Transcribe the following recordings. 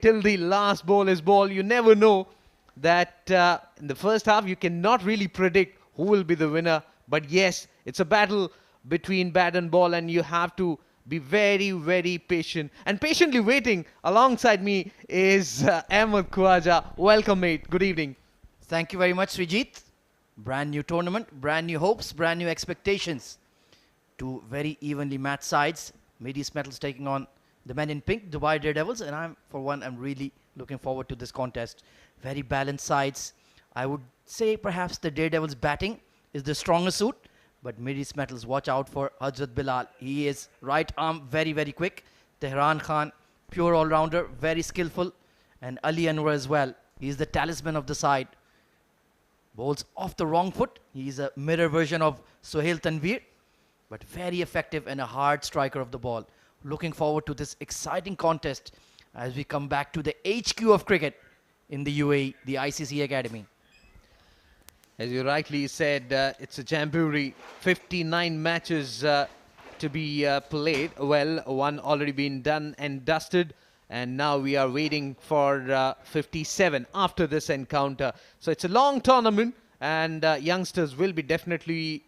till the last ball is ball. You never know that in the first half you cannot really predict who will be the winner. But yes, it's a battle between bat and ball, and you have to be very, very patient. And patiently waiting alongside me is Ahmed Khwaja. Welcome, mate. Good evening. Thank you very much, Srijit. Brand new tournament, brand new hopes, brand new expectations. Two very evenly matched sides. Mid East Metals taking on the men in pink, Dubai Daredevils, and I'm really looking forward to this contest. Very balanced sides. I would say perhaps the Daredevils batting is the strongest suit, but Mid East Metals, watch out for Hazrat Bilal. He is right arm very, very quick. Tehran Khan, pure all-rounder, very skillful, and Ali Anwar as well. He is the talisman of the side. Bowls off the wrong foot. He's a mirror version of Sohail Tanveer, but very effective and a hard striker of the ball. Looking forward to this exciting contest as we come back to the HQ of cricket in the UAE, the ICC Academy. As you rightly said, it's a jamboree. 59 matches to be played. Well, one already been done and dusted, and now we are waiting for 57 after this encounter. So it's a long tournament, and youngsters will be definitely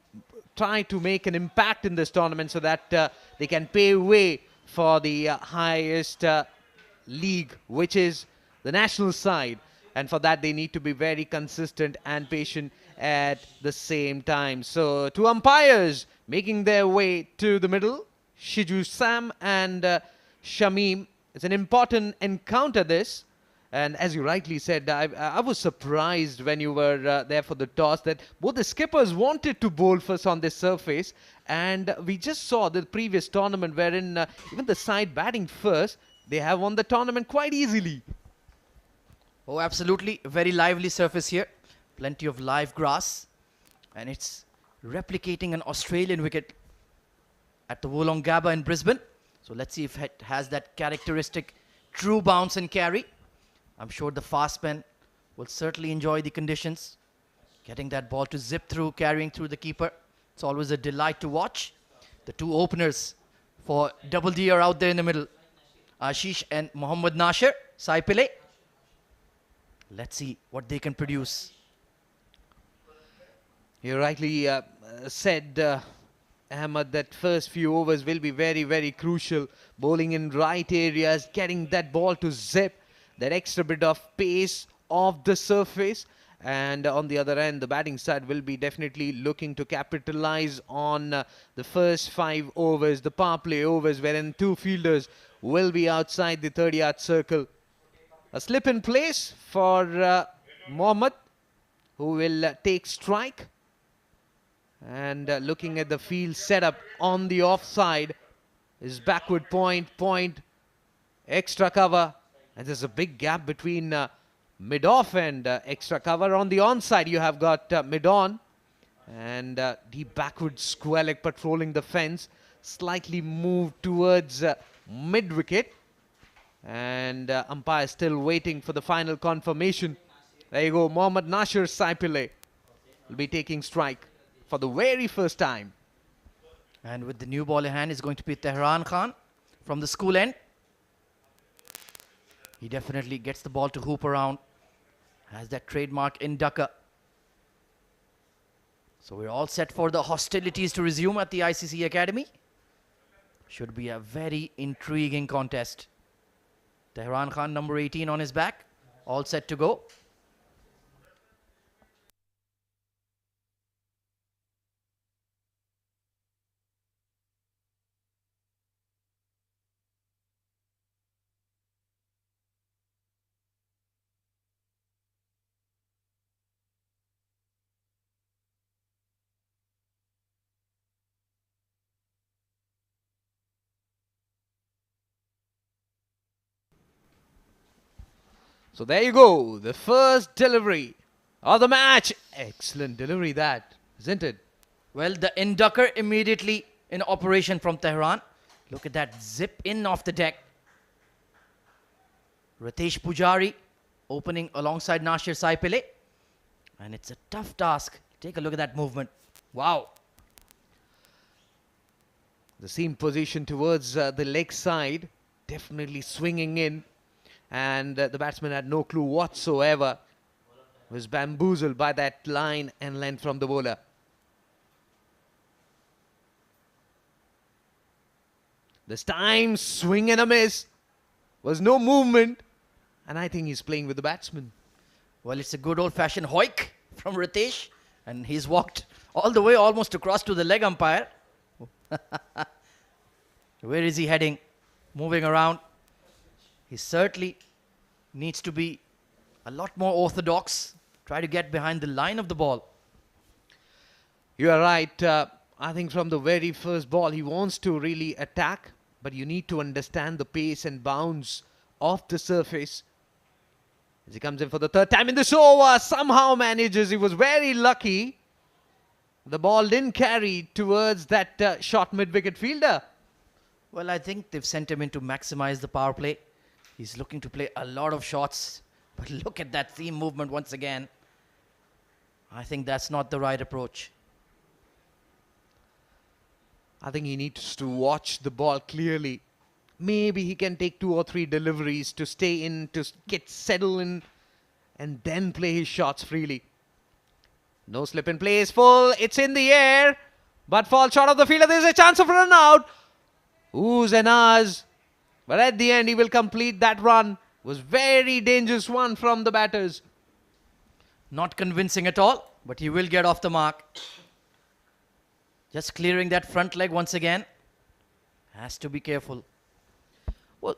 trying to make an impact in this tournament so that they can pave way for the highest league, which is the national side. And for that, they need to be very consistent and patient at the same time. So two umpires making their way to the middle, Shiju Sam and Shamim. It's an important encounter, this. And as you rightly said, I was surprised when you were there for the toss that both the skippers wanted to bowl first on this surface. And we just saw the previous tournament wherein even the side batting first, they have won the tournament quite easily. Oh, absolutely. A very lively surface here. Plenty of live grass. And it's replicating an Australian wicket at the Wollongabba in Brisbane. So let's see if it has that characteristic true bounce and carry. I'm sure the fast men will certainly enjoy the conditions. Getting that ball to zip through, carrying through the keeper. It's always a delight to watch. The two openers for Double D are out there in the middle. Ashish and Mohammad Nasher, Sai Pillay. Let's see what they can produce. You rightly said, Ahmad, that first few overs will be very, very crucial. Bowling in right areas, getting that ball to zip, that extra bit of pace off the surface. And on the other end, the batting side will be definitely looking to capitalize on the first 5 overs, the power play overs, wherein 2 fielders will be outside the 30-yard circle. A slip in place for Mohammad, who will take strike. And looking at the field setup on the offside, is backward point, extra cover. And there's a big gap between mid-off and extra cover. On the onside, you have got mid-on. And deep backward square leg patrolling the fence. Slightly moved towards mid-wicket. And umpire still waiting for the final confirmation. There you go. Mohammad Nasher Saipille will be taking strike for the very first time. And with the new ball in hand is going to be Tehran Khan from the school end. He definitely gets the ball to hoop around. Has that trademark in ducker. So we're all set for the hostilities to resume at the ICC Academy. Should be a very intriguing contest. Tehran Khan, number 18 on his back. All set to go. So there you go, the first delivery of the match. Excellent delivery that, isn't it? Well, the inducker immediately in operation from Tehran. Look at that zip in off the deck. Ritesh Pujari opening alongside Nasir Saipille. And it's a tough task. Take a look at that movement. Wow. The seam position towards the leg side, definitely swinging in. and the batsman had no clue whatsoever. Was bamboozled by that line and length from the bowler. This time, swing and a miss. Was no movement, and I think he's playing with the batsman. Well, it's a good old-fashioned hoik from Ritesh, and he's walked all the way almost across to the leg umpire. Where is he heading? Moving around. He certainly needs to be a lot more orthodox. Try to get behind the line of the ball. You are right. I think from the very first ball, he wants to really attack, but you need to understand the pace and bounce of the surface. As he comes in for the third time in this over, somehow manages. He was very lucky. The ball didn't carry towards that short mid-wicket fielder. Well, I think they've sent him in to maximize the power play. He's looking to play a lot of shots. But look at that seam movement once again. I think that's not the right approach. I think he needs to watch the ball clearly. Maybe he can take 2 or 3 deliveries to stay in, to get settled in, and then play his shots freely. No slip in play is full. It's in the air, but falls short of the fielder. There's a chance of run out. Oohs and ahs. But at the end, he will complete that run. Was very dangerous one from the batters. Not convincing at all, but he will get off the mark. Just clearing that front leg once again. Has to be careful. Well,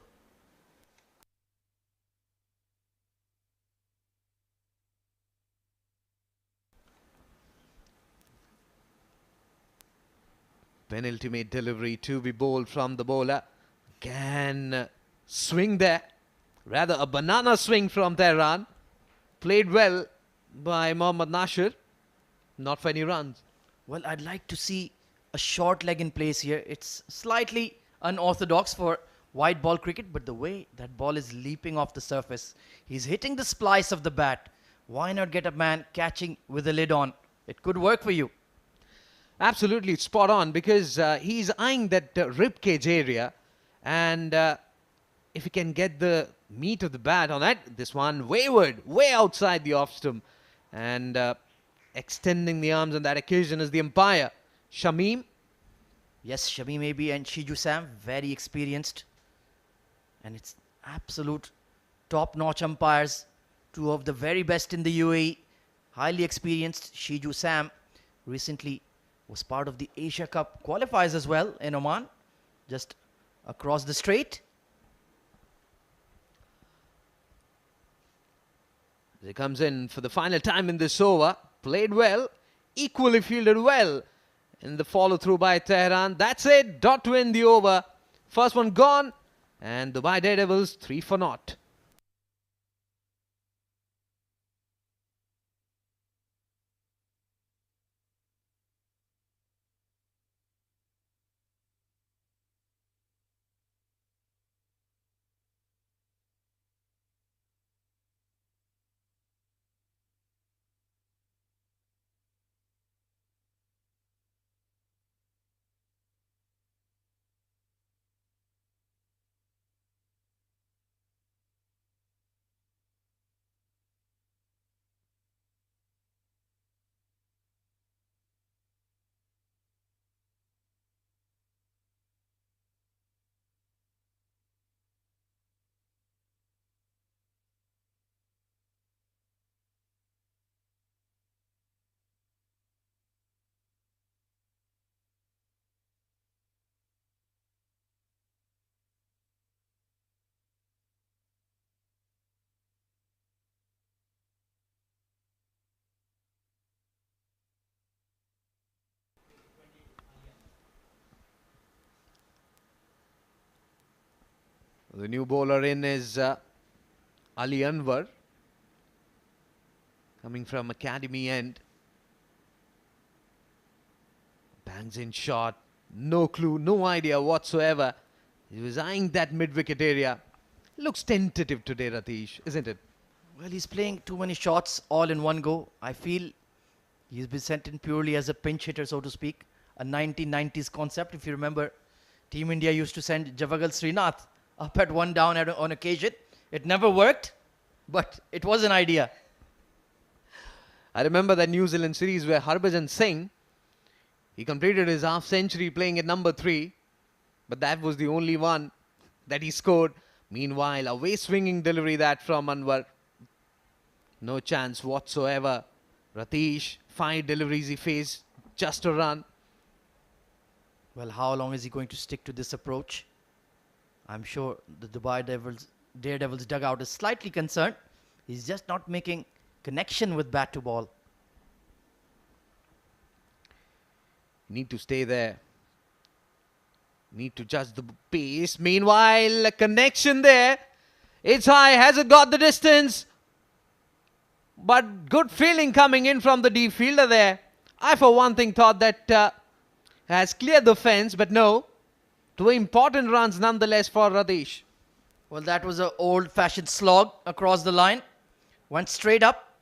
penultimate delivery to be bowled from the bowler. Can swing there. Rather a banana swing from Tehran. Played well by Mohammad Nasir. Not for any runs. Well, I'd like to see a short leg in place here. It's slightly unorthodox for wide ball cricket, but the way that ball is leaping off the surface, he's hitting the splice of the bat. Why not get a man catching with the lid on? It could work for you. Absolutely spot on, because he's eyeing that rib cage area, and if he can get the meat of the bat on that, this one wayward, way outside the off stump, and extending the arms on that occasion is the umpire, Shamim. Yes, Shami maybe and Shiju Sam, very experienced. And it's absolute top-notch umpires. 2 of the very best in the UAE. Highly experienced. Shiju Sam recently was part of the Asia Cup qualifiers as well in Oman. Just across the strait. He comes in for the final time in this over. Played well. Equally fielded well in the follow-through by Tehran. That's it. Dot to end the over. First one gone. And Dubai Daredevils 3-0. The new bowler in is Ali Anwar, coming from academy end. Bangs in shot. No clue, no idea whatsoever. He was eyeing that mid-wicket area. Looks tentative today, Ratish, isn't it? Well, he's playing too many shots all in one go. I feel he's been sent in purely as a pinch hitter, so to speak. A 1990s concept. If you remember, Team India used to send Javagal Srinath up at one down on occasion. It never worked, but it was an idea. I remember that New Zealand series where Harbhajan Singh, he completed his half century playing at number 3, but that was the only one that he scored. Meanwhile, a way swinging delivery that from Anwar. No chance whatsoever. Ratish, 5 deliveries he faced, just a run. Well, how long is he going to stick to this approach? I'm sure the Dubai Daredevils dugout is slightly concerned. He's just not making connection with bat to ball. Need to stay there. Need to judge the pace. Meanwhile, a connection there. It's high. Has it got the distance? But good feeling coming in from the deep fielder there. I, for one thing, thought that has cleared the fence, but no. 2 important runs nonetheless for Ratish. Well, that was an old-fashioned slog across the line. Went straight up.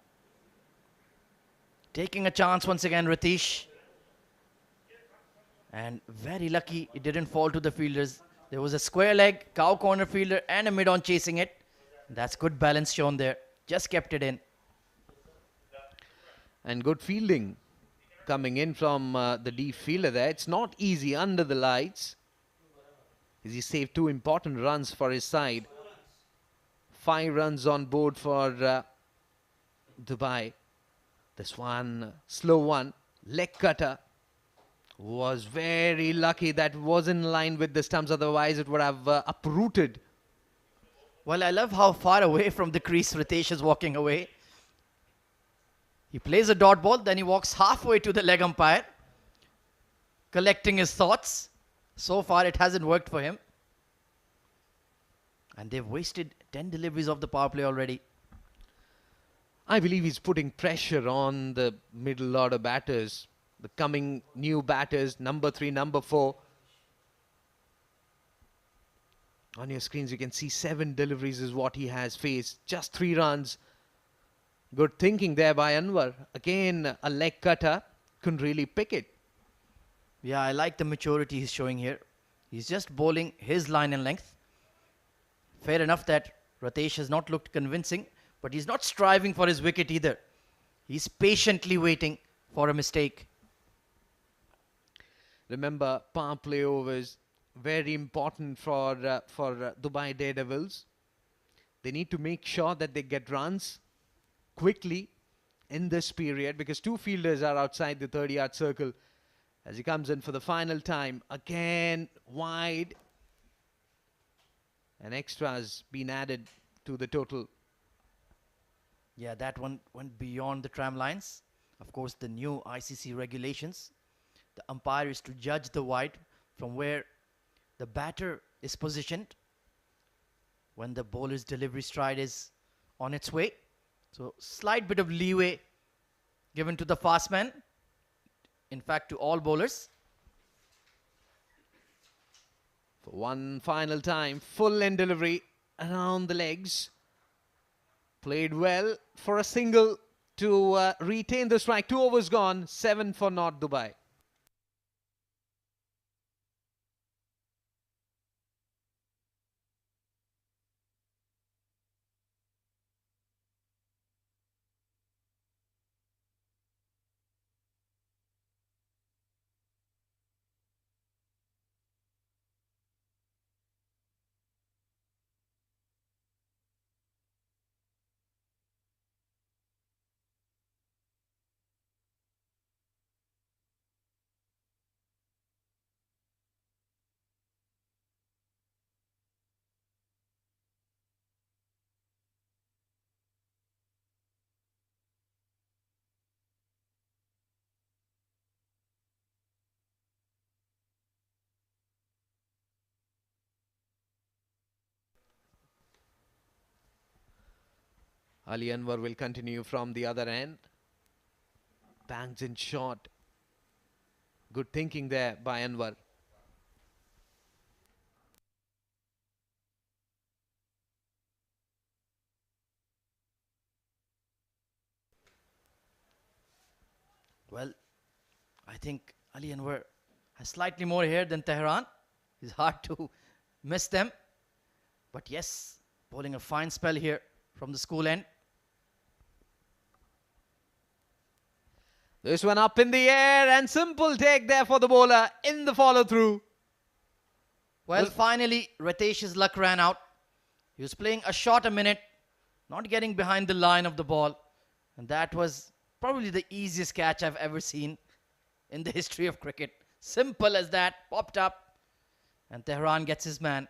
Taking a chance once again, Ratish. And very lucky it didn't fall to the fielders. There was a square leg, cow corner fielder and a mid-on chasing it. That's good balance shown there. Just kept it in. And good fielding coming in from the deep fielder there. It's not easy under the lights. He saved 2 important runs for his side. 5 runs on board for Dubai. This one, slow one, leg cutter. Was very lucky that was in line with the stumps, otherwise it would have uprooted. Well, I love how far away from the crease Ritesh is walking away. He plays a dot ball, then he walks halfway to the leg umpire, collecting his thoughts. So far, it hasn't worked for him. And they've wasted 10 deliveries of the power play already. I believe he's putting pressure on the middle order batters. The coming new batters, number 3, number 4. On your screens, you can see 7 deliveries is what he has faced. Just 3 runs. Good thinking there by Anwar. Again, a leg cutter. Couldn't really pick it. Yeah, I like the maturity he's showing here. He's just bowling his line and length. Fair enough that Ritesh has not looked convincing, but he's not striving for his wicket either. He's patiently waiting for a mistake. Remember, power play overs, very important for Dubai Daredevils. They need to make sure that they get runs quickly in this period, because 2 fielders are outside the 30-yard circle as he comes in for the final time. Again, wide. An extra has been added to the total. Yeah, that one went beyond the tram lines. Of course, the new ICC regulations. The umpire is to judge the wide from where the batter is positioned when the bowler's delivery stride is on its way. So, slight bit of leeway given to the fast man. In fact, to all bowlers. For one final time, full end delivery around the legs. Played well for a single to retain the strike. 2 overs gone, 7 for North Dubai. Ali Anwar will continue from the other end. Bangs in short. Good thinking there by Anwar. Well, I think Ali Anwar has slightly more hair than Tehran. It's hard to miss them. But yes, Bowling a fine spell here from the school end. This one up in the air and simple take there for the bowler in the follow through. Well, finally, Ritesh's luck ran out. He was playing a short a minute, not getting behind the line of the ball. And that was probably the easiest catch I've ever seen in the history of cricket. Simple as that, popped up, and Tehran gets his man.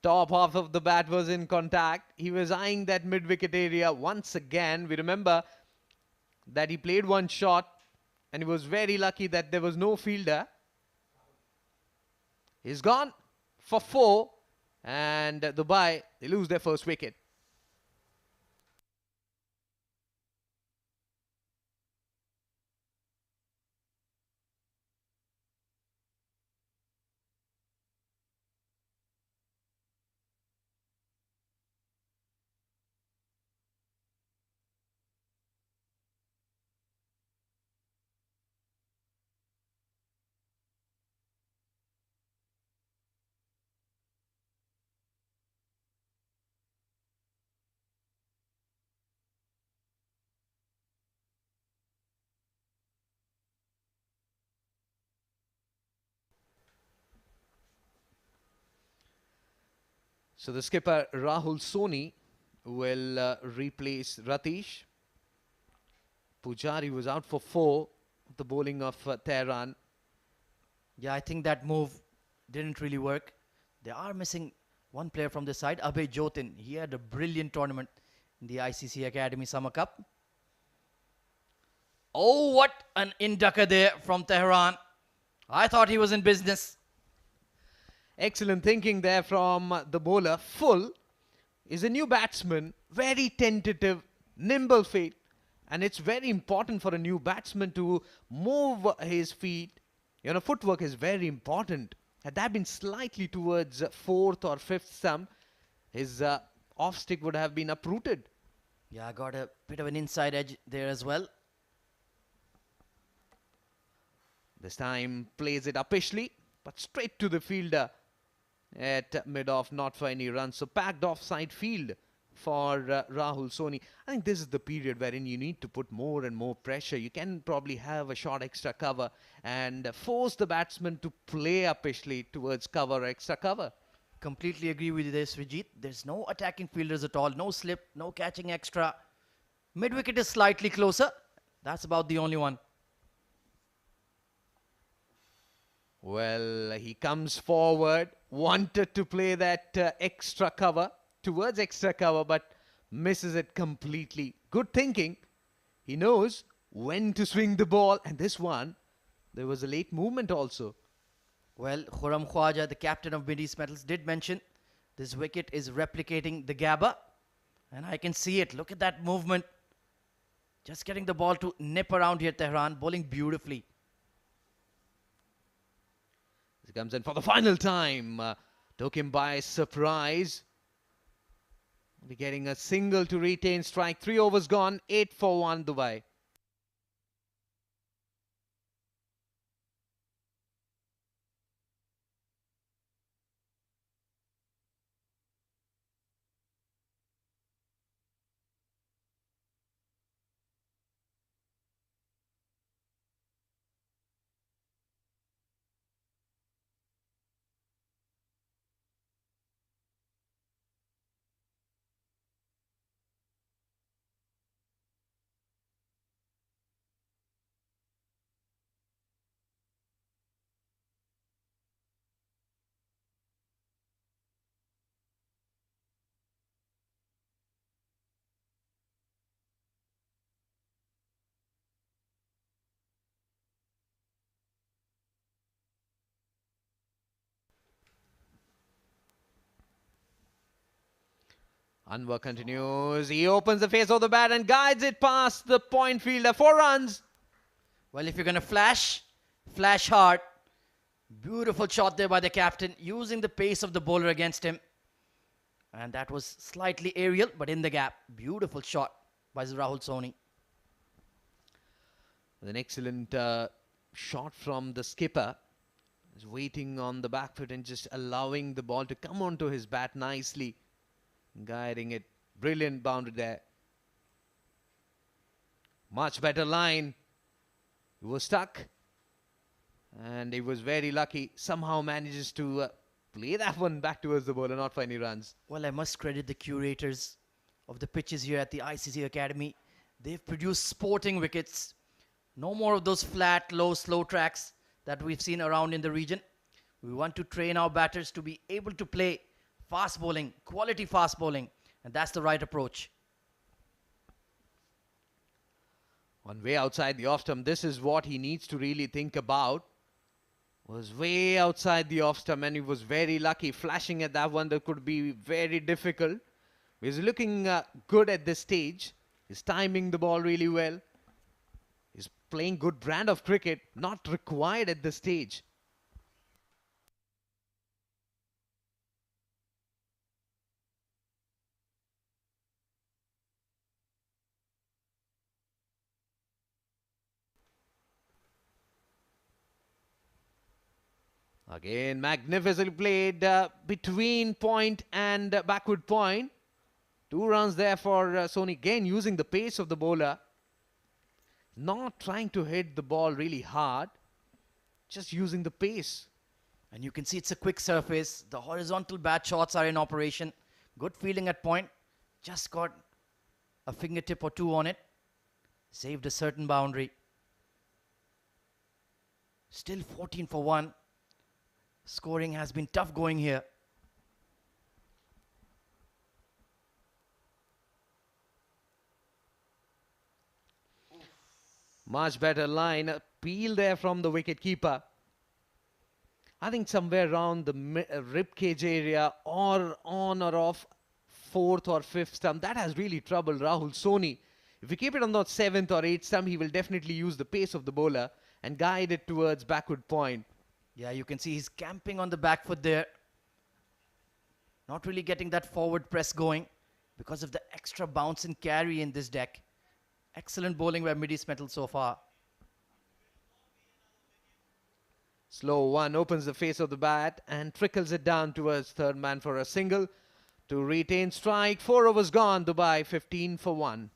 Top half of the bat was in contact. He was eyeing that mid-wicket area once again. We remember that he played one shot and he was very lucky that there was no fielder. He's gone for 4 and Dubai, they lose their first wicket. So the skipper Rahul Soni will replace Ratish. Pujari was out for 4. The bowling of Tehran. Yeah, I think that move didn't really work. They are missing one player from the side, Abhay Jotin. He had a brilliant tournament in the ICC Academy Summer Cup. Oh, what an inducker there from Tehran. I thought he was in business. Excellent thinking there from the bowler. Full is a new batsman, very tentative, nimble feet, and it's very important for a new batsman to move his feet. You know, footwork is very important. Had that been slightly towards 4th or 5th stump, his off stick would have been uprooted. Yeah, I got a bit of an inside edge there as well. This time plays it uppishly, but straight to the fielder at mid-off, not for any runs. So packed offside field for Rahul Soni. I think this is the period wherein you need to put more and more pressure. You can probably have a short extra cover and force the batsman to play uppishly towards cover or extra cover. Completely agree with this, Vijit. There's no attacking fielders at all. No slip, no catching extra. Mid-wicket is slightly closer. That's about the only one. Well, he comes forward, wanted to play that extra cover, towards extra cover, but misses it completely. Good thinking. He knows when to swing the ball, and this one, there was a late movement also. Well, Khurram Khwaja, the captain of Mid East Metals, did mention this wicket is replicating the Gabba, and I can see it. Look at that movement. Just getting the ball to nip around here, Tehran, bowling beautifully. He comes in for the final time. Took him by surprise. We're getting a single to retain strike. 3 overs gone. 8 for 1 Dubai. Anwar continues. He opens the face of the bat and guides it past the point fielder. 4 runs. Well, if you're going to flash hard. Beautiful shot there by the captain, using the pace of the bowler against him. And that was slightly aerial, but in the gap. Beautiful shot by Rahul Soni. An excellent shot from the skipper. He's waiting on the back foot and just allowing the ball to come onto his bat nicely, guiding it. Brilliant boundary there. Much better line. He was stuck, and he was very lucky. Somehow manages to play that one back towards the bowler, not for any runs. Well, I must credit the curators of the pitches here at the ICC Academy. They've produced sporting wickets. No more of those flat, low, slow tracks that we've seen around in the region. We want to train our batters to be able to play fast bowling, quality fast bowling, and that's the right approach. On way outside the off stump, this is what he needs to really think about. Was way outside the off stump, and he was very lucky. Flashing at that one, that could be very difficult. He's looking good at this stage. He's timing the ball really well. He's playing good brand of cricket, not required at this stage. Again, magnificently played between point and backward point. 2 runs there for Sony. Again, using the pace of the bowler. Not trying to hit the ball really hard. Just using the pace. And you can see it's a quick surface. The horizontal bat shots are in operation. Good fielding at point. Just got a fingertip or two on it. Saved a certain boundary. Still 14 for 1. Scoring has been tough going here. Much better line. A peel there from the wicket-keeper. I think somewhere around the rib cage area or on or off 4th or 5th stump. That has really troubled Rahul Soni. If we keep it on the 7th or 8th stump, he will definitely use the pace of the bowler and guide it towards backward point. Yeah, you can see he's camping on the back foot there. Not really getting that forward press going because of the extra bounce and carry in this deck. Excellent bowling by Midis Metal so far. Slow one opens the face of the bat and trickles it down towards third man for a single to retain strike. 4 overs gone. Dubai 15 for 1.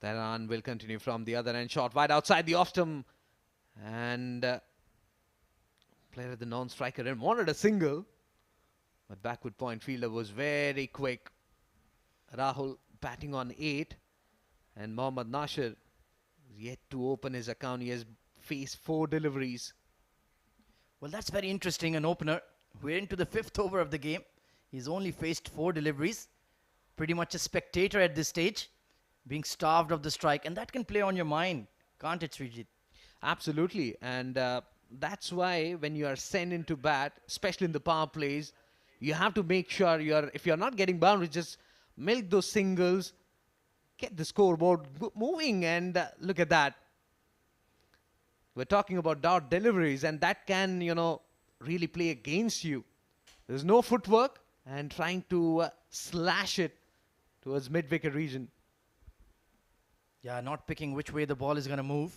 That run will continue from the other end. Shot wide outside the off stump. And player at the non-striker end wanted a single. But backward point fielder was very quick. Rahul batting on 8. And Mohammad Nasir is yet to open his account. He has faced 4 deliveries. Well, that's very interesting. An opener. We're into the 5th over of the game. He's only faced 4 deliveries. Pretty much a spectator at this stage, being starved of the strike. And that can play on your mind, can't it, Srijit? Absolutely. And that's why when you are sent into bat, especially in the power plays, you have to make sure if you're not getting boundaries, just milk those singles, get the scoreboard moving, and look at that. We're talking about dot deliveries, and that can, really play against you. There's no footwork and trying to slash it towards mid-wicket region. Yeah, not picking which way the ball is going to move.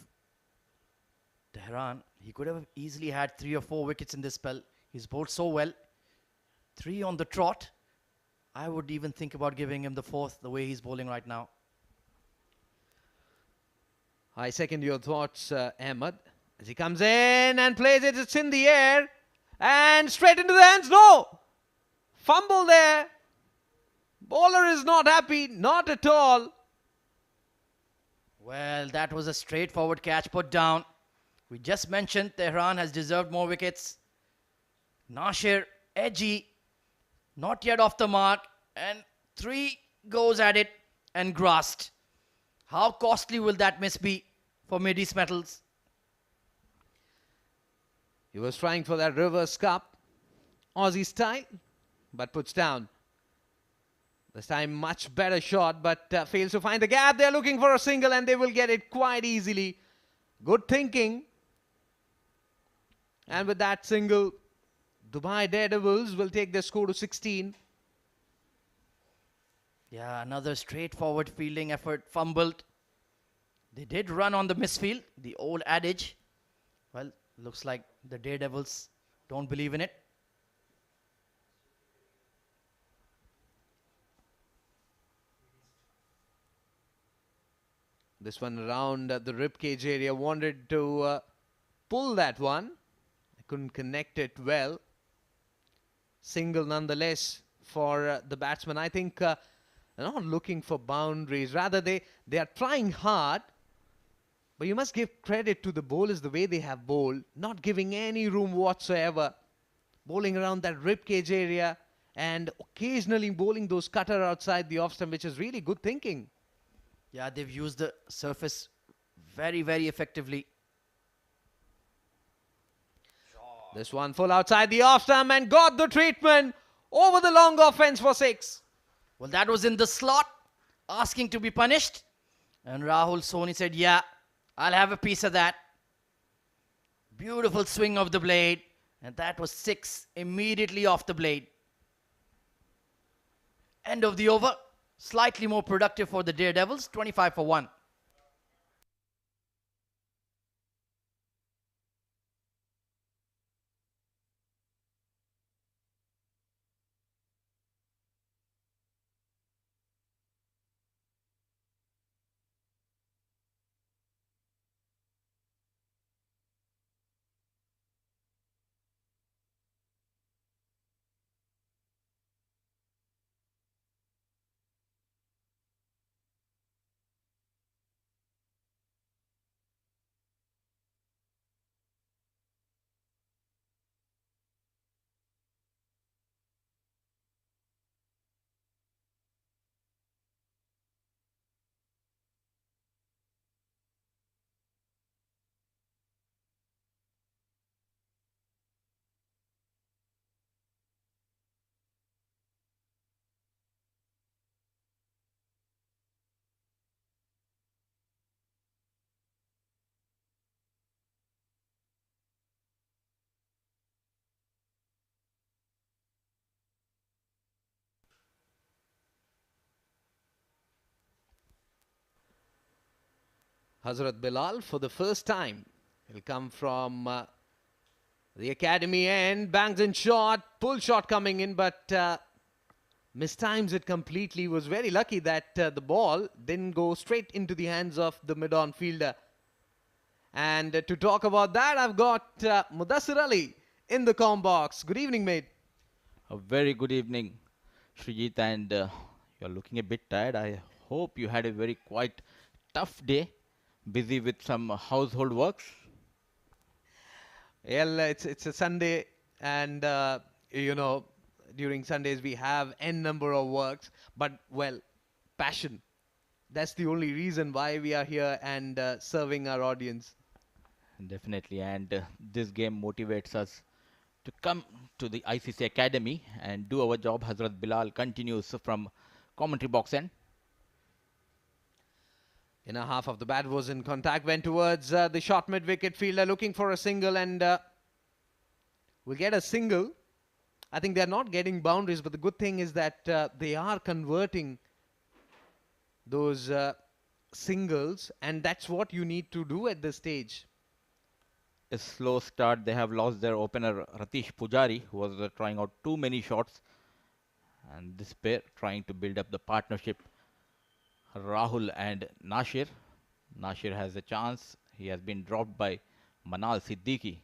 Tehran, he could have easily had 3 or 4 wickets in this spell. He's bowled so well. 3 on the trot. I would even think about giving him the 4th, the way he's bowling right now. I second your thoughts, Ahmed. As he comes in and plays it, it's in the air. And straight into the hands. No! Fumble there. Bowler is not happy. Not at all. Well, that was a straightforward catch put down. We just mentioned Tehran has deserved more wickets. Nasir, edgy, not yet off the mark, and 3 goes at it and grasped. How costly will that miss be for Mideast Metals? He was trying for that reverse cup, Aussie style, but puts down. This time much better shot, but fails to find the gap. They're looking for a single and they will get it quite easily. Good thinking. And with that single, Dubai Daredevils will take their score to 16. Yeah, another straightforward fielding effort, fumbled. They did run on the misfield, the old adage. Well, looks like the Daredevils don't believe in it. This one around the ribcage area, wanted to pull that one. I couldn't connect it well. Single nonetheless for the batsman. I think they're not looking for boundaries. Rather, they are trying hard. But you must give credit to the bowlers the way they have bowled, not giving any room whatsoever. Bowling around that ribcage area and occasionally bowling those cutter outside the off stump, which is really good thinking. Yeah, they've used the surface very, very effectively. This one full outside the off stump and got the treatment over the long offense for 6. Well, that was in the slot, asking to be punished. And Rahul Soni said, yeah, I'll have a piece of that. Beautiful swing of the blade. And that was 6 immediately off the blade. End of the over. Slightly more productive for the Daredevils, 25 for 1. Hazrat Bilal for the first time. He'll come from the academy end, bangs in shot, pull shot coming in, but mistimes it completely. Was very lucky that the ball didn't go straight into the hands of the mid-on fielder. And to talk about that, I've got Mudassir Ali in the comm box. Good evening, mate. A very good evening, Srijit, and you're looking a bit tired. I hope you had a very quite tough day, busy with some household works. Well, it's a Sunday, and you know, during Sundays we have n number of works, but well, passion. That's the only reason why we are here and serving our audience. Definitely, and this game motivates us to come to the ICC Academy and do our job. Hazrat Bilal continues from commentary box end. Inner half of the bat was in contact, went towards the short mid-wicket fielder looking for a single, and will get a single. I think they're not getting boundaries, but the good thing is that they are converting those singles, and that's what you need to do at this stage. A slow start. They have lost their opener Ratish Pujari, who was trying out too many shots, and this pair trying to build up the partnership. Rahul and Nasir. Nasir has a chance. He has been dropped by Manal Siddiqui.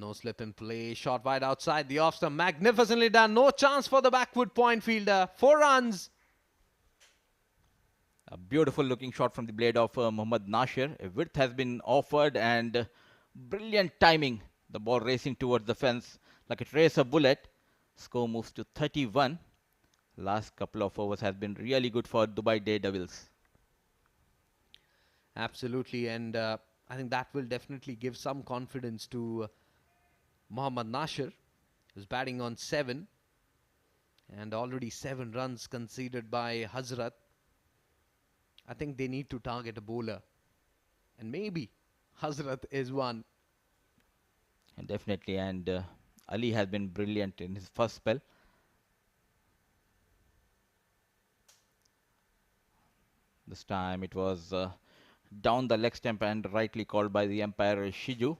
No slip in play. Shot wide outside the off stump. Magnificently done. No chance for the backward point fielder. 4 runs. A beautiful looking shot from the blade of Mohammad Nasir. A width has been offered and brilliant timing. The ball racing towards the fence like a racer bullet. Score moves to 31. Last couple of overs has been really good for Dubai Daredevils. Absolutely. And I think that will definitely give some confidence to Mohammad Nasir, who's batting on 7. And already 7 runs conceded by Hazrat. I think they need to target a bowler. And maybe Hazrat is one. And definitely, and Ali has been brilliant in his first spell. This time it was down the leg stump and rightly called by the umpire Shiju.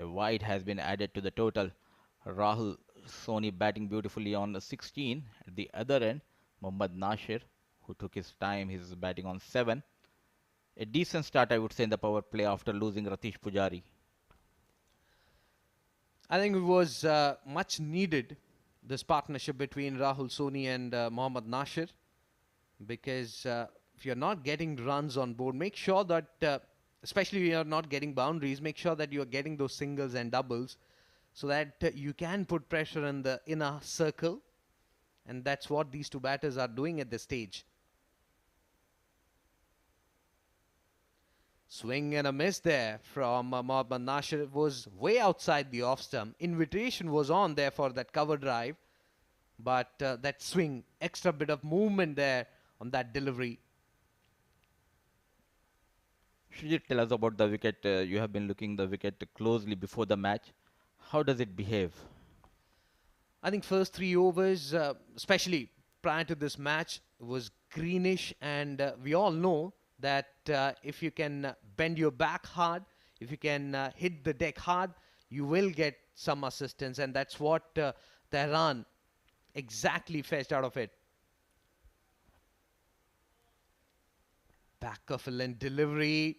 A wide has been added to the total. Rahul Soni batting beautifully on the 16. At the other end, Mohammad Nasir, who took his time, he's batting on 7. A decent start, I would say, in the power play after losing Ratish Pujari. I think it was much needed, this partnership between Rahul Soni and Mohammad Nasir, because if you're not getting runs on board, make sure that, especially if you're not getting boundaries, make sure that you're getting those singles and doubles so that you can put pressure in the inner circle. And that's what these two batters are doing at this stage. Swing and a miss there from Mohammad Nasir. It was way outside the off stump. Invitation was on there for that cover drive. But that swing, extra bit of movement there on that delivery. Should you tell us about the wicket? You have been looking the wicket closely before the match. How does it behave? I think first 3 overs, especially prior to this match, was greenish. And we all know that if you can bend your back hard, if you can hit the deck hard, you will get some assistance. And that's what Tehran exactly fetched out of it. Back of a length delivery.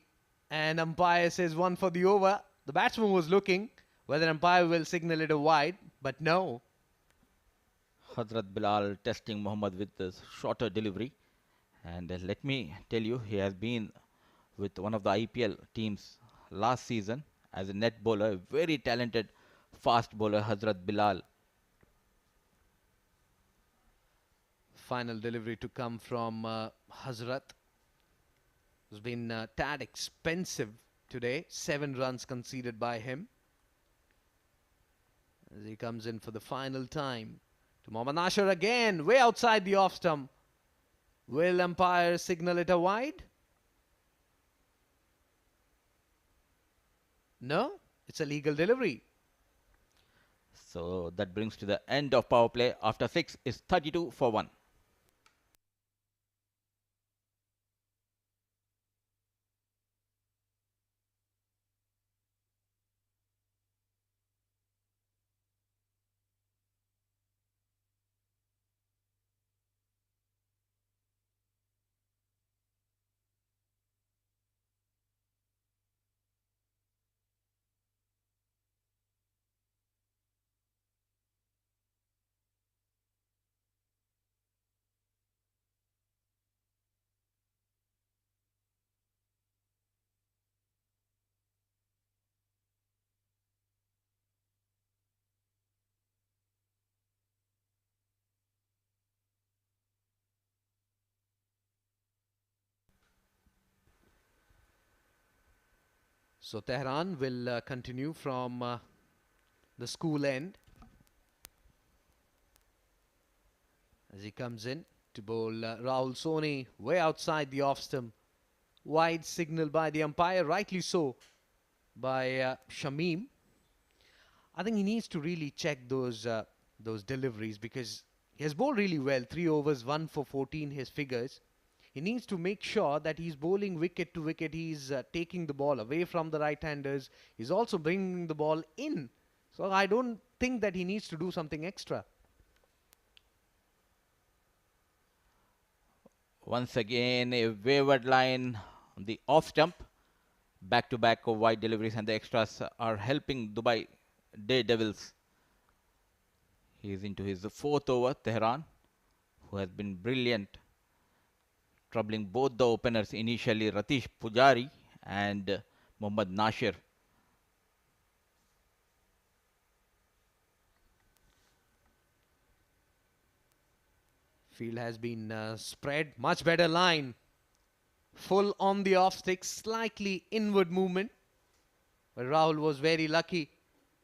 And umpire says 1 for the over. The batsman was looking whether umpire will signal it a wide, but no. Hazrat Bilal testing Mohammad with the shorter delivery. And let me tell you, he has been with one of the IPL teams last season as a net bowler, a very talented fast bowler, Hazrat Bilal. Final delivery to come from Hazrat. It's been tad expensive today. 7 runs conceded by him. As he comes in for the final time. To Mohammad Nasir again, way outside the off stump. Will umpire signal it a wide? No, it's a legal delivery. So that brings to the end of power play. After 6 is 32 for 1. So Tehran will continue from the school end. As he comes in to bowl Rahul Soni way outside the off stump. Wide signal by the umpire, rightly so, by Shamim. I think he needs to really check those deliveries because he has bowled really well. 3 overs, 1 for 14, his figures. He needs to make sure that he's bowling wicket to wicket. He's taking the ball away from the right-handers. He's also bringing the ball in. So I don't think that he needs to do something extra. Once again, a wayward line on the off stump. Back-to-back wide deliveries and the extras are helping Dubai Daredevils. He is into his fourth over, Tehran, who has been brilliant, troubling both the openers initially, Ratish Pujari and Mohammad Nasir. Field has been spread. Much better line. Full on the off stick, slightly inward movement. But Rahul was very lucky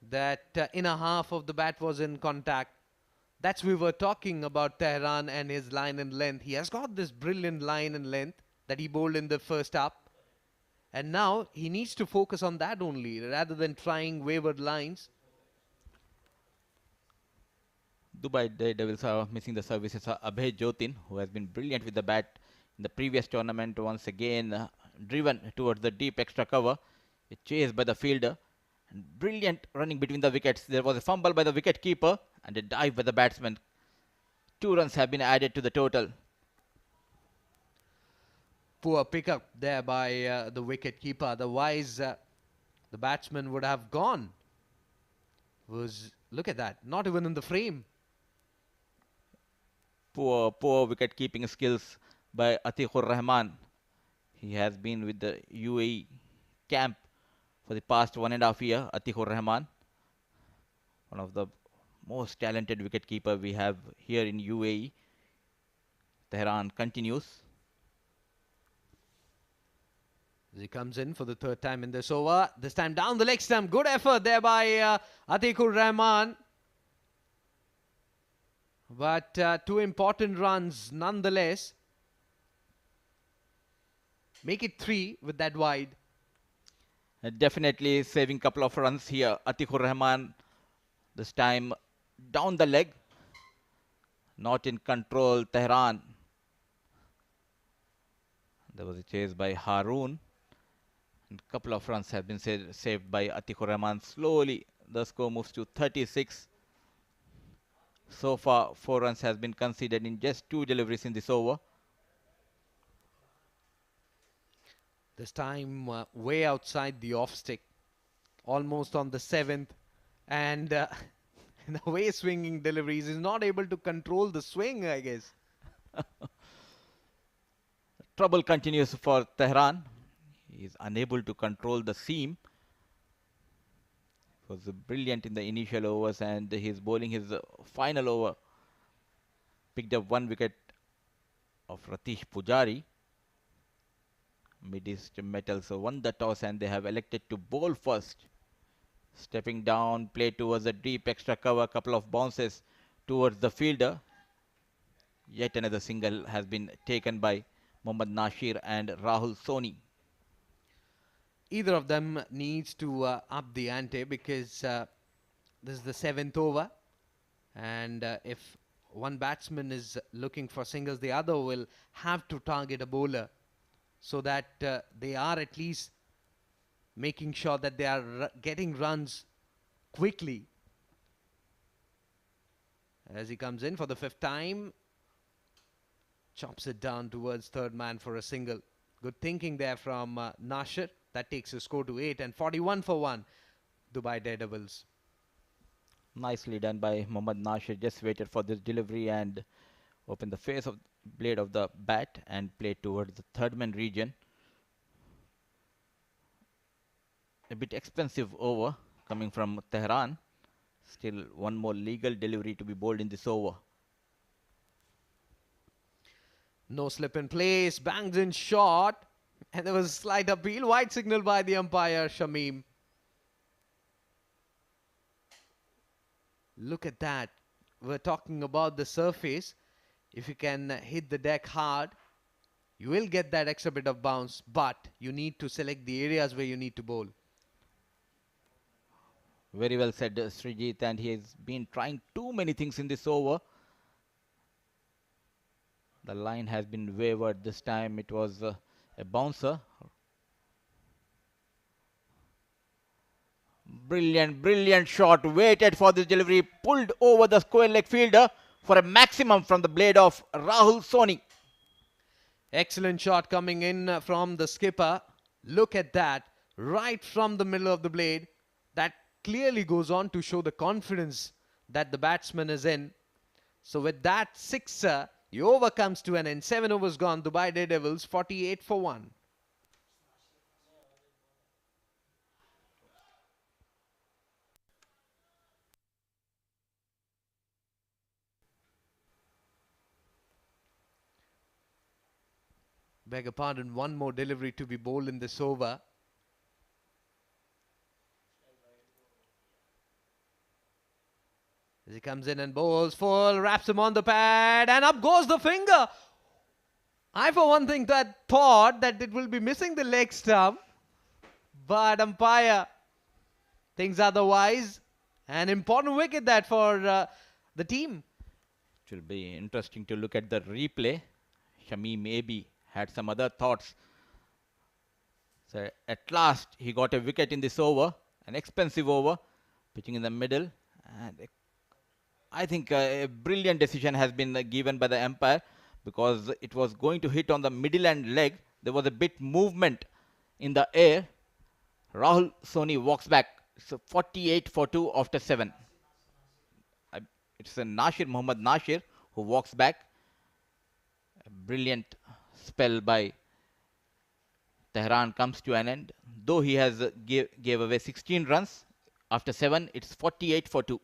that inner half of the bat was in contact. That's we were talking about Tehran and his line and length. He has got this brilliant line and length that he bowled in the first up. And now he needs to focus on that only rather than trying wayward lines. Dubai Daredevils are missing the services of Abhay Jotin, who has been brilliant with the bat in the previous tournament. Once again, driven towards the deep extra cover, chased by the fielder, and brilliant running between the wickets. There was a fumble by the wicket keeper and a dive by the batsman. 2 runs have been added to the total. Poor pickup there by the wicket keeper. Otherwise, the batsman would have gone. Look at that, not even in the frame. Poor wicket keeping skills by Atiqur Rahman. He has been with the UAE camp for the past 1.5 years. Atiqur Rahman, one of the most talented wicketkeeper we have here in UAE. Tehran continues. As he comes in for the third time in this over. This time down the leg stump. Good effort there by Atiqur Rahman. But 2 important runs nonetheless. Make it 3 with that wide. Definitely saving couple of runs here. Atiqur Rahman, this time down the leg. Not in control, Tehran. There was a chase by Haroon. And couple of runs have been saved by Atiqur Rahman. Slowly, the score moves to 36. So far, 4 runs has been conceded in just 2 deliveries in this over. This time way outside the off stick. Almost on the 7th. And in the way swinging deliveries, he's not able to control the swing, I guess. Trouble continues for Tehran. He is unable to control the seam. Was brilliant in the initial overs, and he's bowling his final over. Picked up 1 wicket of Ratish Pujari. Mid-East Metals won the toss and they have elected to bowl first. Stepping down, play towards the deep extra cover, couple of bounces towards the fielder. Yet another single has been taken by Mohammad Nasir and Rahul Soni. Either of them needs to up the ante because this is the 7th over. And if one batsman is looking for singles, the other will have to target a bowler so that they are at least making sure that they are getting runs quickly. As he comes in for the 5th time, chops it down towards third man for a single. Good thinking there from Nasir. That takes the score to 8 and 41 for 1. Dubai Daredevils. Nicely done by Mohammad Nasir. Just waited for this delivery and opened the face of blade of the bat and played towards the third man region. A bit expensive over coming from Tehran. Still one more legal delivery to be bowled in this over. No slip in place. Bangs in short. And there was a slight appeal. Wide signal by the umpire, Shamim. Look at that. We're talking about the surface. If you can hit the deck hard, you will get that extra bit of bounce. But you need to select the areas where you need to bowl. Very well said, Srijit. And he has been trying too many things in this over. The line has been wavered. This time it was a bouncer. Brilliant shot. Waited for this delivery. Pulled over the square leg fielder for a maximum from the blade of Rahul Soni. Excellent shot coming in from the skipper. Look at that. Right from the middle of the blade. That clearly goes on to show the confidence that the batsman is in. So with that sixer, the over comes to an end. 7 overs gone. Dubai Daredevils 48 for 1. Beg your pardon, one more delivery to be bowled in this over. As he comes in and bowls full, wraps him on the pad, and up goes the finger. I, for one thing, thought that it will be missing the leg stump, but umpire thinks otherwise. An important wicket that for the team. It will be interesting to look at the replay. Shami maybe had some other thoughts. So at last he got a wicket in this over, an expensive over, pitching in the middle, and I think a brilliant decision has been given by the umpire, because it was going to hit on the middle and leg. There was a bit movement in the air. Rahul Soni walks back. So 48 for 2 after 7. It's a Mohammad Nasir who walks back. A brilliant spell by Tehran comes to an end. Though he has gave away 16 runs, after 7 it's 48 for 2.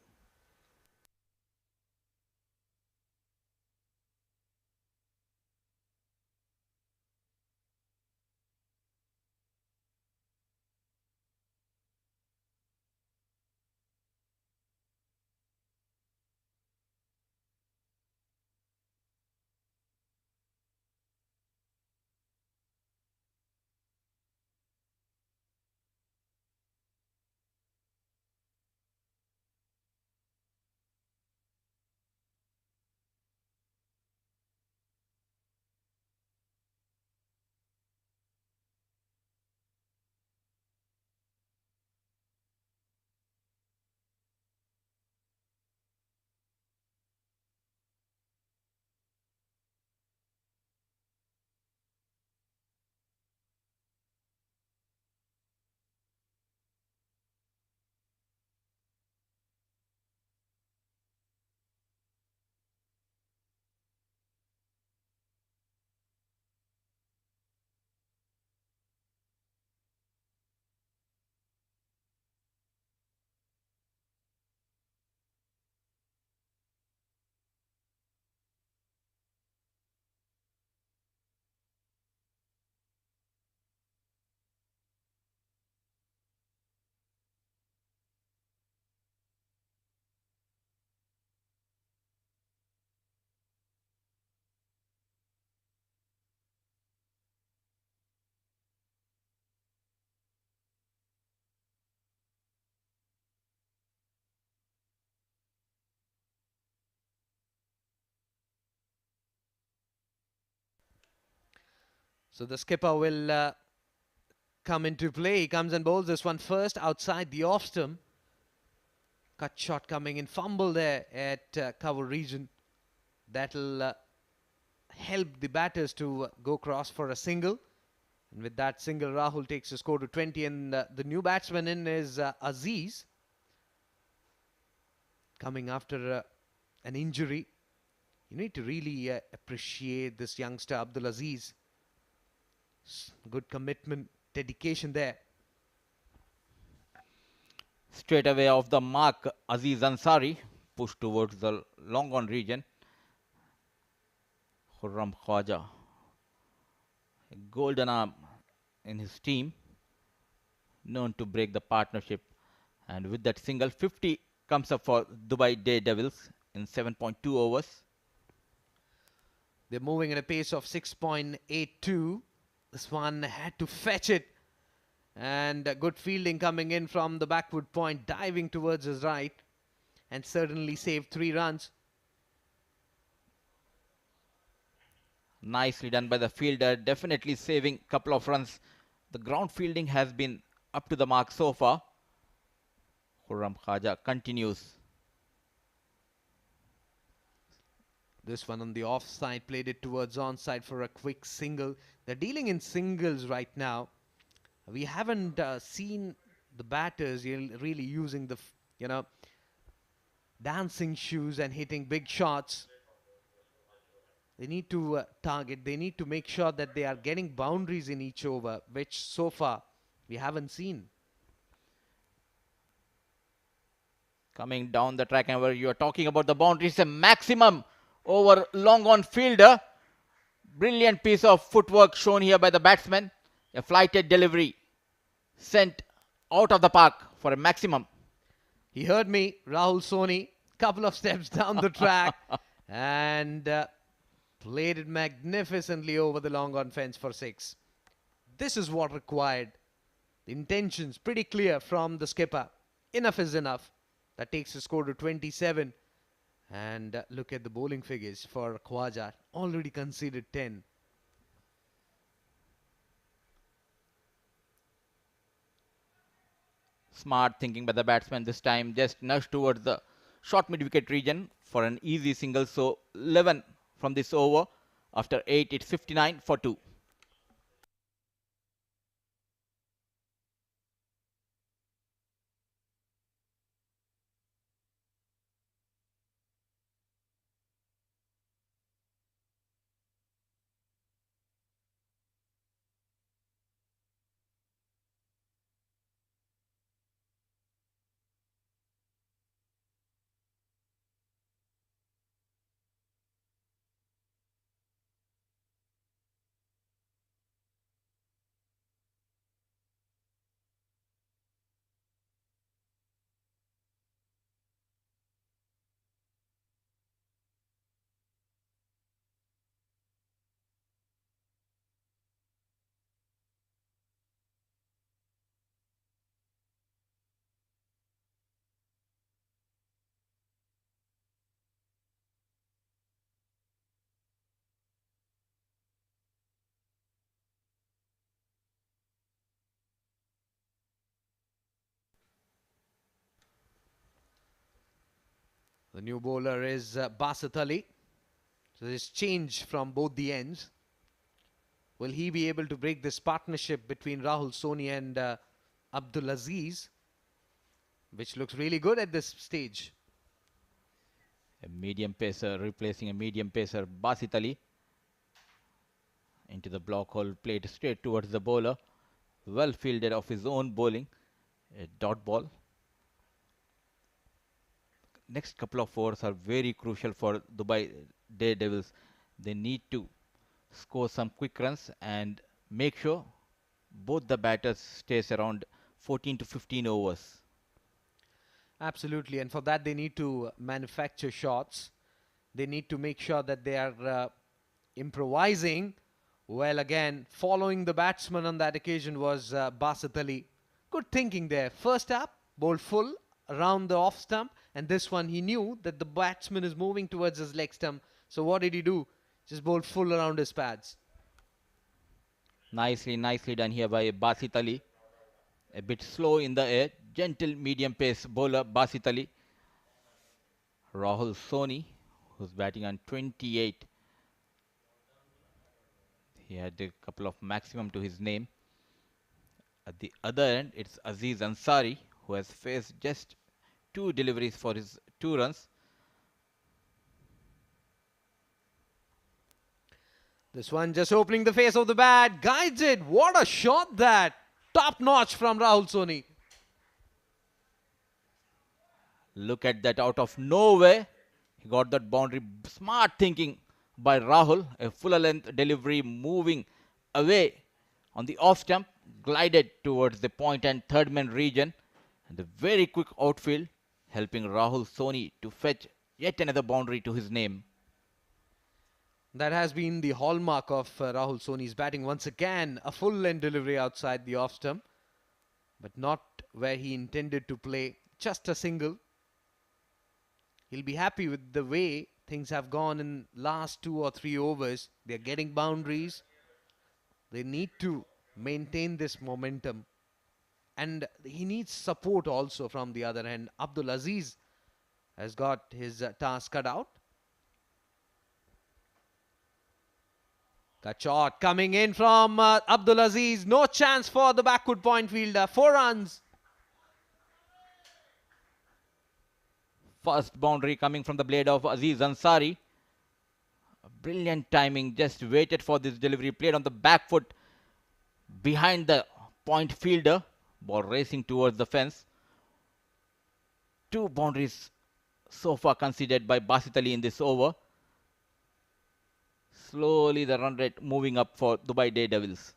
So the skipper will come into play. He comes and bowls this one first outside the off stump. Cut shot coming in, fumble there at cover region. That'll help the batters to go cross for a single. And with that single, Rahul takes the score to 20. And the new batsman in is Aziz, coming after an injury. You need to really appreciate this youngster, Abdul Aziz. Good commitment, dedication there. Straight away off the mark, Aziz Ansari pushed towards the long on region. Khurram Khwaja, a golden arm in his team, known to break the partnership. And with that single, 50 comes up for Dubai Daredevils in 7.2 overs. They're moving at a pace of 6.82. This one had to fetch it. And good fielding coming in from the backward point, diving towards his right. And certainly saved 3 runs. Nicely done by the fielder, definitely saving a couple of runs. The ground fielding has been up to the mark so far. Khurram Khwaja continues. This one on the offside, played it towards onside for a quick single. They're dealing in singles right now. We haven't seen the batters really using the, dancing shoes and hitting big shots. They need to target. They need to make sure that they are getting boundaries in each over, which so far we haven't seen. Coming down the track, and where you are talking about the boundaries, a maximum over long on fielder. Brilliant piece of footwork shown here by the batsman. A flighted delivery sent out of the park for a maximum. He heard me, Rahul Soni, couple of steps down the track and played it magnificently over the long on fence for 6. This is what required. The intentions pretty clear from the skipper. Enough is enough. That takes the score to 27. And look at the bowling figures for Khwaja. Already conceded 10. Smart thinking by the batsman this time. Just nudged towards the short mid-wicket region for an easy single. So 11 from this over. After 8, it's 59 for 2. The new bowler is Basit Ali. So there's change from both the ends. Will he be able to break this partnership between Rahul Soni and Abdul Aziz, which looks really good at this stage? A medium pacer replacing a medium pacer, Basit Ali. Into the block hole, played straight towards the bowler. Well fielded of his own bowling. A dot ball. Next couple of overs are very crucial for Dubai Daredevils. They need to score some quick runs and make sure both the batters stays around 14 to 15 overs. Absolutely, and for that they need to manufacture shots. They need to make sure that they are improvising. Well, again, following the batsman on that occasion was Basit Ali. Good thinking there. First up, bowled full around the off stump, and this one he knew that the batsman is moving towards his leg stump. So what did he do? Just bowled full around his pads. Nicely done here by Basit Ali. A bit slow in the air. Gentle medium pace bowler Basit Ali. Rahul Soni, who's batting on 28. He had a couple of maximum to his name. At the other end, it's Aziz Ansari, who has faced just 2 deliveries for his 2 runs. This one just opening the face of the bat. Guides it. What a shot that. Top notch from Rahul Soni. Look at that, out of nowhere. He got that boundary. Smart thinking by Rahul. A fuller length delivery moving away on the off stump. Glided towards the point and third man region. And a very quick outfield, helping Rahul Soni to fetch yet another boundary to his name. That has been the hallmark of Rahul Soni's batting. Once again, a full length delivery outside the off stump, but not where he intended to play. Just a single. He'll be happy with the way things have gone in last 2 or 3 overs. They're getting boundaries. They need to maintain this momentum. And he needs support also from the other end. Abdul Aziz has got his task cut out. Cut shot coming in from Abdul Aziz. No chance for the backward point fielder. 4 runs. First boundary coming from the blade of Aziz Ansari. Brilliant timing, just waited for this delivery, played on the back foot behind the point fielder, ball racing towards the fence. 2 boundaries so far conceded by Basit Ali in this over. Slowly the run rate moving up for Dubai Daredevils.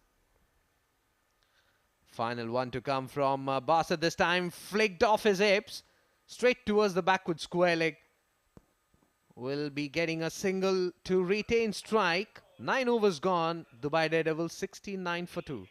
Final one to come from Basit this time, flicked off his hips, straight towards the backward square leg. Will be getting a single to retain strike. 9 overs gone, Dubai Daredevils 69 for 2.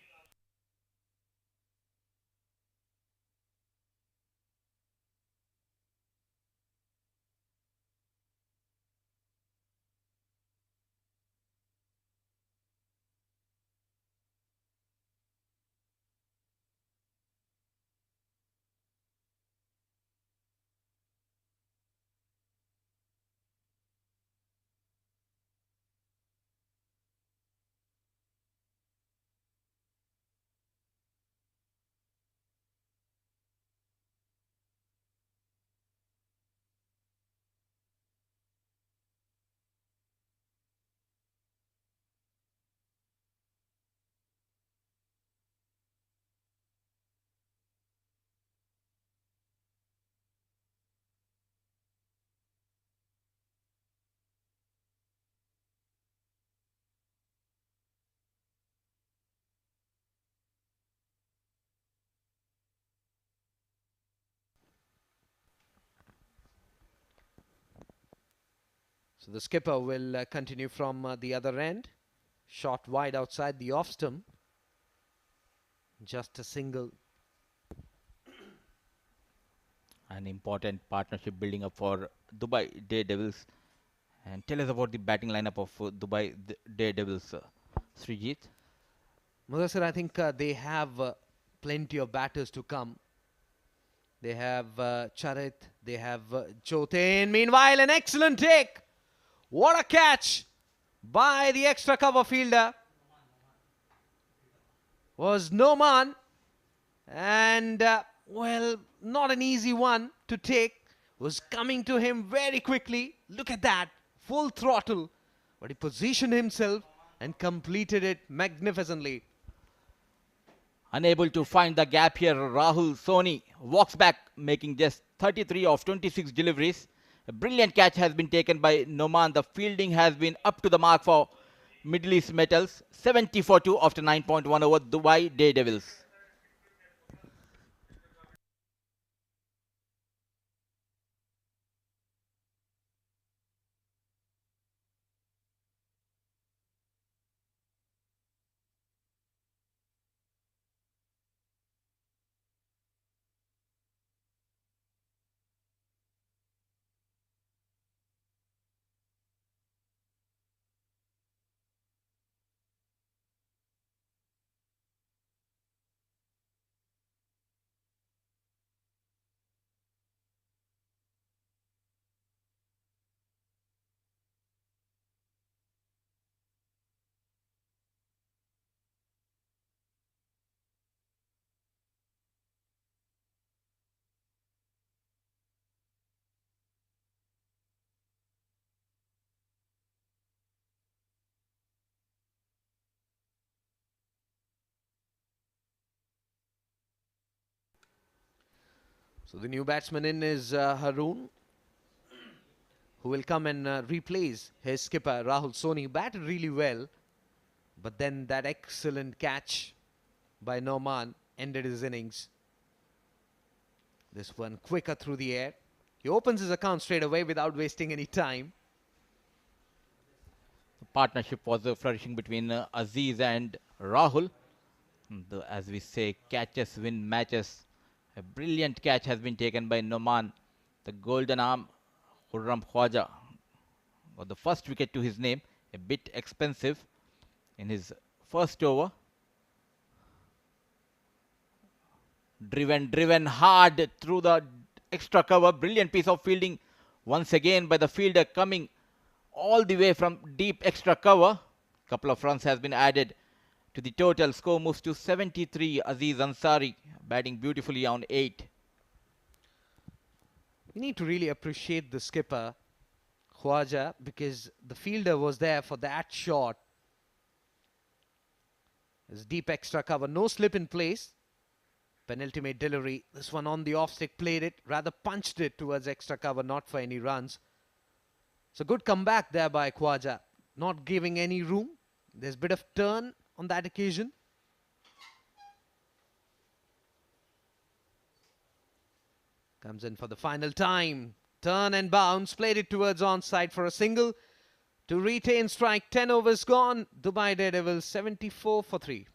So the skipper will continue from the other end. Shot wide outside the off stump. Just a single. An important partnership building up for Dubai Daredevils. And tell us about the batting lineup of Dubai Daredevils, Srijit. Mudassir, I think they have plenty of batters to come. They have Charit, they have Jotin. Meanwhile, an excellent take. What a catch by the extra cover fielder. Was Noman. And, well, not an easy one to take. Was coming to him very quickly. Look at that. Full throttle. But he positioned himself and completed it magnificently. Unable to find the gap here, Rahul Soni walks back, making just 33 of 26 deliveries. A brilliant catch has been taken by Noman. The fielding has been up to the mark for Middle East Metals. 70 for 2 after 9.1 over Dubai Daredevils. So the new batsman in is Haroon, who will come and replace his skipper Rahul Soni. Batted really well, but then that excellent catch by Noman ended his innings. This one quicker through the air. He opens his account straight away without wasting any time. The partnership was flourishing between Aziz and Rahul. As we say, catches win matches. A brilliant catch has been taken by Noman. The golden arm, Khurram Khwaja, got the first wicket to his name. A bit expensive in his first over. Driven hard through the extra cover. Brilliant piece of fielding once again by the fielder, coming all the way from deep extra cover. Couple of runs has been added to the total. Score moves to 73. Aziz Ansari batting beautifully on 8. We need to really appreciate the skipper, Khwaja, because the fielder was there for that shot. There's deep extra cover, no slip in place. Penultimate delivery. This one on the off stick, played it, rather punched it towards extra cover, not for any runs. So good comeback there by Khwaja, not giving any room. There's a bit of turn on that occasion. Comes in for the final time. Turn and bounce, played it towards onside for a single. To retain strike, 10 overs gone. Dubai Daredevils 74 for 3.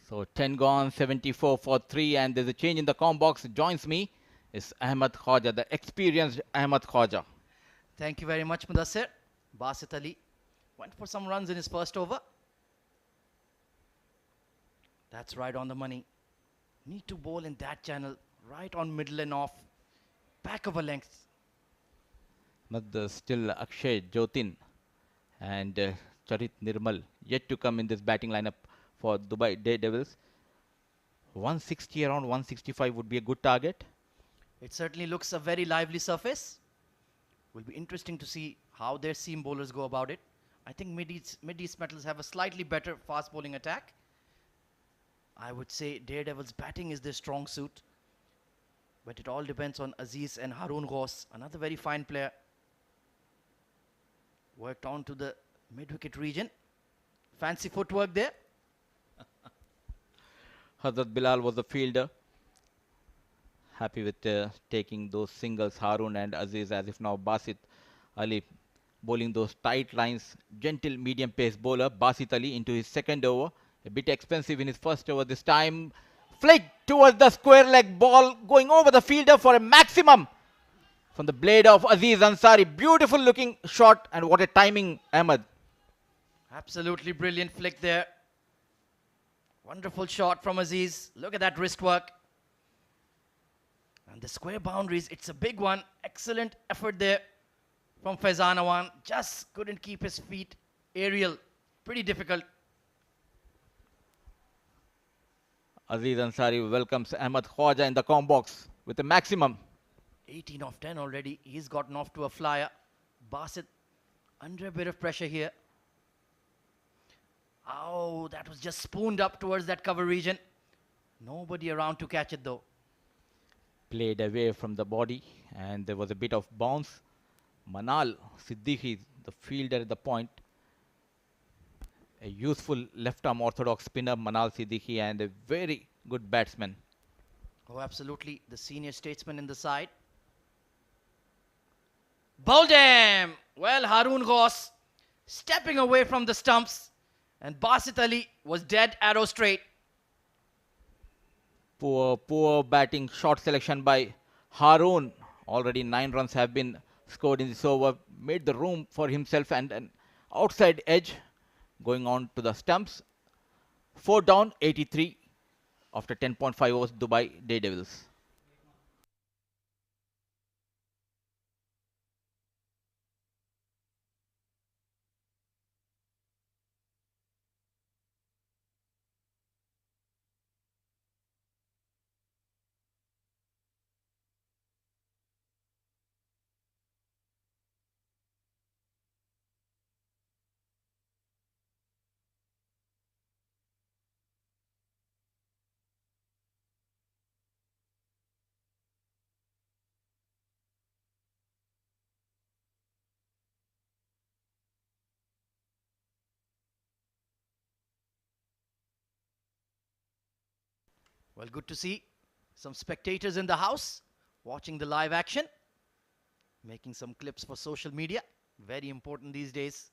So 10 gone, 74 for 3, and there's a change in the com box. Joins me is Ahmed Khwaja, the experienced Ahmed Khwaja. Thank you very much, Mudassir. Basit Ali went for some runs in his first over. That's right on the money. Need to bowl in that channel, right on middle and off. Back of a length. But still Akshay Jotin and Charit Nirmal yet to come in this batting lineup for Dubai Daredevils. 160, around 165 would be a good target. It certainly looks a very lively surface. Will be interesting to see how their seam bowlers go about it. I think Mid-East Metals have a slightly better fast bowling attack. I would say Daredevils batting is their strong suit. But it all depends on Aziz and Haroon Ghaus, another very fine player. Worked on to the mid-wicket region. Fancy footwork there. Hazrat Bilal was the fielder. Happy with taking those singles, Haroon and Aziz, as if now Basit Ali bowling those tight lines. Gentle medium pace bowler, Basit Ali into his second over. A bit expensive in his first over this time. Flick towards the square leg ball, going over the fielder for a maximum from the blade of Aziz Ansari. Beautiful looking shot, and what a timing, Ahmed. Absolutely brilliant flick there. Wonderful shot from Aziz. Look at that wrist work. And the square boundaries, it's a big one. Excellent effort there from Faizan Awan. Just couldn't keep his feet aerial. Pretty difficult. Aziz Ansari welcomes Ahmed Khwaja in the com box with a maximum. 18 of 10 already. He's gotten off to a flyer. Basit under a bit of pressure here. Oh, that was just spooned up towards that cover region. Nobody around to catch it though. Played away from the body, and there was a bit of bounce. Manal Siddiqui, the fielder at the point. A useful left-arm orthodox spinner, Manal Siddiqui, and a very good batsman. Oh, absolutely. The senior statesman in the side. Bowled him! Well, Haroon Ghaus stepping away from the stumps, and Basit Ali was dead arrow straight. Poor batting, short selection by Haroon. Already 9 runs have been scored in this over. Made the room for himself, and an outside edge going on to the stumps. 4 down, 83 after 10.5 overs, Dubai Daredevils. Well, good to see some spectators in the house watching the live action, making some clips for social media. Very important these days.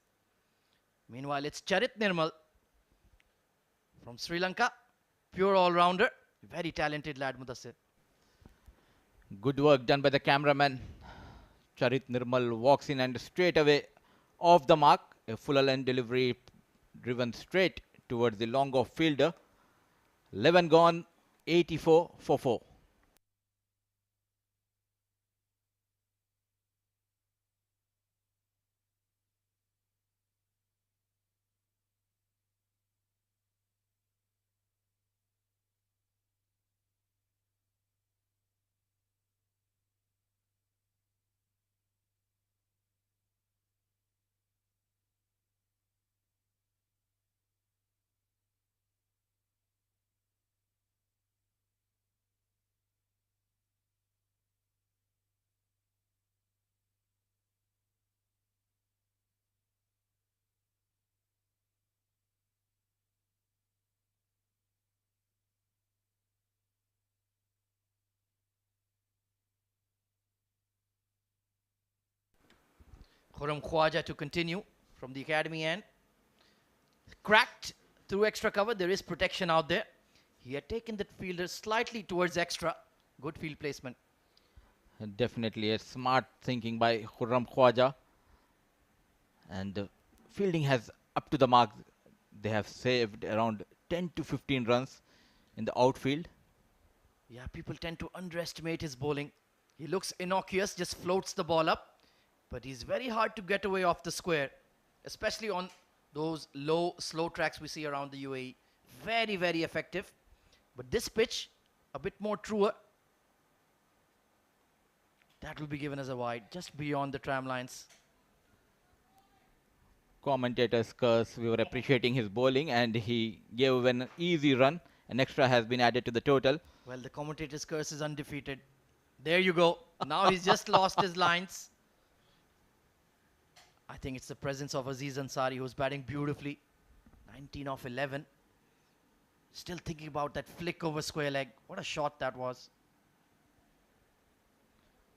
Meanwhile, it's Charit Nirmal from Sri Lanka. Pure all-rounder. Very talented lad, Mudassir. Good work done by the cameraman. Charit Nirmal walks in and straight away off the mark. A full length delivery driven straight towards the long off fielder. 11 gone, 84 for 4. Khurram Khwaja to continue from the academy end. Cracked through extra cover. There is protection out there. He had taken that fielder slightly towards extra. Good field placement. Definitely a smart thinking by Khurram Khwaja. And fielding has up to the mark. They have saved around 10 to 15 runs in the outfield. Yeah, people tend to underestimate his bowling. He looks innocuous, just floats the ball up. But he's very hard to get away off the square, especially on those low, slow tracks we see around the UAE. Very, very effective. But this pitch, a bit more truer. That will be given as a wide, just beyond the tram lines. Commentators curse. We were appreciating his bowling and he gave an easy run. An extra has been added to the total. Well, the commentator's curse is undefeated. There you go. Now he's just lost his lines. I think it's the presence of Aziz Ansari, who's batting beautifully. 19 off 11. Still thinking about that flick over square leg. What a shot that was.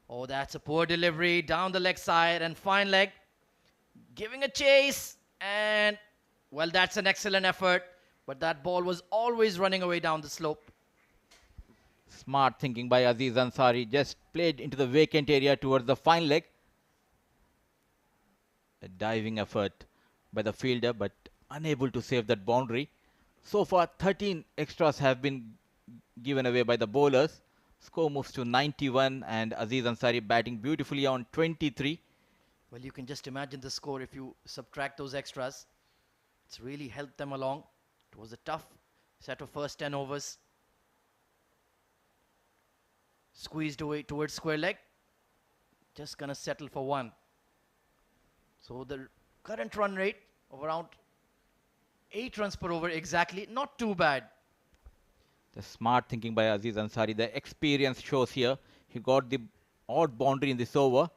Oh, that's a poor delivery down the leg side and fine leg. Giving a chase. And, well, that's an excellent effort. But that ball was always running away down the slope. Smart thinking by Aziz Ansari. Just played into the vacant area towards the fine leg. A diving effort by the fielder, but unable to save that boundary. So far, 13 extras have been given away by the bowlers. Score moves to 91 and Aziz Ansari batting beautifully on 23. Well, you can just imagine the score if you subtract those extras. It's really helped them along. It was a tough set of first 10 overs. Squeezed away towards square leg. Just gonna settle for one. So the current run rate of around 8 runs per over exactly. Not too bad. The smart thinking by Aziz Ansari. The experience shows here. He got the odd boundary in this over.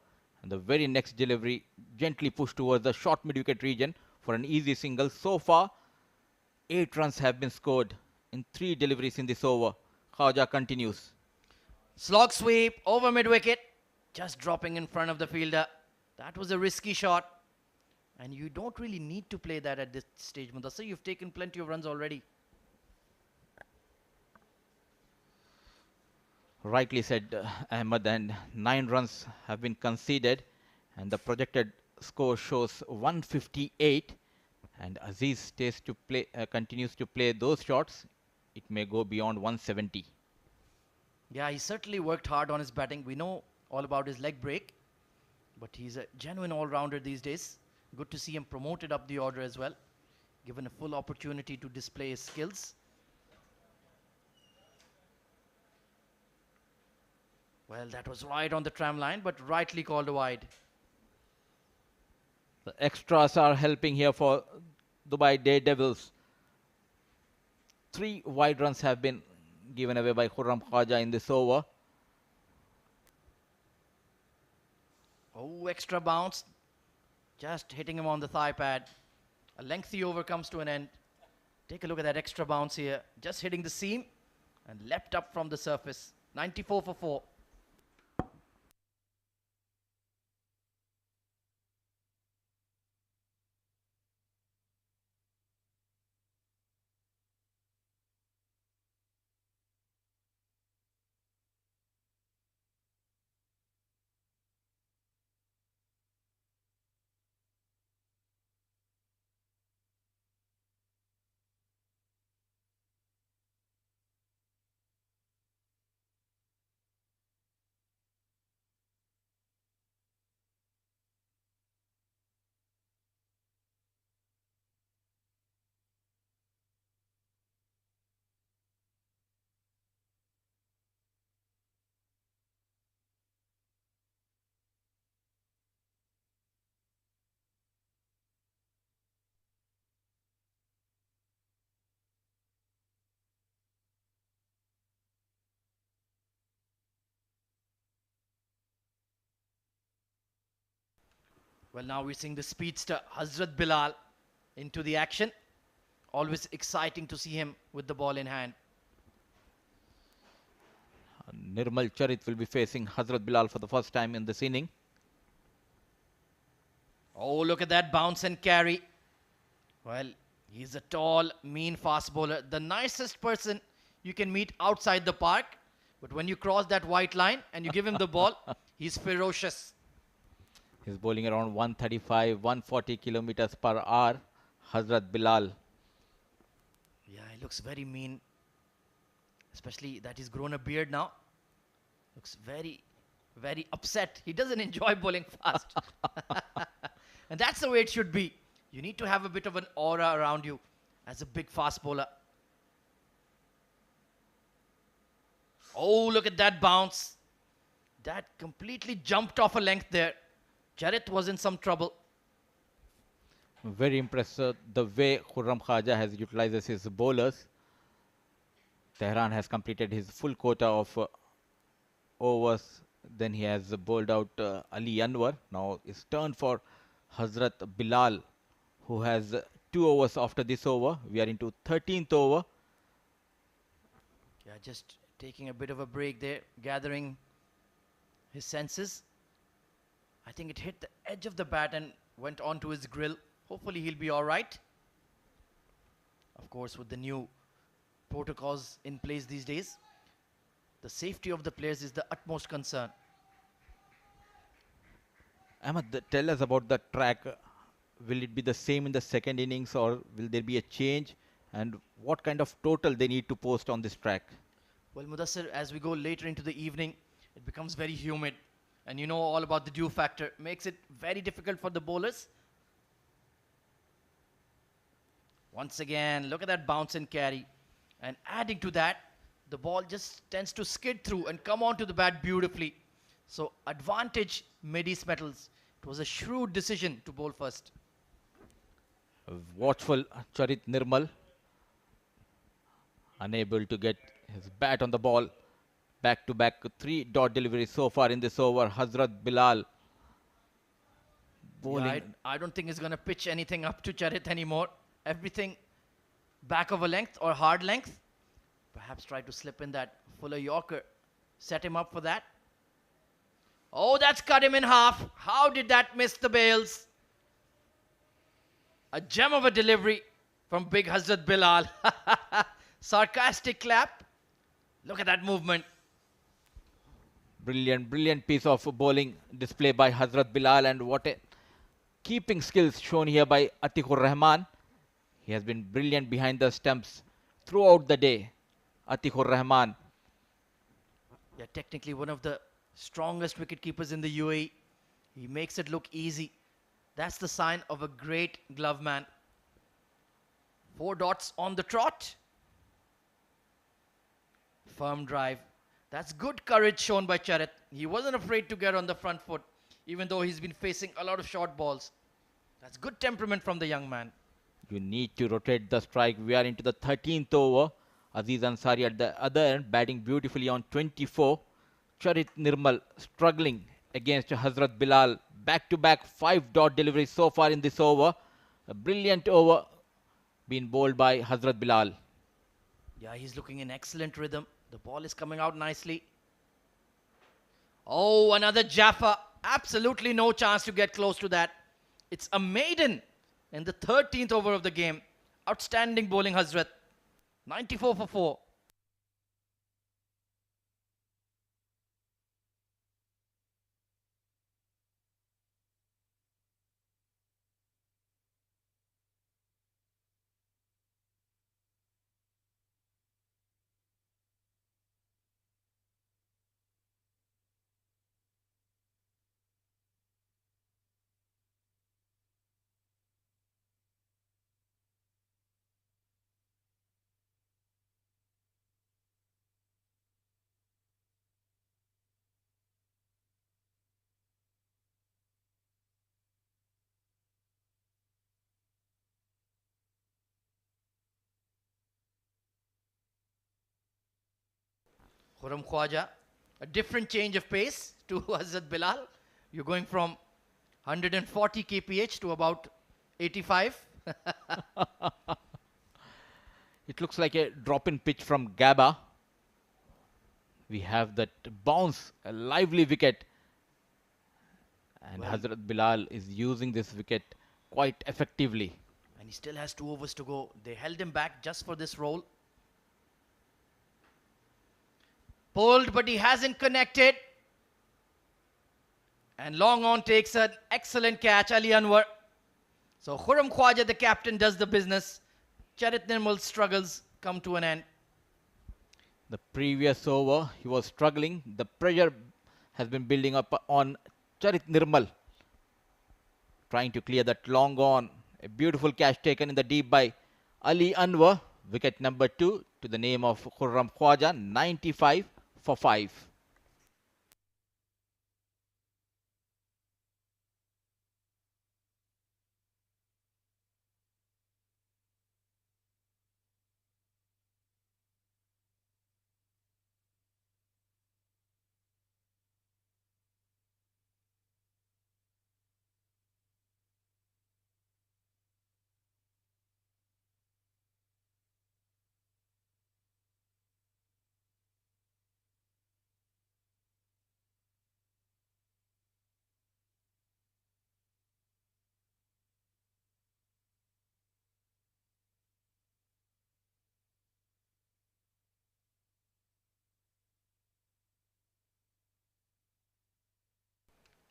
And the very next delivery gently pushed towards the short mid-wicket region for an easy single. So far, 8 runs have been scored in 3 deliveries in this over. Khwaja continues. Slog sweep over mid-wicket. Just dropping in front of the fielder. That was a risky shot. And you don't really need to play that at this stage, Mudassir. You've taken plenty of runs already. Rightly said, Ahmed, and 9 runs have been conceded. And the projected score shows 158. And Aziz continues to play those shots. It may go beyond 170. Yeah, he certainly worked hard on his batting. We know all about his leg break. But he's a genuine all-rounder these days. Good to see him promoted up the order as well. Given a full opportunity to display his skills. Well, that was right on the tram line, but rightly called a wide. The extras are helping here for Dubai Daredevils. 3 wide runs have been given away by Khurram Khwaja in this over. Oh, extra bounce. Just hitting him on the thigh pad. A lengthy over comes to an end. Take a look at that extra bounce here. Just hitting the seam and leapt up from the surface. 94 for 4. Well, now we're seeing the speedster Hazrat Bilal into the action. Always exciting to see him with the ball in hand. Nirmal Charit will be facing Hazrat Bilal for the first time in this inning. Oh, look at that bounce and carry. Well, he's a tall, mean fast bowler. The nicest person you can meet outside the park. But when you cross that white line and you give him the ball, he's ferocious. He's bowling around 135, 140 kilometers per hour. Hazrat Bilal. Yeah, he looks very mean. Especially that he's grown a beard now. Looks very, very upset. He doesn't enjoy bowling fast. And that's the way it should be. You need to have a bit of an aura around you as a big fast bowler. Oh, look at that bounce. That completely jumped off a length there. Charit was in some trouble. Very impressive the way Khurram Khaja has utilized his bowlers. Tehran has completed his full quota of overs. Then he has bowled out Ali Anwar. Now it's turn for Hazrat Bilal, who has 2 overs after this over. We are into 13th over. Yeah, just taking a bit of a break there, gathering his senses. I think it hit the edge of the bat and went onto his grill. Hopefully he'll be all right. Of course, with the new protocols in place these days, the safety of the players is the utmost concern. Ahmad, tell us about the track. Will it be the same in the second innings or will there be a change? And what kind of total they need to post on this track? Well, Mudassir, as we go later into the evening, it becomes very humid. And you know all about the dew factor. Makes it very difficult for the bowlers. Once again, look at that bounce and carry. And adding to that, the ball just tends to skid through and come onto the bat beautifully. So advantage Mid-East Metals. It was a shrewd decision to bowl first. Watchful Charit Nirmal. Unable to get his bat on the ball. Back-to-back 3-dot deliveries so far in this over. Hazrat Bilal bowling. Yeah, I don't think he's going to pitch anything up to Charit anymore. Everything back of a length or hard length. Perhaps try to slip in that fuller Yorker. Set him up for that. Oh, that's cut him in half. How did that miss the bails? A gem of a delivery from big Hazrat Bilal. Sarcastic clap. Look at that movement. Brilliant, brilliant piece of bowling display by Hazrat Bilal, and what a keeping skills shown here by Atikur Rahman. He has been brilliant behind the stumps throughout the day. Atikur Rahman. Yeah, technically one of the strongest wicket keepers in the UAE. He makes it look easy. That's the sign of a great glove man. 4 dots on the trot. Firm drive. That's good courage shown by Charit. He wasn't afraid to get on the front foot, even though he's been facing a lot of short balls. That's good temperament from the young man. You need to rotate the strike. We are into the 13th over. Aziz Ansari at the other end, batting beautifully on 24. Charit Nirmal struggling against Hazrat Bilal. Back-to-back 5-dot deliveries so far in this over. A brilliant over being bowled by Hazrat Bilal. Yeah, he's looking in excellent rhythm. The ball is coming out nicely. Oh, another Jaffa. Absolutely no chance to get close to that. It's a maiden in the 13th over of the game. Outstanding bowling, Hazrat. 94 for 4. Khurram Khwaja, a different change of pace to Hazrat Bilal. You're going from 140 kph to about 85. It looks like a drop-in pitch from Gaba. We have that bounce, a lively wicket. And Well, Hazrat Bilal is using this wicket quite effectively. and he still has 2 overs to go. They held him back just for this roll. Pulled, but he hasn't connected. And long on takes an excellent catch, Ali Anwar. So Khurram Khwaja, the captain, does the business. Charit Nirmal's struggles come to an end. The previous over, he was struggling. The pressure has been building up on Charit Nirmal. Trying to clear that long on. A beautiful catch taken in the deep by Ali Anwar. Wicket number 2 to the name of Khurram Khwaja, 95 for 5.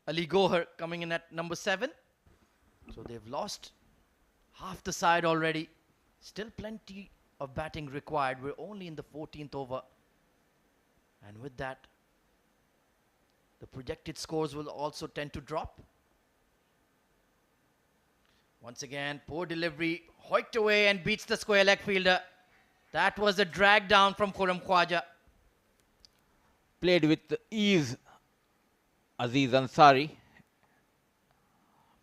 Ali Gohar coming in at number 7. So they've lost half the side already. Still plenty of batting required. We're only in the 14th over. And with that, the projected scores will also tend to drop. Once again, poor delivery. Hoiked away and beats the square leg fielder. That was a drag down from Khurram Khwaja. Played with ease. Aziz Ansari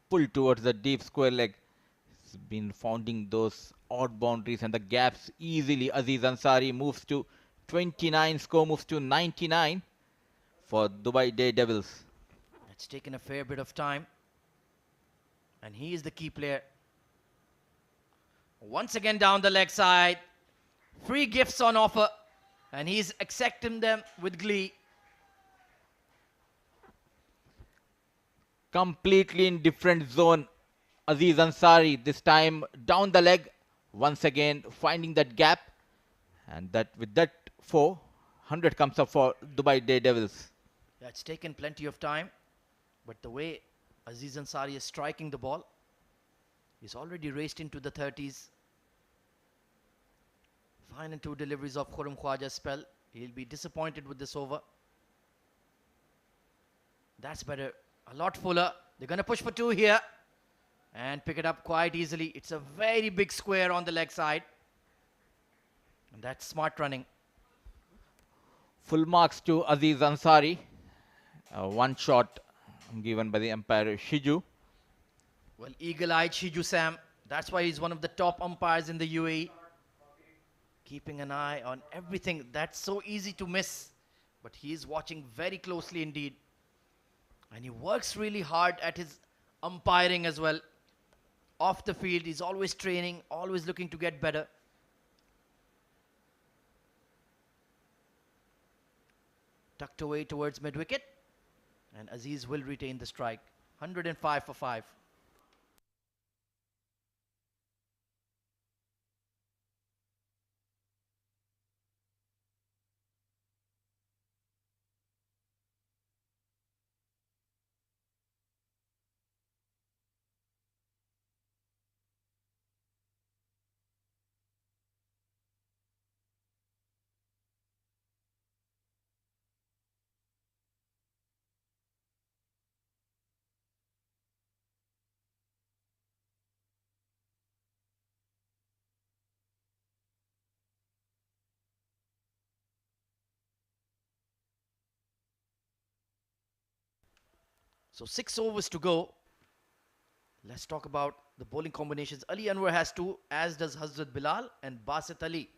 pulled towards the deep square leg. He's been finding those odd boundaries and the gaps easily. Aziz Ansari moves to 29, score moves to 99 for Dubai Daredevils. It's taken a fair bit of time. And he is the key player. Once again down the leg side. Free gifts on offer. And he's accepting them with glee. Completely in different zone. Aziz Ansari this time down the leg. Once again finding that gap. And that with that 400 comes up for Dubai Daredevils. Yeah, it's taken plenty of time. But the way Aziz Ansari is striking the ball, he's already raced into the 30s. Fine and 2 deliveries of Khurram Khwaja's spell. He'll be disappointed with this over. That's better. A lot fuller. They're going to push for 2 here. And pick it up quite easily. It's a very big square on the leg side. And that's smart running. Full marks to Aziz Ansari. One shot given by the umpire Shiju. Well, eagle-eyed Shiju Sam. That's why he's one of the top umpires in the UAE. Keeping an eye on everything. That's so easy to miss. But he is watching very closely indeed. And he works really hard at his umpiring as well. Off the field, he's always training, always looking to get better. Tucked away towards mid-wicket. And Aziz will retain the strike. 105 for 5. So 6 overs to go. Let's talk about the bowling combinations. Ali Anwar has 2, as does Hazrat Bilal, and Basit Ali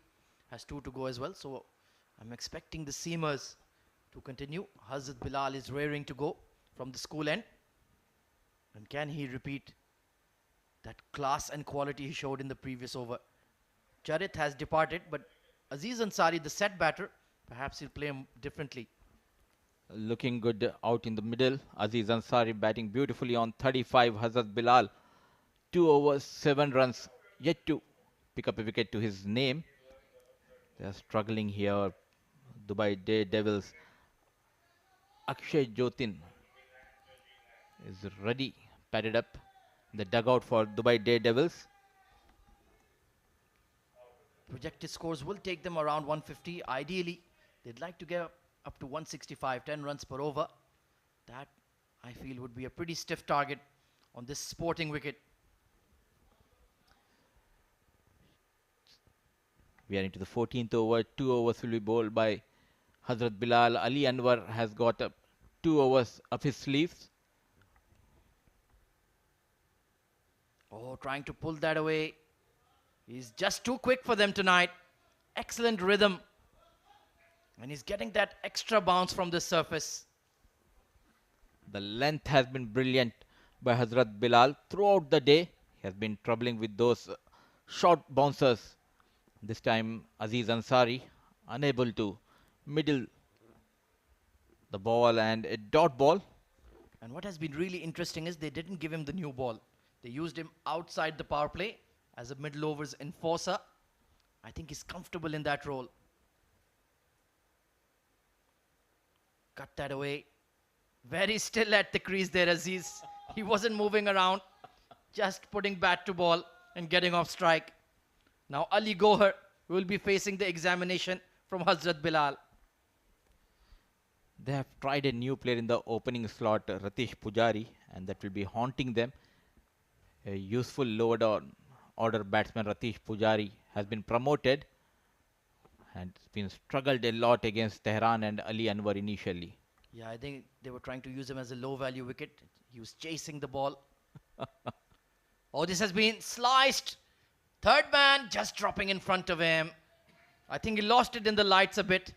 has 2 to go as well. So I'm expecting the seamers to continue. Hazrat Bilal is raring to go from the school end. And can he repeat that class and quality he showed in the previous over? Charit has departed, but Aziz Ansari, the set batter, perhaps he'll play him differently. Looking good out in the middle. Aziz Ansari batting beautifully on 35. Hazrat Bilal, 2 overs, 7 runs, yet to pick up a wicket to his name. They are struggling here. Dubai Daredevils. Akshay Jotin is ready, padded up in the dugout for Dubai Daredevils. Projected scores will take them around 150. Ideally, they'd like to get up to 165, 10 runs per over. That, I feel, would be a pretty stiff target on this sporting wicket. We are into the 14th over. 2 overs will be bowled by Hazrat Bilal. Ali Anwar has got 2 overs up his sleeves. Oh, trying to pull that away. He's just too quick for them tonight. Excellent rhythm. And he's getting that extra bounce from the surface. The length has been brilliant by Hazrat Bilal throughout the day. He has been troubling with those short bouncers. This time Aziz Ansari unable to middle the ball and a dot ball. And what has been really interesting is they didn't give him the new ball. They used him outside the power play as a middle overs enforcer. I think he's comfortable in that role. Cut that away. Very still at the crease there, Aziz. He wasn't moving around, just putting bat to ball and getting off strike. Now Ali Gohar will be facing the examination from Hazrat Bilal. They have tried a new player in the opening slot, Ratish Pujari, and that will be haunting them. A useful lower down order batsman Ratish Pujari has been promoted and it's been struggled a lot against Tehran and Ali Anwar initially. Yeah, I think they were trying to use him as a low value wicket. He was chasing the ball. Oh, this has been sliced. Third man just dropping in front of him. I think he lost it in the lights a bit.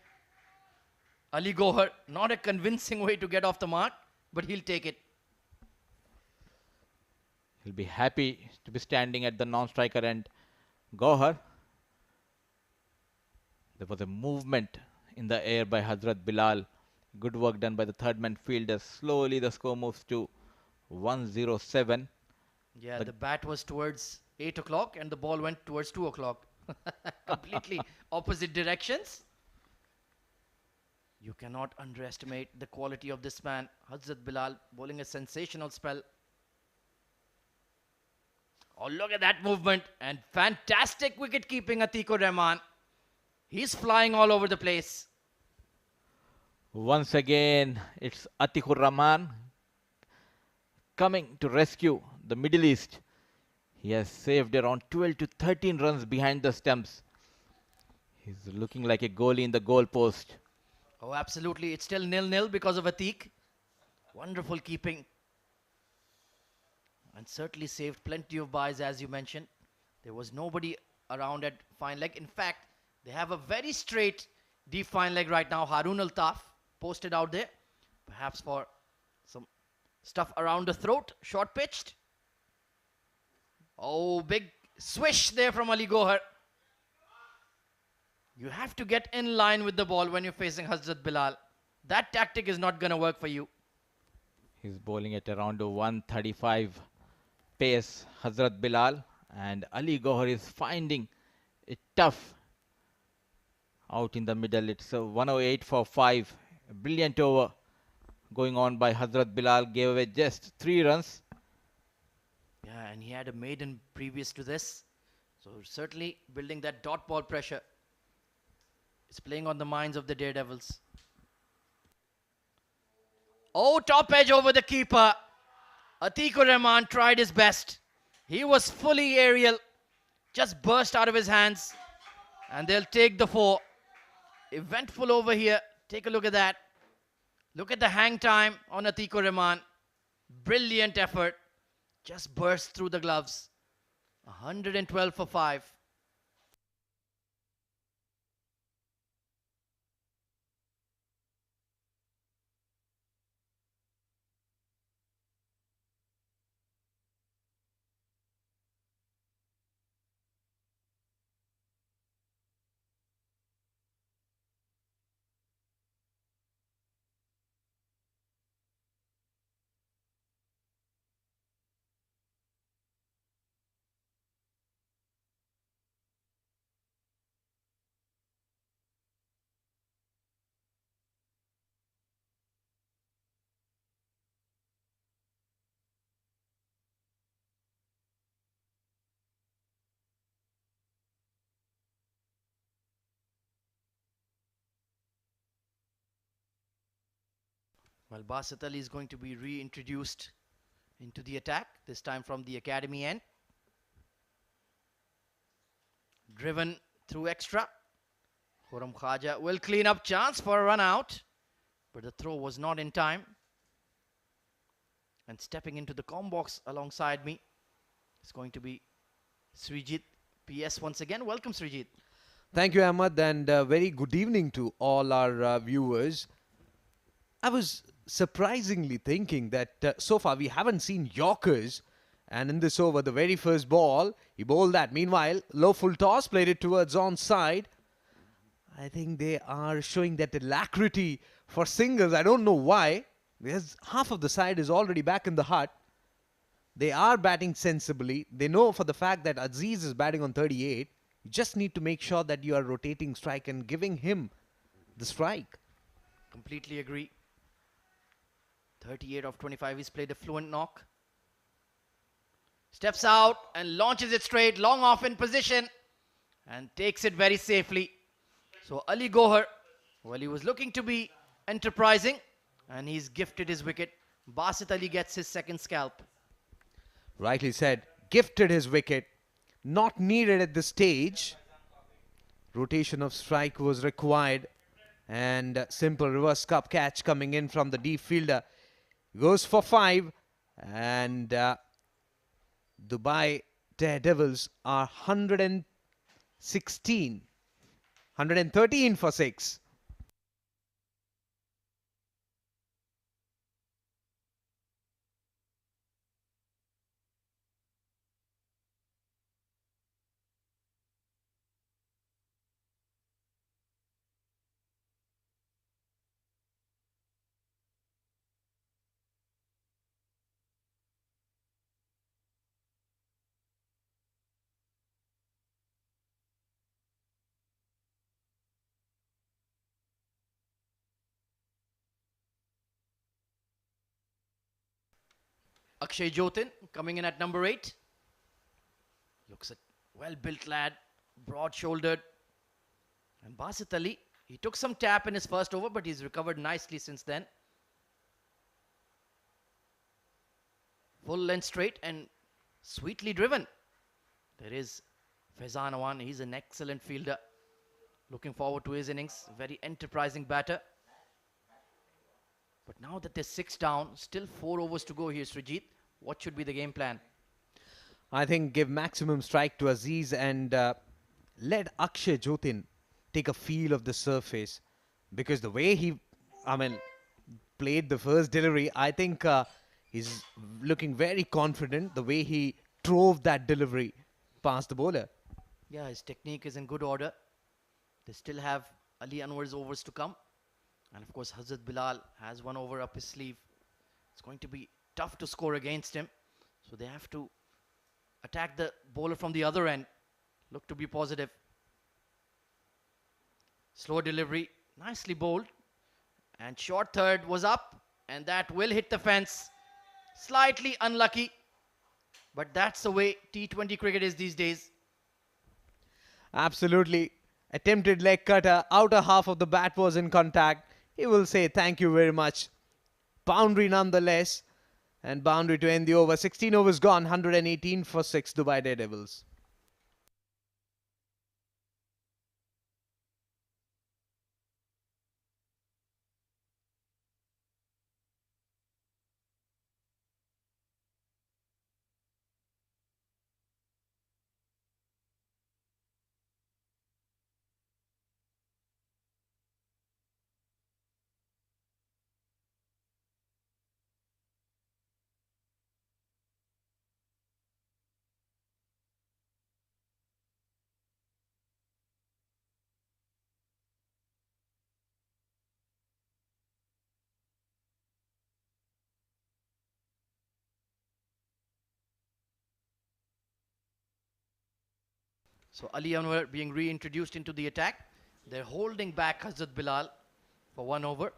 Ali Gohar, not a convincing way to get off the mark, but he'll take it. He'll be happy to be standing at the non-striker and Gohar. There was a movement in the air by Hazrat Bilal. Good work done by the third man fielder. Slowly the score moves to 107. Yeah, the bat was towards 8 o'clock and the ball went towards 2 o'clock. Completely opposite directions. You cannot underestimate the quality of this man. Hazrat Bilal bowling a sensational spell. Oh, look at that movement. And fantastic wicket keeping, Atikur Rahman. He's flying all over the place. Once again, it's Atikur Rahman coming to rescue the Middle East. He has saved around 12 to 13 runs behind the stumps. He's looking like a goalie in the goal post. Oh, absolutely. It's still 0-0 because of Atiq. Wonderful keeping. And certainly saved plenty of buys, as you mentioned. There was nobody around at fine leg. In fact, they have a very straight deep fine leg right now. Harun Altaf posted out there. Perhaps for some stuff around the throat. Short pitched. Oh, big swish there from Ali Gohar. You have to get in line with the ball when you're facing Hazrat Bilal. That tactic is not going to work for you. He's bowling at around 135 pace, Hazrat Bilal, and Ali Gohar is finding it tough out in the middle. It's a 108 for 5. A brilliant over going on by Hazrat Bilal. Gave away just 3 runs. Yeah, and he had a maiden previous to this. So certainly building that dot ball pressure. It's playing on the minds of the Daredevils. Oh, top edge over the keeper. Atikur Rahman tried his best. He was fully aerial. Just burst out of his hands. And they'll take the 4. Eventful over here. Take a look at that. Look at the hang time on Atikur Rahman. Brilliant effort. Just burst through the gloves. 112 for 5. Well, Basit Ali is going to be reintroduced into the attack, this time from the academy end. Driven through extra. Khurram Khaja will clean up, chance for a run out, but the throw was not in time. And stepping into the com box alongside me is going to be Srijit PS once again. Welcome, Srijit. Thank you, Ahmad, and very good evening to all our viewers. I was surprisingly thinking that so far we haven't seen Yorkers, and in this over, the very first ball, he bowled that. Meanwhile, low full toss, played it towards onside. I think they are showing that alacrity for singles. I don't know why, because half of the side is already back in the hut. They are batting sensibly. They know for the fact that Aziz is batting on 38. You just need to make sure that you are rotating strike and giving him the strike. Completely agree. 38 of 25, he's played a fluent knock. Steps out and launches it straight, long off in position, and takes it very safely. So Ali Gohar, well, he was looking to be enterprising, and he's gifted his wicket. Basit Ali gets his second scalp. Rightly said, gifted his wicket. Not needed at this stage. Rotation of strike was required. And simple reverse cup catch coming in from the deep fielder. Goes for 5. And Dubai Daredevils are 116. 113 for 6. Akshay Jotin coming in at number 8. Looks a well-built lad, broad-shouldered. And Basit Ali, he took some tap in his first over, but he's recovered nicely since then. Full length straight and sweetly driven. There is Faizan Awan. He's an excellent fielder. Looking forward to his innings. Very enterprising batter. But now that they're 6 down, still 4 overs to go here, Srijit. What should be the game plan? I think give maximum strike to Aziz and let Akshay Jotin take a feel of the surface. Because the way he, played the first delivery, I think he's looking very confident. The way he drove that delivery past the bowler. Yeah, his technique is in good order. They still have Ali Anwar's overs to come. And of course, Hazrat Bilal has 1 over up his sleeve. It's going to be tough to score against him. So they have to attack the bowler from the other end. Look to be positive. Slow delivery, nicely bowled. And short third was up. And that will hit the fence. Slightly unlucky. But that's the way T20 cricket is these days. Absolutely. Attempted leg cutter. Outer half of the bat was in contact. He will say thank you very much. Boundary nonetheless. And boundary to end the over. 16 overs gone. 118 for 6 Dubai Daredevils. So Ali Anwar being reintroduced into the attack. They're holding back Hazrat Bilal for 1 over.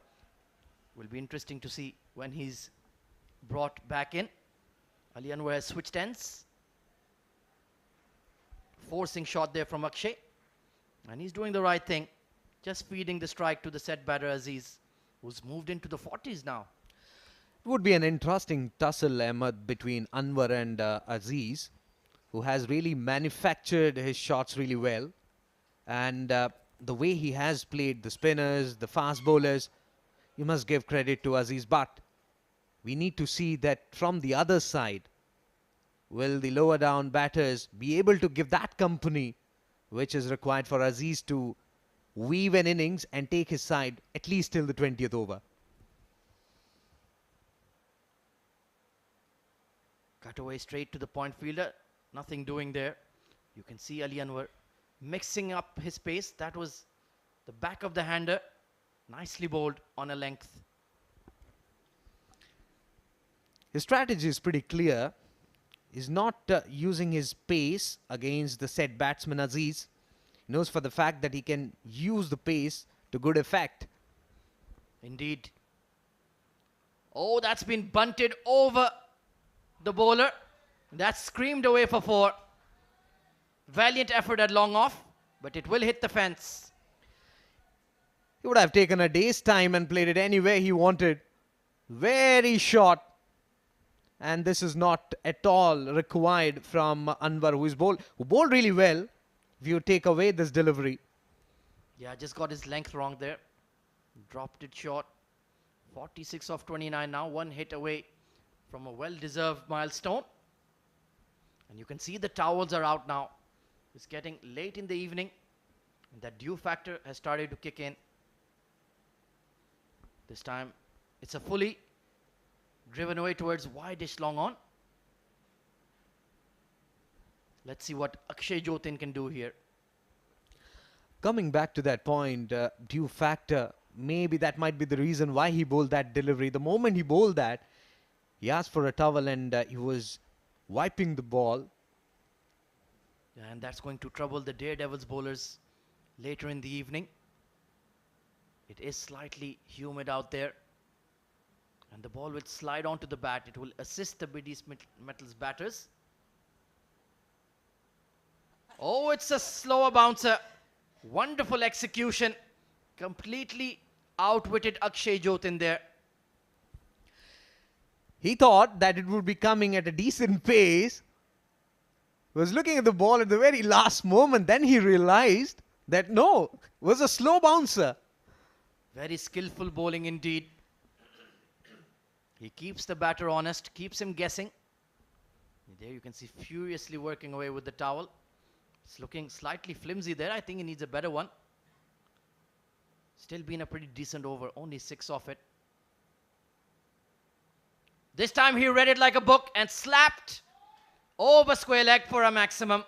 Will be interesting to see when he's brought back in. Ali Anwar has switched ends. Forcing shot there from Akshay. And he's doing the right thing. Just feeding the strike to the set batter Aziz, who's moved into the 40s now. Would be an interesting tussle, Ahmed, between Anwar and Aziz, who has really manufactured his shots really well. And the way he has played the spinners, the fast bowlers, you must give credit to Aziz. But we need to see that from the other side, will the lower down batters be able to give that company which is required for Aziz to weave an innings and take his side at least till the 20th over. Cut away straight to the point fielder. Nothing doing there. You can see Ali Anwar mixing up his pace. That was the back of the hander. Nicely bowled on a length. His strategy is pretty clear. He's not using his pace against the set batsman Aziz. He knows for the fact that he can use the pace to good effect. Indeed. Oh, that's been bunted over the bowler. That's screamed away for 4. Valiant effort at long off, but it will hit the fence. He would have taken a day's time and played it anywhere he wanted. Very short. And this is not at all required from Anwar, who bowled really well if you take away this delivery. Yeah, just got his length wrong there. Dropped it short. 46 off 29 now. 1 hit away from a well-deserved milestone. And you can see the towels are out now. It's getting late in the evening. And that dew factor has started to kick in. This time, it's a fully driven away towards wide-ish long on. Let's see what Akshay Jotin can do here. Coming back to that point, dew factor, maybe that might be the reason why he bowled that delivery. The moment he bowled that, he asked for a towel and he was wiping the ball. And that's going to trouble the Daredevils bowlers later in the evening. It is slightly humid out there. And the ball will slide onto the bat. It will assist the BD Metals batters. Oh, it's a slower bouncer. Wonderful execution. Completely outwitted Akshay Jotin there. He thought that it would be coming at a decent pace. He was looking at the ball at the very last moment. Then he realized that no, it was a slow bouncer. Very skillful bowling indeed. He keeps the batter honest, keeps him guessing. There you can see furiously working away with the towel. It's looking slightly flimsy there. I think he needs a better one. Still been a pretty decent over, only 6 off it. This time he read it like a book and slapped over square leg for a maximum.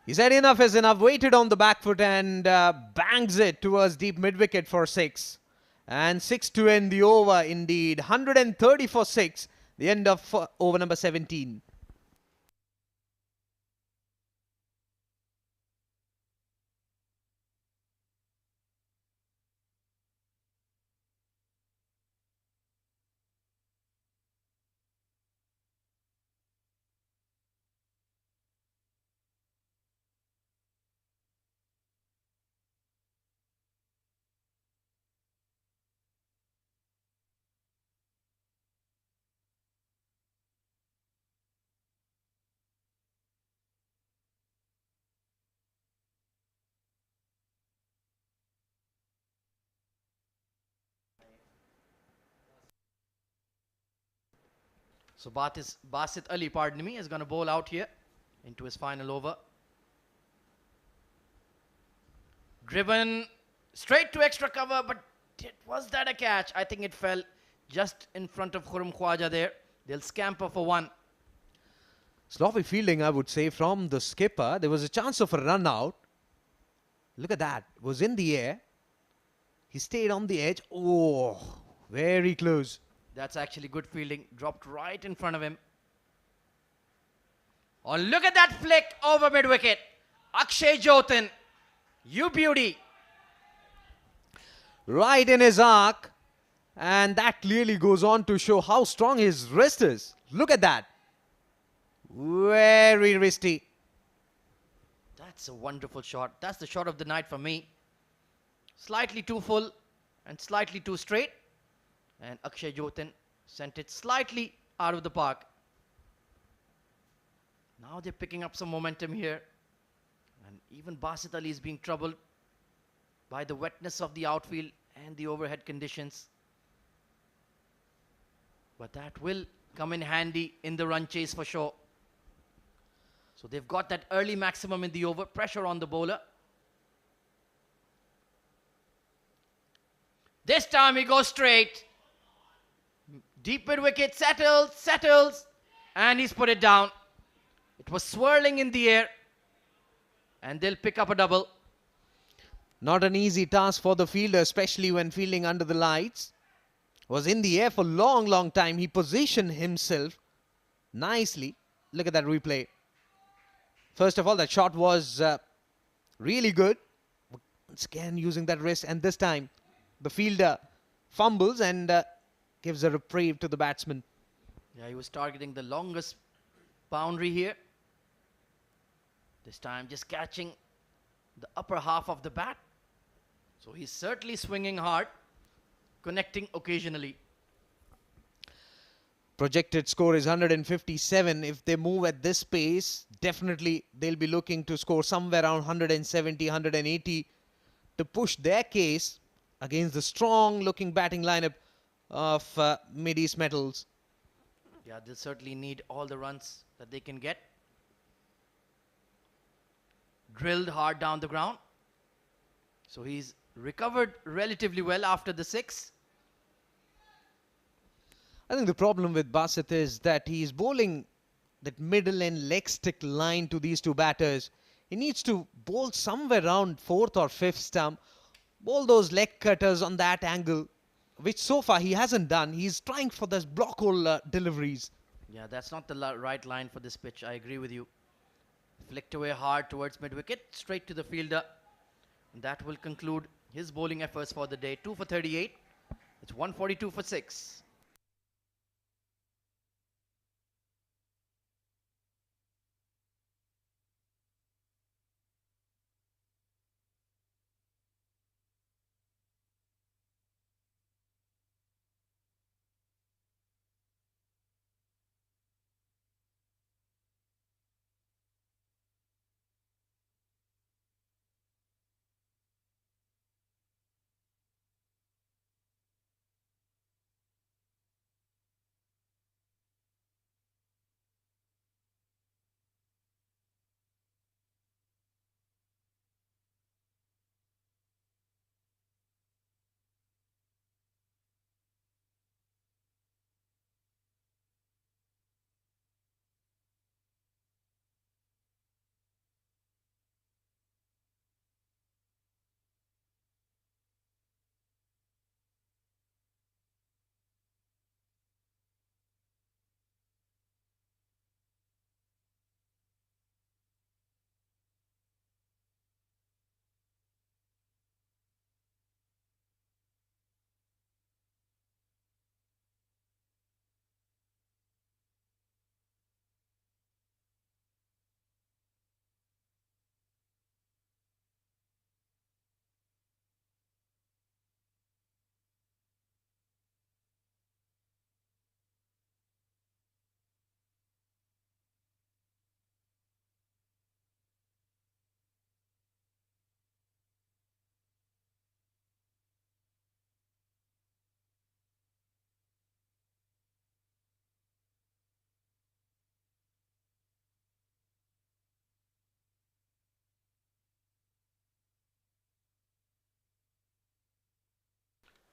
He said enough is enough, waited on the back foot and bangs it towards deep mid-wicket for 6. And 6 to end the over indeed. 130 for 6, the end of over number 17. So Basit Ali, pardon me, is going to bowl out here into his final over. Driven straight to extra cover, but was that a catch? I think it fell just in front of Khurram Khwaja there. They'll scamper for 1. Sloppy fielding, I would say, from the skipper. There was a chance of a run out. Look at that. It was in the air. He stayed on the edge. Oh, very close. That's actually good fielding. Dropped right in front of him. Oh, look at that flick over mid-wicket. Akshay Jotin, you beauty. Right in his arc. And that clearly goes on to show how strong his wrist is. Look at that. Very wristy. That's a wonderful shot. That's the shot of the night for me. Slightly too full and slightly too straight. And Akshay Jotin sent it slightly out of the park. Now they're picking up some momentum here. And even Basit Ali is being troubled by the wetness of the outfield and the overhead conditions. But that will come in handy in the run chase for sure. So they've got that early maximum in the over. Pressure on the bowler. This time he goes straight. Deep mid wicket, settles, and he's put it down. It was swirling in the air, and they'll pick up a double. Not an easy task for the fielder, especially when fielding under the lights. Was in the air for long time. He positioned himself nicely. Look at that replay. First of all, that shot was really good. Once again, using that wrist, and this time the fielder fumbles and gives a reprieve to the batsman. Yeah, he was targeting the longest boundary here. This time just catching the upper half of the bat. So he's certainly swinging hard, connecting occasionally. Projected score is 157. If they move at this pace, definitely they'll be looking to score somewhere around 170, 180 to push their case against the strong looking batting lineup of Mid-East Metals. Yeah, they'll certainly need all the runs that they can get. Drilled hard down the ground. So he's recovered relatively well after the 6. I think the problem with Basit is that he's bowling that middle and leg stick line to these two batters. He needs to bowl somewhere around 4th or 5th stump. Bowl those leg cutters on that angle, which so far he hasn't done. He's trying for those block hole deliveries. Yeah, that's not the right line for this pitch. I agree with you. Flicked away hard towards mid-wicket, straight to the fielder. And that will conclude his bowling efforts for the day. 2 for 38. It's 142 for 6.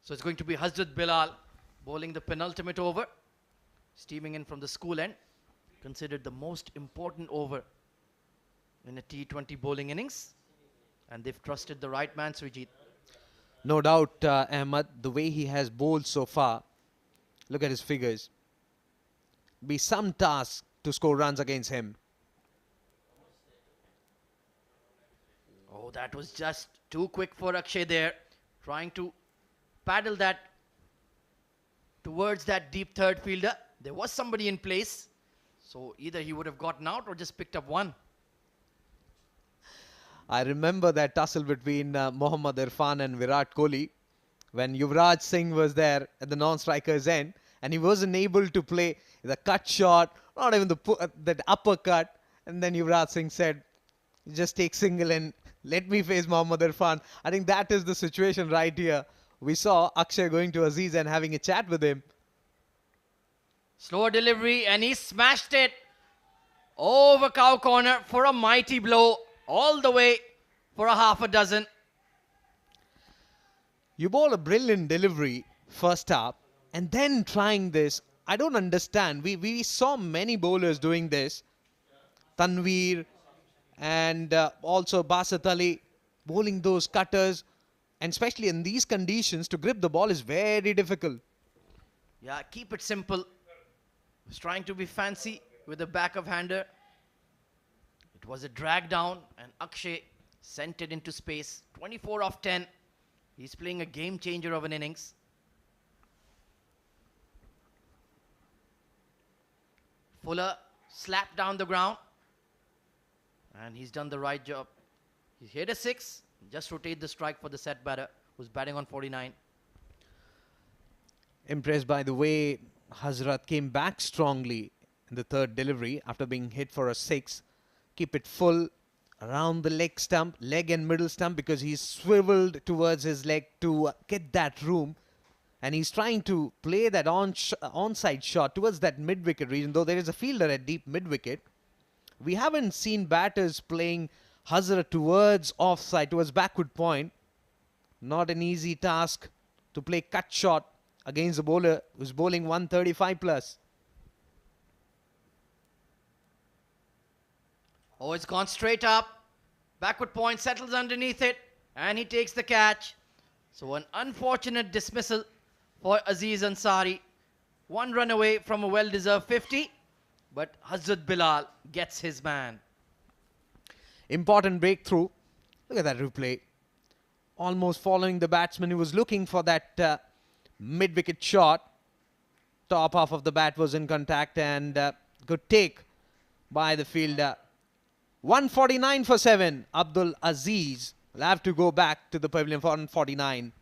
So it's going to be Hazrat Bilal bowling the penultimate over. Steaming in from the school end. Considered the most important over in a T20 bowling innings. And they've trusted the right man, Srijit. No doubt, Ahmad, the way he has bowled so far, look at his figures. Be some task to score runs against him. Oh, that was just too quick for Akshay there. Trying to paddle that towards that deep third fielder. There was somebody in place. So either he would have gotten out or just picked up one. I remember that tussle between Mohammad Irfan and Virat Kohli. when Yuvraj Singh was there at the non-striker's end, and he wasn't able to play the cut shot, not even that uppercut. And then Yuvraj Singh said, just take single and let me face Mohammad Irfan. I think that is the situation right here. We saw Akshay going to Aziz and having a chat with him. Slower delivery, and he smashed it over cow corner for a mighty blow, all the way for a half a dozen. You bowl a brilliant delivery first up, and then trying this. I don't understand. We saw many bowlers doing this. Tanveer and also Basat Ali bowling those cutters, and especially in these conditions, to grip the ball is very difficult. Yeah, keep it simple. Was trying to be fancy with the back of hander. It was a drag down, and Akshay sent it into space. 24 off 10. He's playing a game changer of an innings. Fuller slapped down the ground, and he's done the right job. He hit a 6. Just rotate the strike for the set batter, who's batting on 49. Impressed by the way Hazrat came back strongly in the third delivery after being hit for a 6. Keep it full around the leg and middle stump, because he's swiveled towards his leg to get that room. And he's trying to play that onside shot towards that mid-wicket region, though there is a fielder at deep mid-wicket. We haven't seen batters playing Hazrat towards offside, towards backward point. Not an easy task to play cut shot against a bowler who's bowling 135 plus. Oh, it's gone straight up. Backward point settles underneath it, and he takes the catch. So an unfortunate dismissal for Aziz Ansari. 1 run away from a well-deserved 50, but Hazrat Bilal gets his man. Important breakthrough. Look at that replay. Almost following the batsman who was looking for that mid-wicket shot. Top half of the bat was in contact, and good take by the fielder. 149 for 7. Abdul Aziz will have to go back to the pavilion for 149.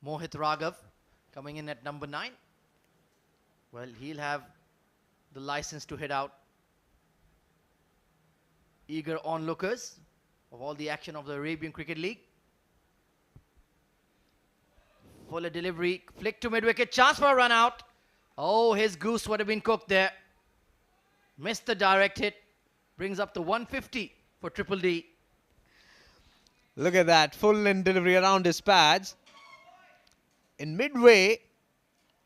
Mohit Raghav coming in at number 9. Well, he'll have the license to hit out. Eager onlookers of all the action of the Arabian Cricket League. Fuller delivery, flick to mid-wicket, chance for a run out. Oh, his goose would have been cooked there. Missed the direct hit. Brings up to 150 for Triple D. Look at that. Full in delivery around his pads. In midway,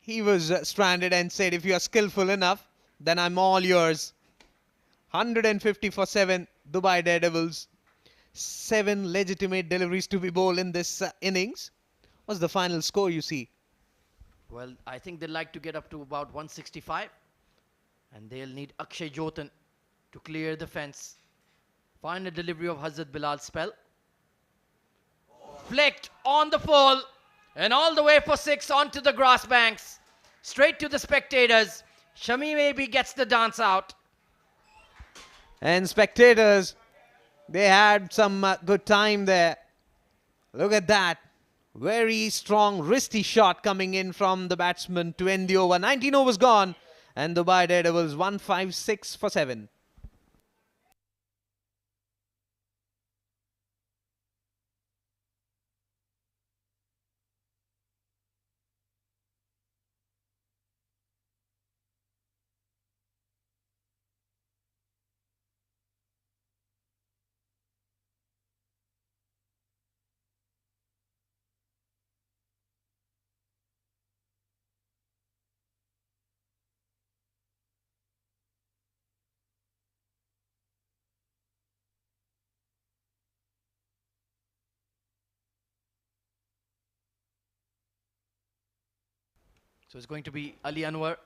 he was stranded and said, if you are skillful enough, then I'm all yours. 150 for 7, Dubai Daredevils. 7 legitimate deliveries to be bowled in this innings. What's the final score you see? Well, I think they'd like to get up to about 165. And they'll need Akshay Jotan to clear the fence. Final delivery of Hazrat Bilal's spell. Flicked on the full. And all the way for 6 onto the grass banks. Straight to the spectators. Shami maybe gets the dance out. And spectators, they had some good time there. Look at that. Very strong wristy shot coming in from the batsman to end the over. 19 overs gone. And Dubai Daredevils 156 for 7. So it's going to be Ali Anwar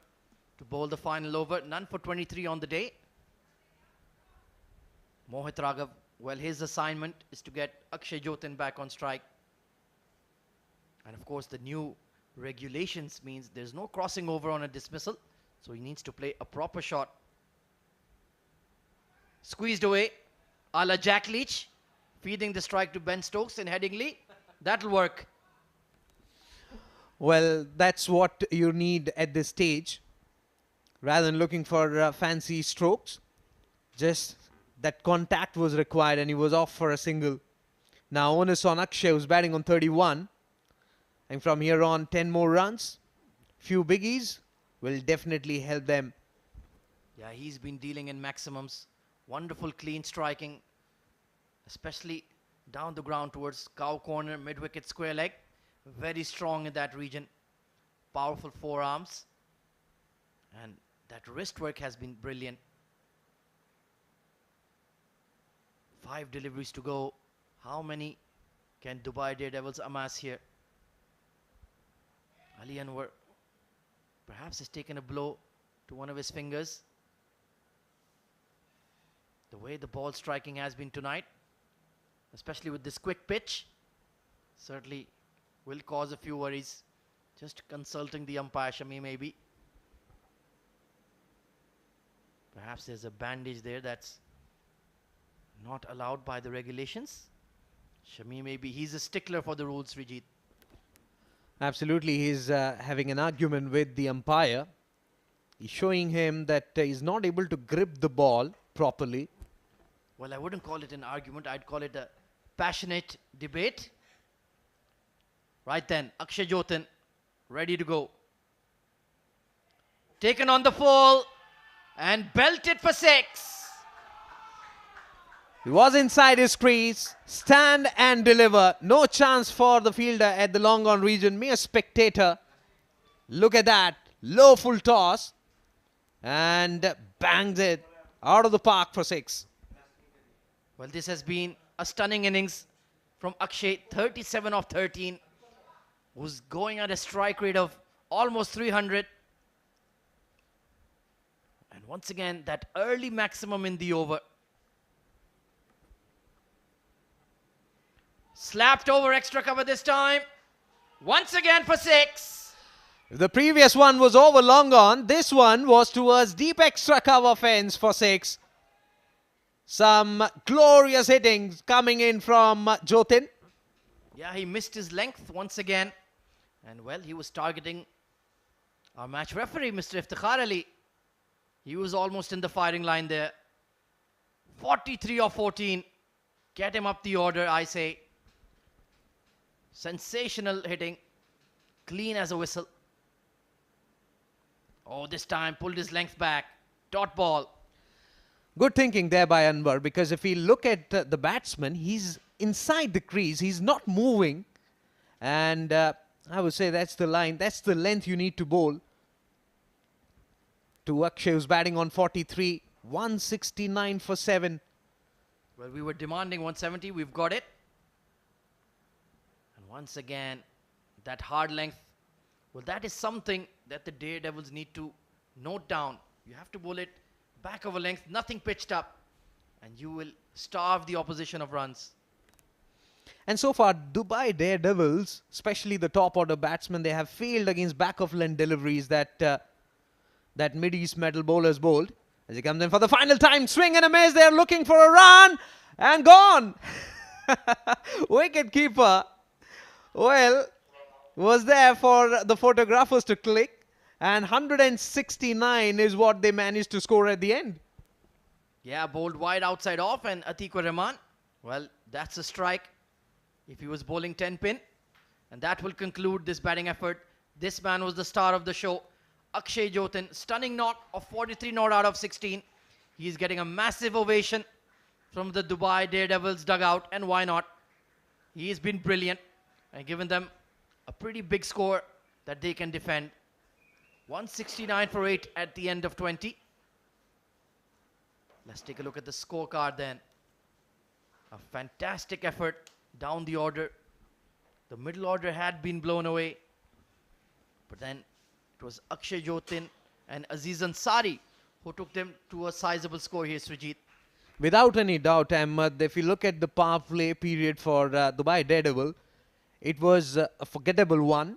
to bowl the final over. None for 23 on the day. Mohit Raghav, well, his assignment is to get Akshay Jotin back on strike. And of course, the new regulations means there's no crossing over on a dismissal. So he needs to play a proper shot. Squeezed away, a la Jack Leach, feeding the strike to Ben Stokes in Headingley. That'll work. Well, that's what you need at this stage. Rather than looking for fancy strokes, just that contact was required and he was off for a single. Now onus on Akshay, who's batting on 31. And from here on, 10 more runs. Few biggies will definitely help them. Yeah, he's been dealing in maximums. Wonderful clean striking, especially down the ground towards cow corner, mid-wicket square leg. Very strong in that region. Powerful forearms. And that wrist work has been brilliant. 5 deliveries to go. How many can Dubai Daredevils amass here? Ali Anwar perhaps has taken a blow to one of his fingers. The way the ball striking has been tonight, especially with this quick pitch, certainly will cause a few worries. Just consulting the umpire, Shami, maybe. Perhaps there's a bandage there that's not allowed by the regulations. Shami, maybe he's a stickler for the rules, Vijit. Absolutely, he's having an argument with the umpire. He's showing him that he's not able to grip the ball properly. Well, I wouldn't call it an argument. I'd call it a passionate debate. Right then, Akshay Jotin, ready to go. Taken on the full and belted for 6. He was inside his crease. Stand and deliver. No chance for the fielder at the long on region. Mere spectator. Look at that. Low full toss. And bangs it out of the park for 6. Well, this has been a stunning innings from Akshay, 37 of 13, who's going at a strike rate of almost 300. And once again, that early maximum in the over. Slapped over extra cover this time. Once again for 6. If the previous one was over long on, this one was towards deep extra cover fence for 6. Some glorious hitting coming in from Jotin. Yeah, he missed his length once again. And well, he was targeting our match referee, Mr. Iftikhar Ali. He was almost in the firing line there. 43 of 14. Get him up the order, I say. Sensational hitting. Clean as a whistle. Oh, this time pulled his length back. Dot ball. Good thinking there by Anwar, because if we look at the batsman, he's inside the crease. He's not moving. And I would say that's the line. That's the length you need to bowl. To Akshay, who's batting on 43. 169 for 7. Well, we were demanding 170. We've got it. And once again, that hard length. Well, that is something that the Daredevils need to note down. You have to bowl it back of a length, nothing pitched up, and you will starve the opposition of runs. And so far, Dubai Daredevils, especially the top order batsmen, they have failed against back of length deliveries that that mid-east metal bowlers bowled. As he comes in for the final time, swing and a miss. They're looking for a run and gone. Wicket keeper, well, was there for the photographers to click. And 169 is what they managed to score at the end. Yeah, bowled wide outside off, and Atikur Rahman, well, that's a strike if he was bowling 10 pin. And that will conclude this batting effort. This man was the star of the show. Akshay Jotin, stunning knock of 43 not out of 16. He's getting a massive ovation from the Dubai Daredevils dugout, and why not? He's been brilliant and given them a pretty big score that they can defend. 169 for 8 at the end of 20. Let's take a look at the scorecard then. A fantastic effort down the order. The middle order had been blown away. But then It was Akshay Jotin and Aziz Ansari who took them to a sizable score here, Srijit. Without any doubt, Ahmed, if you look at the power play period for Dubai Daredevil, it was a forgettable one.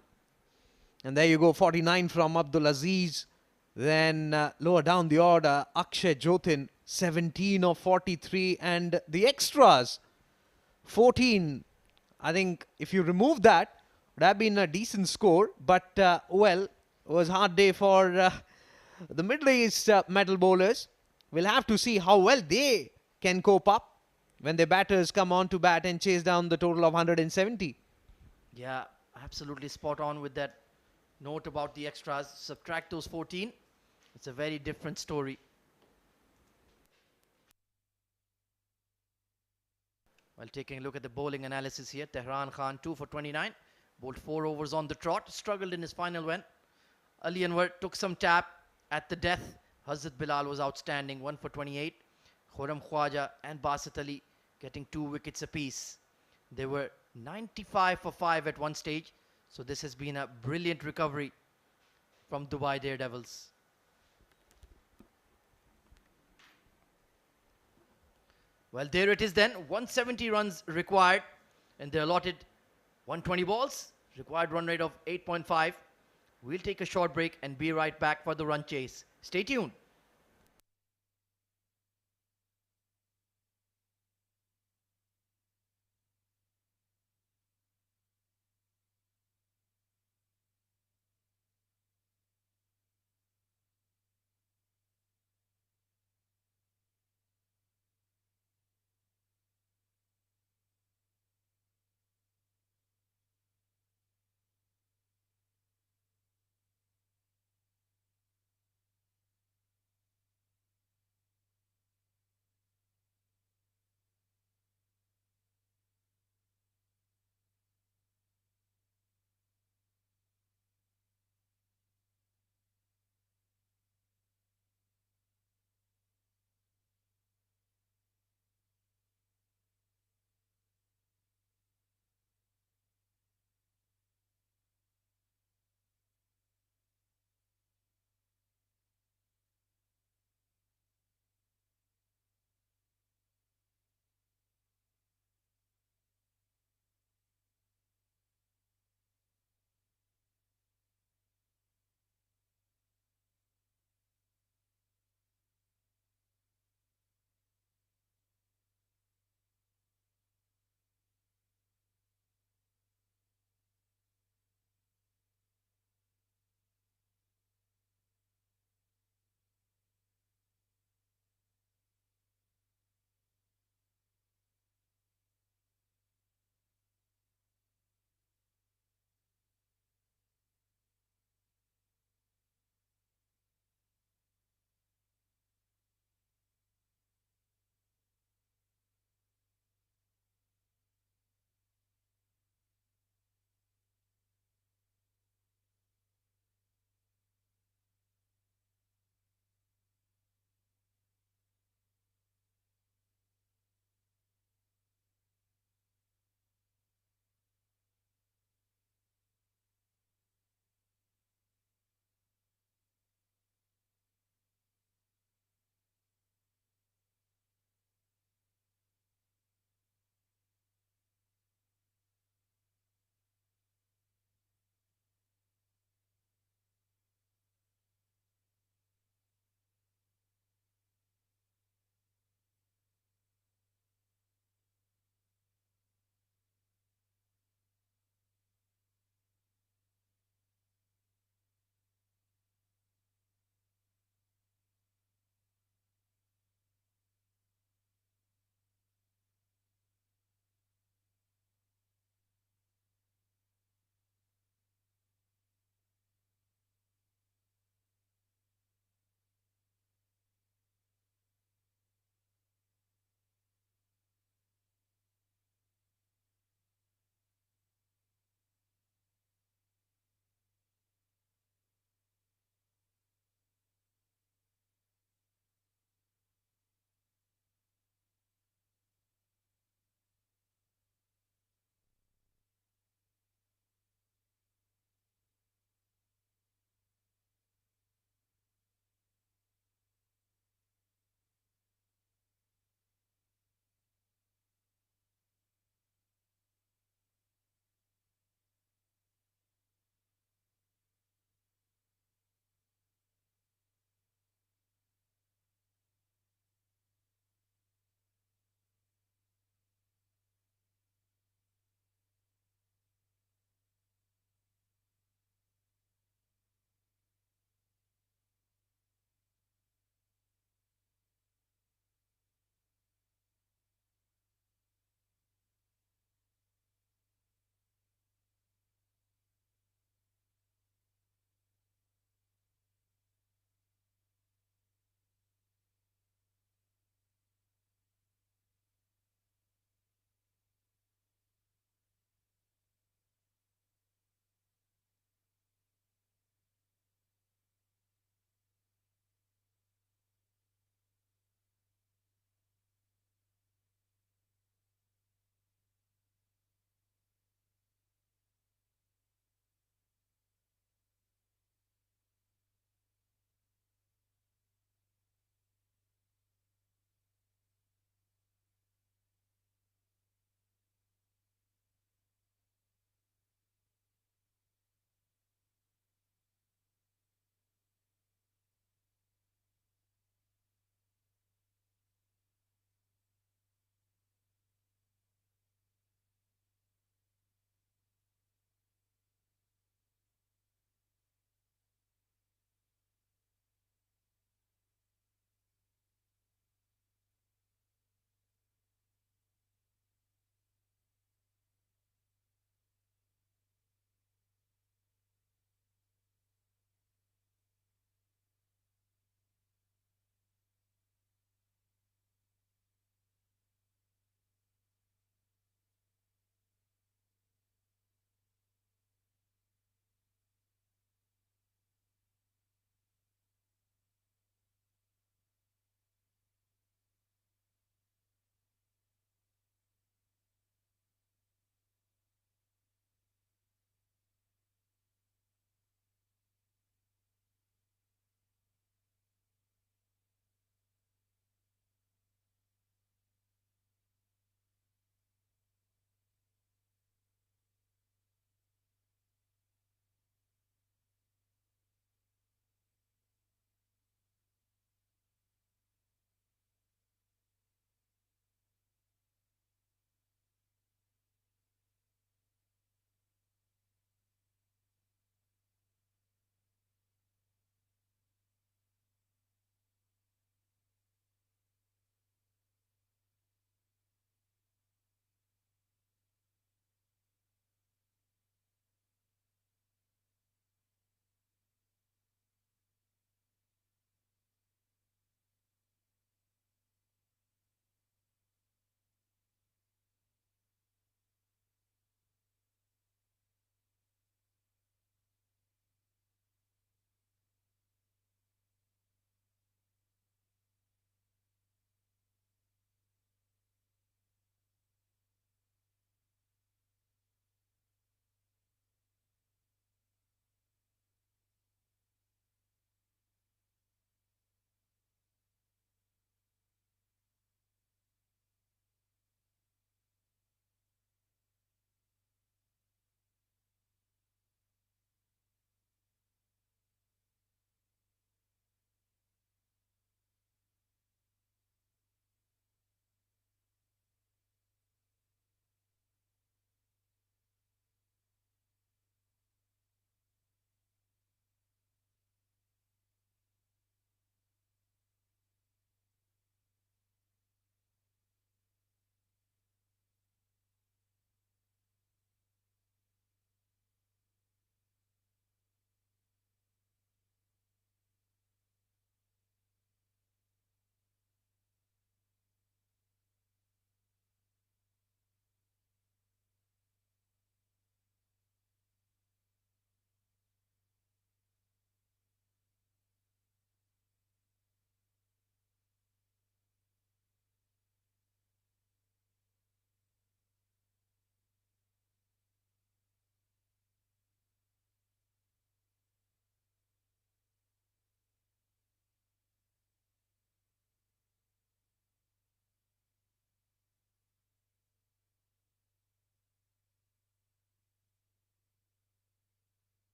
And there you go, 49 from Abdul Aziz. Then lower down the order, Akshay Jotin, 17 of 43. And the extras, 14. I think if you remove that, would have been a decent score. But, well, it was a hard day for the Middle East metal bowlers. We'll have to see how well they can cope up when their batters come on to bat and chase down the total of 170. Yeah, absolutely spot on with that note about the extras. Subtract those 14. It's a very different story. While taking a look at the bowling analysis here, Tehran Khan 2 for 29. Bowled 4 overs on the trot. Struggled in his final one. Ali Anwar took some tap at the death. Hazrat Bilal was outstanding, 1 for 28. Khurram Khwaja and Basit Ali getting 2 wickets apiece. They were 95 for 5 at one stage. So this has been a brilliant recovery from Dubai Daredevils. Well, there it is then. 170 runs required. And they're allotted 120 balls. Required run rate of 8.5. We'll take a short break and be right back for the run chase. Stay tuned.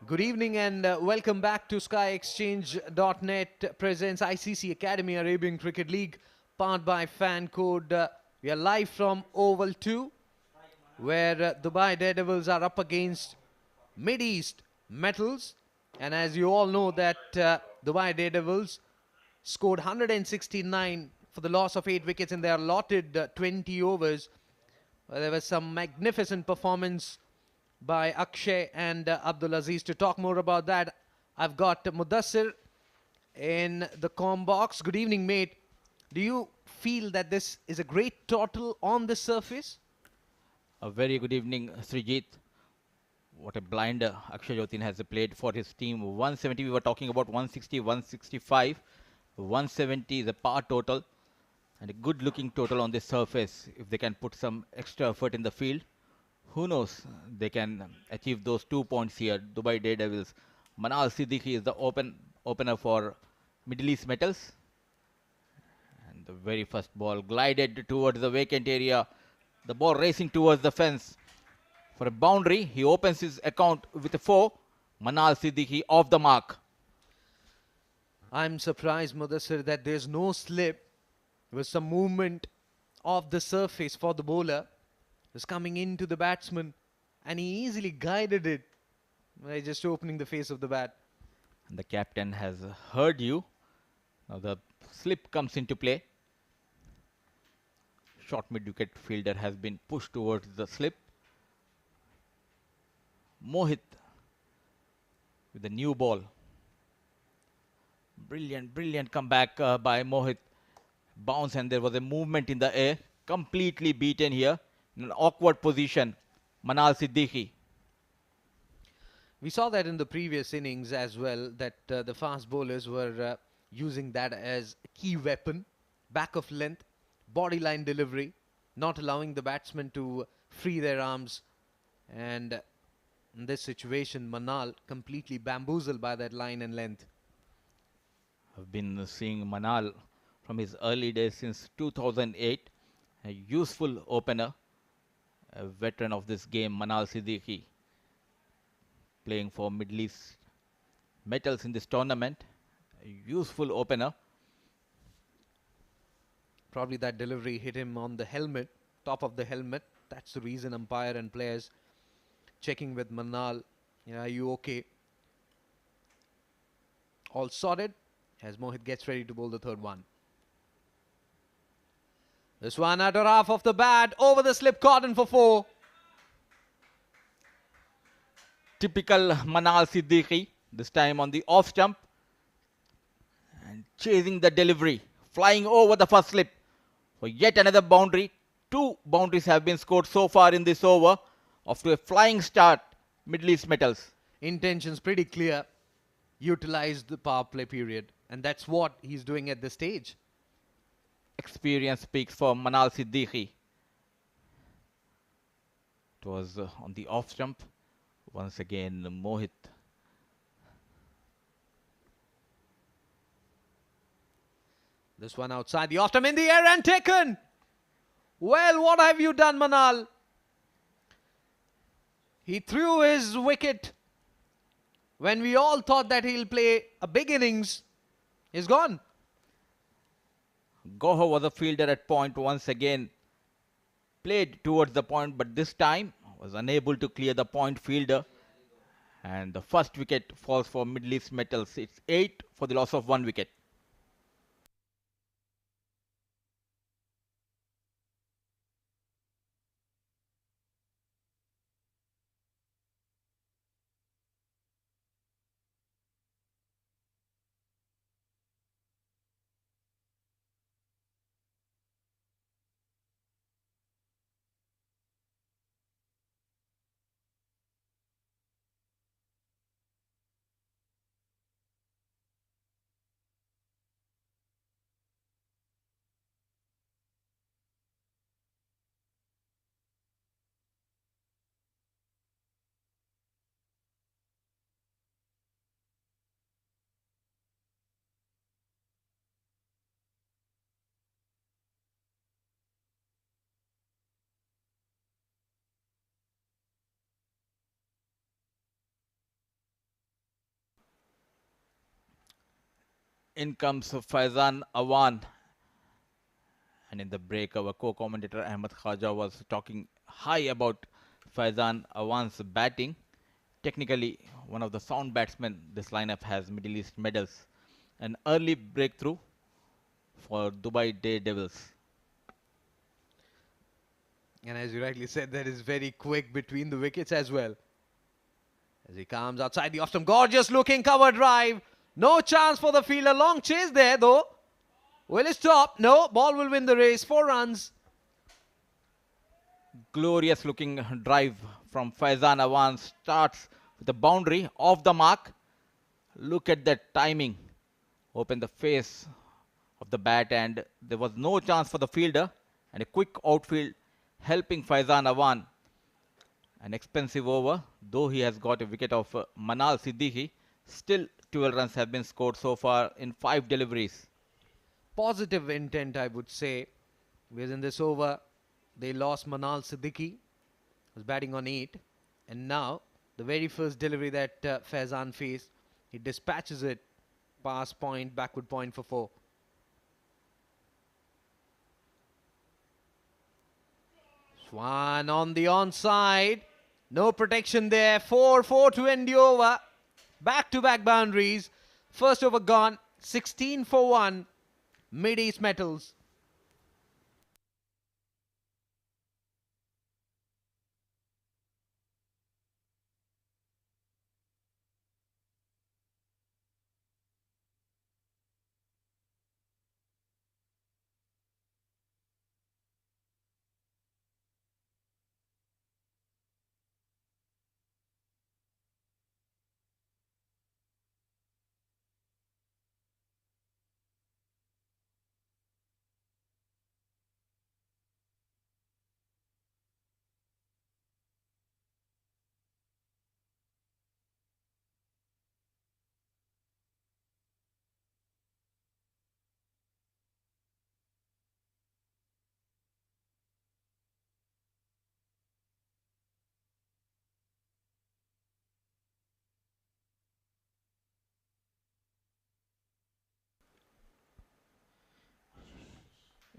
Good evening and welcome back to SkyExchange.net presents ICC Academy Arabian Cricket League, powered by Fan Code. We are live from Oval 2, where Dubai Daredevils are up against Mid East Metals. And as you all know that Dubai Daredevils scored 169 for the loss of 8 wickets in their allotted 20 overs. There was some magnificent performance by Akshay and Abdulaziz. To talk more about that, I've got Mudassir in the comm box. Good evening, mate. Do you feel that this is a great total on the surface? A very good evening, Srijit. What a blinder Akshay Jotin has played for his team. 170, we were talking about 160, 165. 170 is a par total and a good looking total on the surface. If they can put some extra effort in the field, who knows, they can achieve those 2 points here. Dubai Daredevils. Manal Siddiqui is the opener for Middle East Metals. And the very first ball glided towards the vacant area. The ball racing towards the fence. For a boundary, he opens his account with a 4. Manal Siddiqui off the mark. I'm surprised, Mudassir, that there's no slip. There was some movement of the surface for the bowler. Was coming into the batsman and he easily guided it by just opening the face of the bat. And the captain has heard you. Now the slip comes into play. Short mid-wicket fielder has been pushed towards the slip. Mohit with the new ball. Brilliant comeback by Mohit. Bounce and there was a movement in the air. Completely beaten here. In an awkward position, Manal Siddiqui. We saw that in the previous innings as well, that the fast bowlers were using that as a key weapon. Back of length, body line delivery, not allowing the batsmen to free their arms. And in this situation, Manal completely bamboozled by that line and length. I've been seeing Manal from his early days since 2008. A useful opener. A veteran of this game, Manal Siddiqui, playing for Middle East Metals in this tournament. A useful opener. Probably that delivery hit him on the helmet, top of the helmet. That's the reason umpire and players checking with Manal. Yeah, are you okay? All sorted as Mohit gets ready to bowl the third one. This one at half of the bat, over the slip cordon for 4. Typical Manal Siddiqui, this time on the off stump. And chasing the delivery, flying over the first slip for yet another boundary. 2 boundaries have been scored so far in this over. Off to a flying start, Middle East Metals. Intentions pretty clear. Utilize the power play period. And that's what he's doing at this stage. Experience speaks for Manal Siddiqui. It was on the off stump. Once again, Mohit. This one outside the off stump in the air and taken. Well, what have you done, Manal? He threw his wicket when we all thought that he'll play a big innings. He's gone. Goho was a fielder at point once again. Played towards the point, but this time was unable to clear the point fielder. And the first wicket falls for Middle East Metals. It's 8 for the loss of 1 wicket. In comes Faizan Awan. And in the break, our co-commentator Ahmed Khaja was talking high about Faizan Awan's batting. Technically, one of the sound batsmen, this lineup has Middle East medals. An early breakthrough for Dubai Daredevils. And as you rightly said, that is very quick between the wickets as well. As he comes outside the off-stump, gorgeous looking cover drive. No chance for the fielder. Long chase there though. Will it stop? No. Ball will win the race. 4 runs. Glorious looking drive from Faizan Awan starts with a boundary off the mark. Look at that timing. Open the face of the bat, and there was no chance for the fielder. And a quick outfield helping Faizan Awan. An expensive over, though he has got a wicket of Manal Siddiqui. Still 12 runs have been scored so far in 5 deliveries. Positive intent, I would say. Because in this over, they lost Manal Siddiqui, who was batting on 8. And now, the very first delivery that Faizan faced, he dispatches it past point, backward point for 4. Swan on the onside. No protection there. 4-4 to end the over. Back-to-back boundaries. First over gone. 16 for 1. Mid East Metals.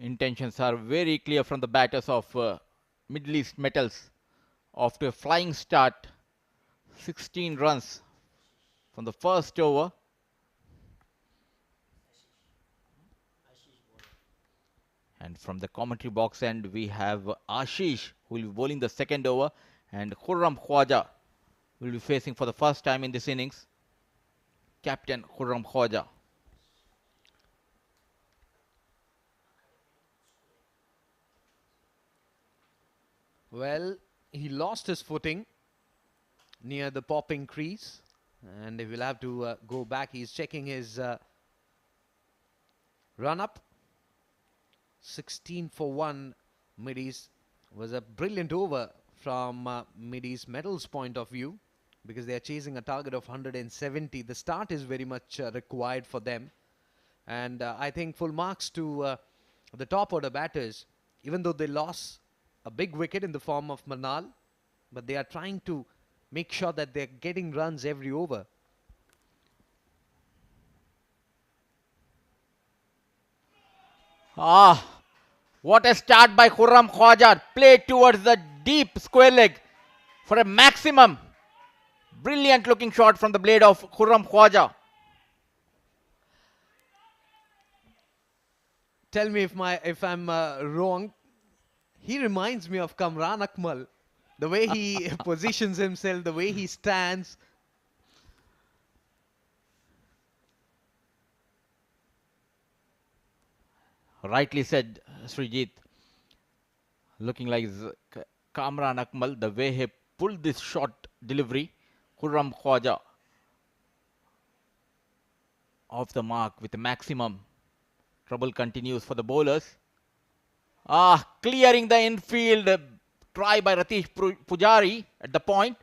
Intentions are very clear from the batters of Middle East Metals. After a flying start, 16 runs from the first over. And from the commentary box end, we have Ashish, who will be bowling the second over, and Khurram Khwaja will be facing for the first time in this innings. Captain Khurram Khwaja. Well, he lost his footing near the popping crease. And he will have to go back. He's checking his run-up. 16 for 1. Middies was a brilliant over from Middies Metals' point of view, because they are chasing a target of 170. The start is very much required for them. And I think full marks to the top order batters, even though they lost a big wicket in the form of Manal, but they are trying to make sure that they're getting runs every over. What a start by Khurram Khwaja. Played towards the deep square leg for a maximum. Brilliant looking shot from the blade of Khurram Khwaja. Tell me if I'm wrong. He reminds me of Kamran Akmal. The way he positions himself, the way he stands. Rightly said, Srijit. Looking like Kamran Akmal, the way he pulled this short delivery. Khurram Khwaja off the mark with a maximum. Trouble continues for the bowlers. Clearing the infield. Try by Ratish Pujari at the point.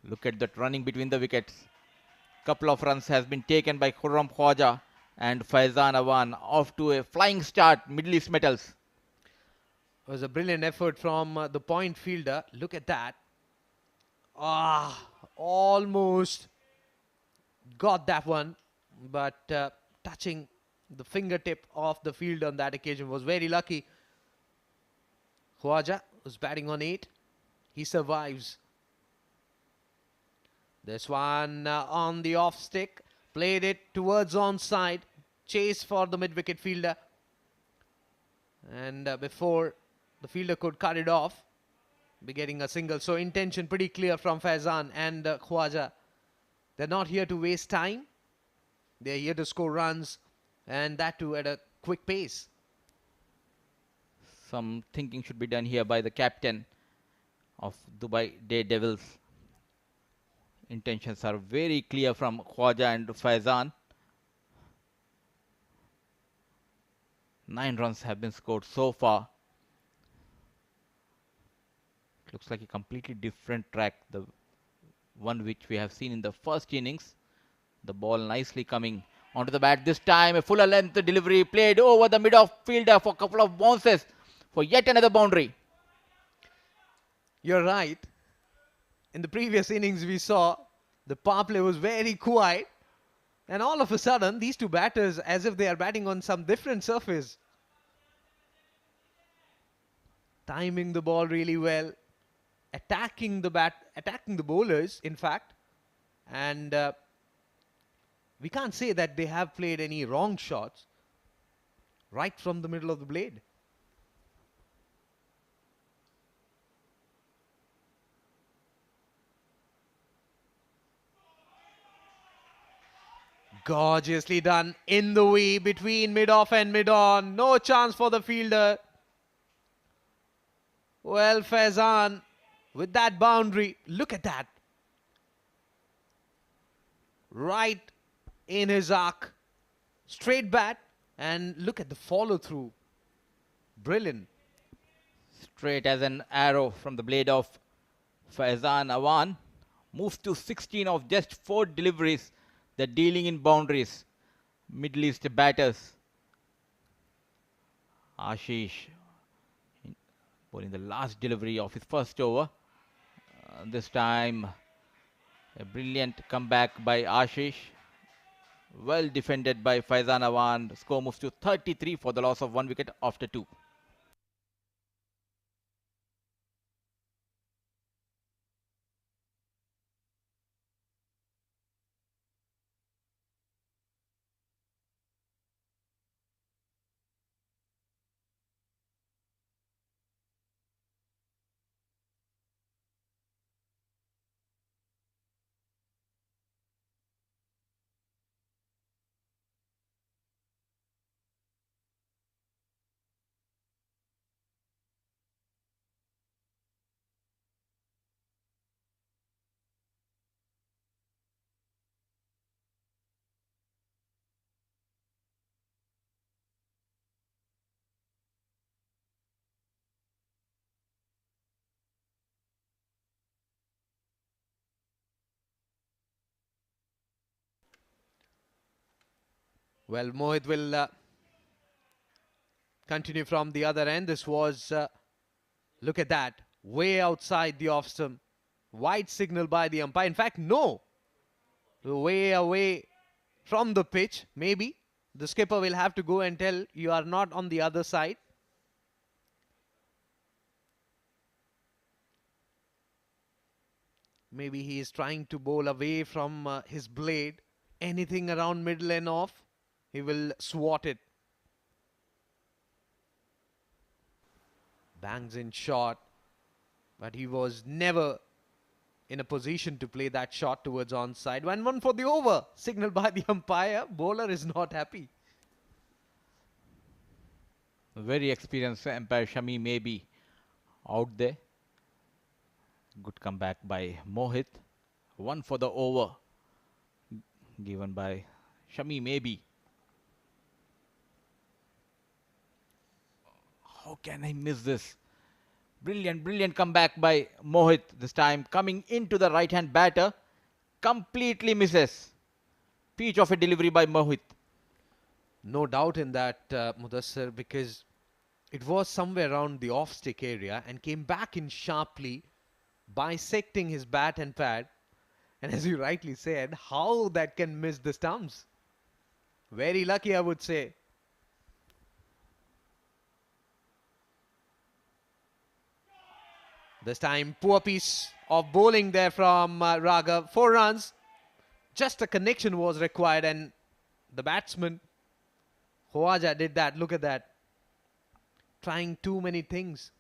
Look at that running between the wickets. Couple of runs has been taken by Khurram Khwaja, and Faizan Awan off to a flying start. Middle East Metals. It was a brilliant effort from the point fielder. Look at that. Almost got that one, but touching the fingertip of the field on that occasion. Was very lucky. Khwaja was batting on 8. He survives. This one on the off stick. Played it towards onside. Chase for the mid-wicket fielder. And before the fielder could cut it off, be getting a single. So intention pretty clear from Faizan and Khwaja. They're not here to waste time. They're here to score runs, and that too at a quick pace. Some thinking should be done here by the captain of Dubai Daredevils. Intentions are very clear from Khwaja and Faizan. 9 runs have been scored so far. It looks like a completely different track, the one which we have seen in the first innings. The ball nicely coming onto the bat. This time a fuller length delivery played over the mid-off fielder for a couple of bounces for yet another boundary. You're right. In the previous innings we saw the power play was very quiet, and all of a sudden these two batters, as if they are batting on some different surface, timing the ball really well, attacking the bowlers in fact, and we can't say that they have played any wrong shots right from the middle of the blade. Gorgeously done in the way between mid-off and mid-on. No chance for the fielder. Well, Faizan with that boundary. Look at that. Right in his arc. Straight bat. And look at the follow-through. Brilliant. Straight as an arrow from the blade of Faizan Awan. Moves to 16 of just 4 deliveries. They're dealing in boundaries. Middle East batters. Ashish bowling the last delivery of his first over. This time a brilliant comeback by Ashish. Well defended by Faizan Awan. The score moves to 33 for the loss of 1 wicket after 2. Well, Mohit will continue from the other end. This was, look at that, way outside the off stump. Wide signal by the umpire. In fact, no. Way away from the pitch, maybe. The skipper will have to go and tell you are not on the other side. Maybe he is trying to bowl away from his blade. Anything around middle and off, he will swat it. Bangs in shot, but he was never in a position to play that shot towards onside. 1-1 for the over. Signal by the umpire. Bowler is not happy. Very experienced umpire Shami may be out there. Good comeback by Mohit. 1 for the over given by Shami maybe. How can I miss this? Brilliant comeback by Mohit. This time coming into the right hand batter. Completely misses. Peach of a delivery by Mohit. No doubt in that, Mudassir, because it was somewhere around the off-stick area and came back in sharply, bisecting his bat and pad. And as you rightly said, how that can miss the stumps? Very lucky, I would say. This time, poor piece of bowling there from Raghav. 4 runs. Just a connection was required, and the batsman, Khawaja, did that. Look at that. Trying too many things.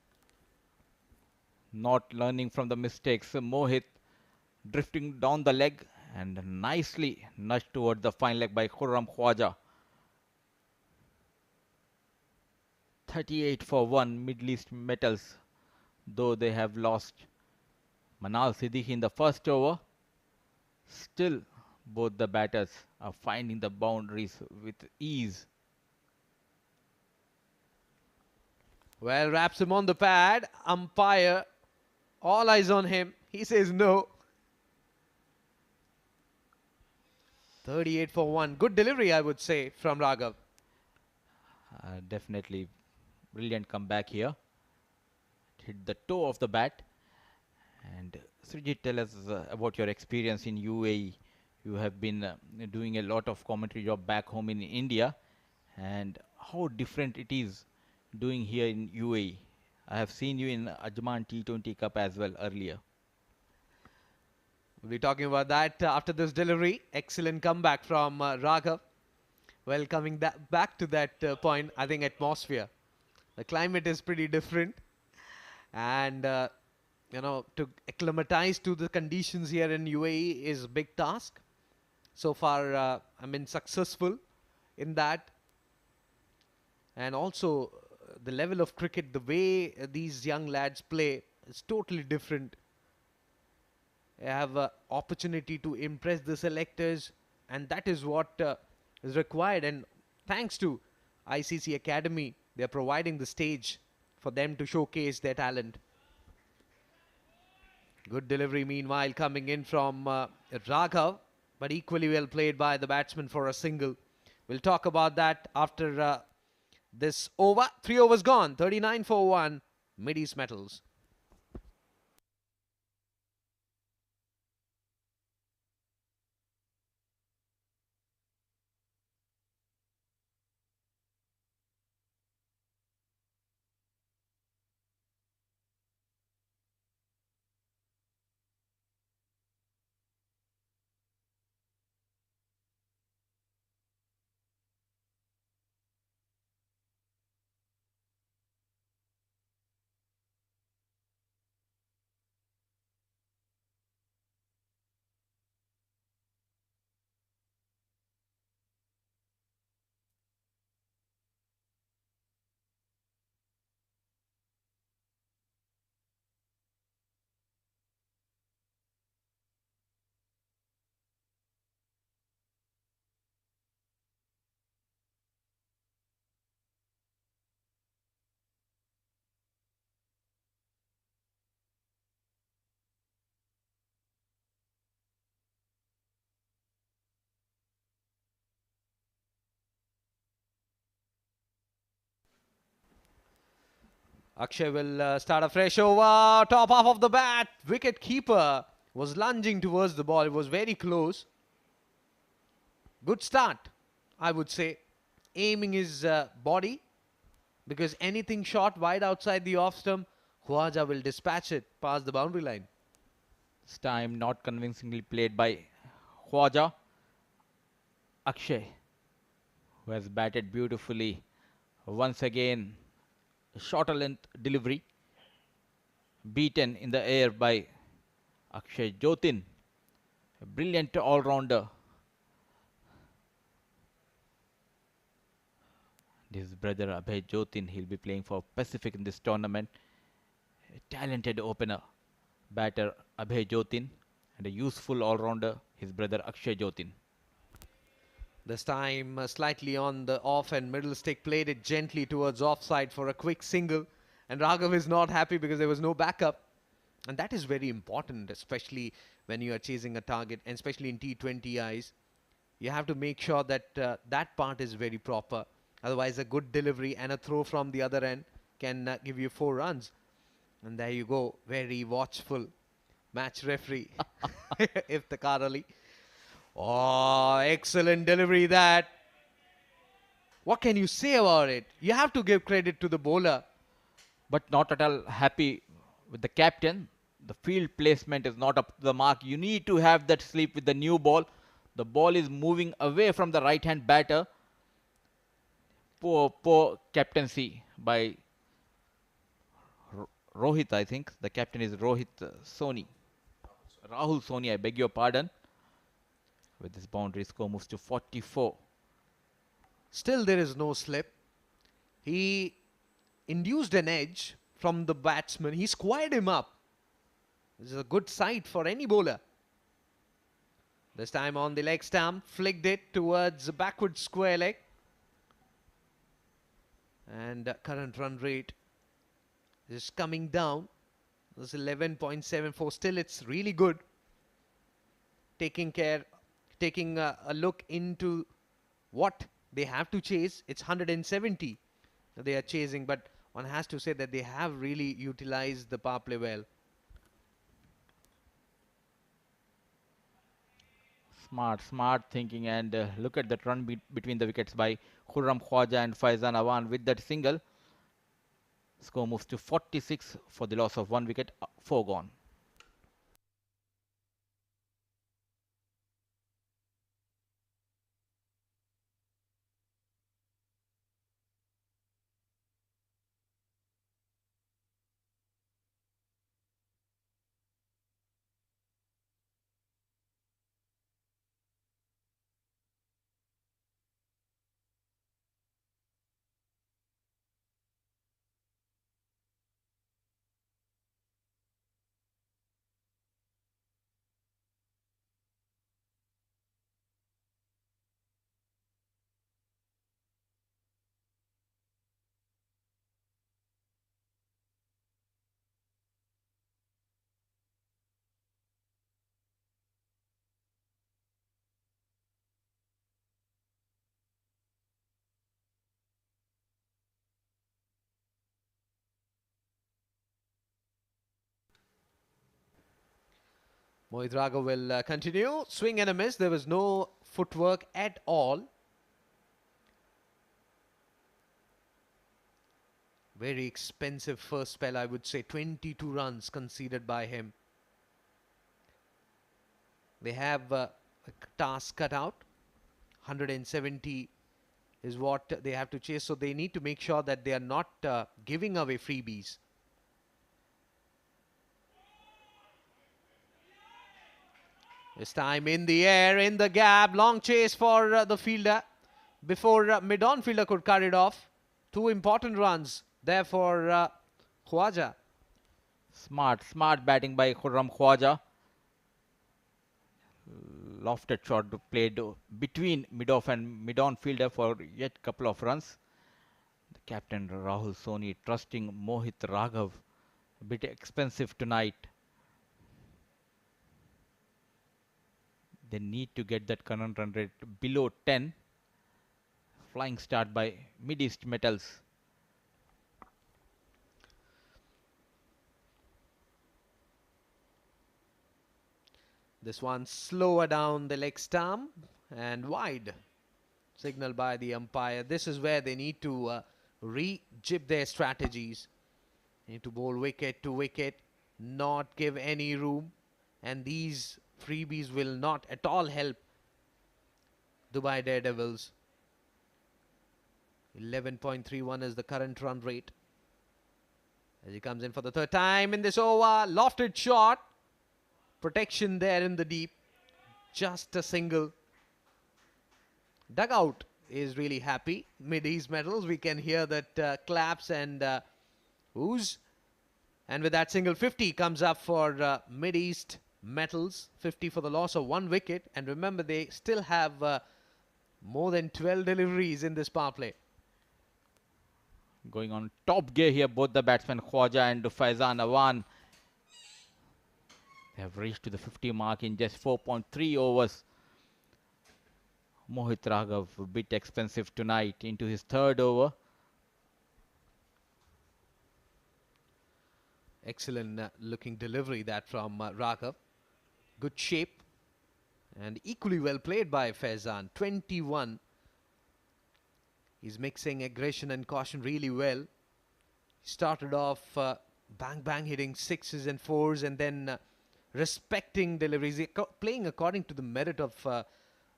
Not learning from the mistakes. Mohit drifting down the leg and nicely nudged towards the fine leg by Khurram Khwaja. 38 for 1 Middle East Metals, though they have lost Manal Siddiqui in the first over. Still, both the batters are finding the boundaries with ease. Well, wraps him on the pad. Umpire, all eyes on him. He says no. 38 for 1. Good delivery, I would say, from Raghav. Definitely brilliant comeback here. Hit the toe of the bat. And Srijit, tell us about your experience in UAE. You have been doing a lot of commentary job back home in India, and how different it is doing here in UAE. I have seen you in Ajman T20 Cup as well earlier. We'll be talking about that after this delivery. Excellent comeback from Raghav. Well, coming back to that point, I think atmosphere. The climate is pretty different. And, to acclimatize to the conditions here in UAE is a big task. So far, I've been successful in that. And also, the level of cricket, the way these young lads play is totally different. They have an opportunity to impress the selectors, and that is what is required. And thanks to ICC Academy, they're providing the stage for them to showcase their talent. Good delivery, meanwhile, coming in from Raghav, but equally well played by the batsman for a single. We'll talk about that after this over. 3 overs gone, 39 for 1, Mid-East Metals. Akshay will start a fresh over. Top half of the bat. Wicket keeper was lunging towards the ball. It was very close. Good start, I would say. Aiming his body, because anything shot wide outside the off stump, Khawaja will dispatch it past the boundary line. This time not convincingly played by Khwaja. Akshay, who has batted beautifully. Once again, a shorter length delivery. Beaten in the air by Akshay Jotin. A brilliant all-rounder. This is brother Abhay Jotin. He'll be playing for Pacific in this tournament. A talented opener, batter Abhay Jotin, and a useful all-rounder, his brother Akshay Jotin. This time slightly on the off and middle stick, played it gently towards offside for a quick single. And Raghav is not happy because there was no backup. And that is very important, especially when you are chasing a target, and especially in T20 eyes. You have to make sure that that part is very proper. Otherwise, a good delivery and a throw from the other end can give you 4 runs. And there you go, very watchful match referee, Iftikhar Ali. Oh, excellent delivery that. What can you say about it? You have to give credit to the bowler. But not at all happy with the captain. The field placement is not up to the mark. You need to have that sleep with the new ball. The ball is moving away from the right hand batter. Poor captaincy by Rohit, I think. The captain is Rohit Soni. Rahul Soni, I beg your pardon. With this boundary, score moves to 44. Still there is no slip. He induced an edge from the batsman. He squared him up. This is a good sight for any bowler. This time on the leg stump, flicked it towards the backward square leg. And current run rate is coming down. This is 11.74. Still, it's really good. Taking a look into what they have to chase. It's 170 they are chasing, but one has to say that they have really utilized the power play well. Smart thinking, and look at that run between the wickets by Khurram Khwaja and Faizan Awan with that single. Score moves to 46 for the loss of 1 wicket, 4 gone. Mohit Raghav will continue. Swing and a miss. There was no footwork at all. Very expensive first spell, I would say. 22 runs conceded by him. They have a task cut out. 170 is what they have to chase. So they need to make sure that they are not giving away freebies. This time in the air, in the gap. Long chase for the fielder before mid-on fielder could carry it off. 2 important runs there for Khwaja. Smart batting by Khurram Khwaja. Lofted shot played between mid-off and mid-on fielder for yet couple of runs. The captain Rahul Soni trusting Mohit Raghav. A bit expensive tonight. They need to get that current run rate below 10. Flying start by Mid-East Metals. This one slower down the leg stump and wide. Signal by the umpire. This is where they need to re-jib their strategies. They need to bowl wicket to wicket, not give any room. And these freebies will not at all help Dubai Daredevils. 11.31 is the current run rate. As he comes in for the third time in this over. Lofted shot. Protection there in the deep. Just a single. Dugout is really happy. Mid-East Metals, we can hear that claps and oohs. And with that single, 50 comes up for Mid-East Metals. 50 for the loss of 1 wicket. And remember, they still have more than 12 deliveries in this power play. Going on top gear here, both the batsmen Khwaja and Faizan Awan. They have reached to the 50 mark in just 4.3 overs. Mohit Raghav a bit expensive tonight into his third over. Excellent looking delivery that from Raghav. Good shape and equally well played by Faizan. 21. He's mixing aggression and caution really well. He started off bang bang hitting sixes and fours, and then respecting deliveries, playing according to the merit of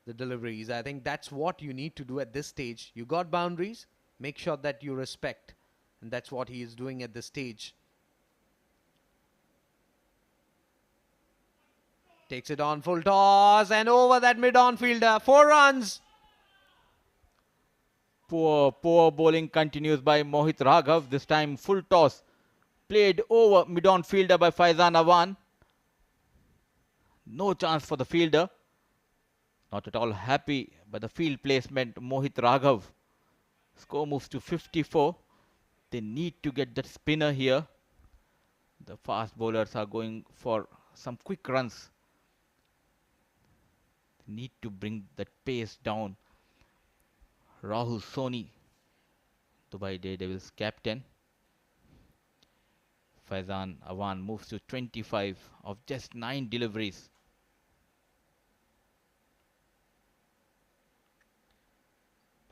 the deliveries. I think that's what you need to do at this stage. You got boundaries, make sure that you respect, and that's what he is doing at this stage. Takes it on full toss and over that mid-on fielder. 4 runs. Poor bowling continues by Mohit Raghav. This time full toss played over mid-on fielder by Faizan Awan. No chance for the fielder. Not at all happy by the field placement. Mohit Raghav. Score moves to 54. They need to get that spinner here. The fast bowlers are going for some quick runs. They need to bring that pace down. Rahul Soni, Dubai Daredevils captain. Faizan Awan moves to 25 of just 9 deliveries.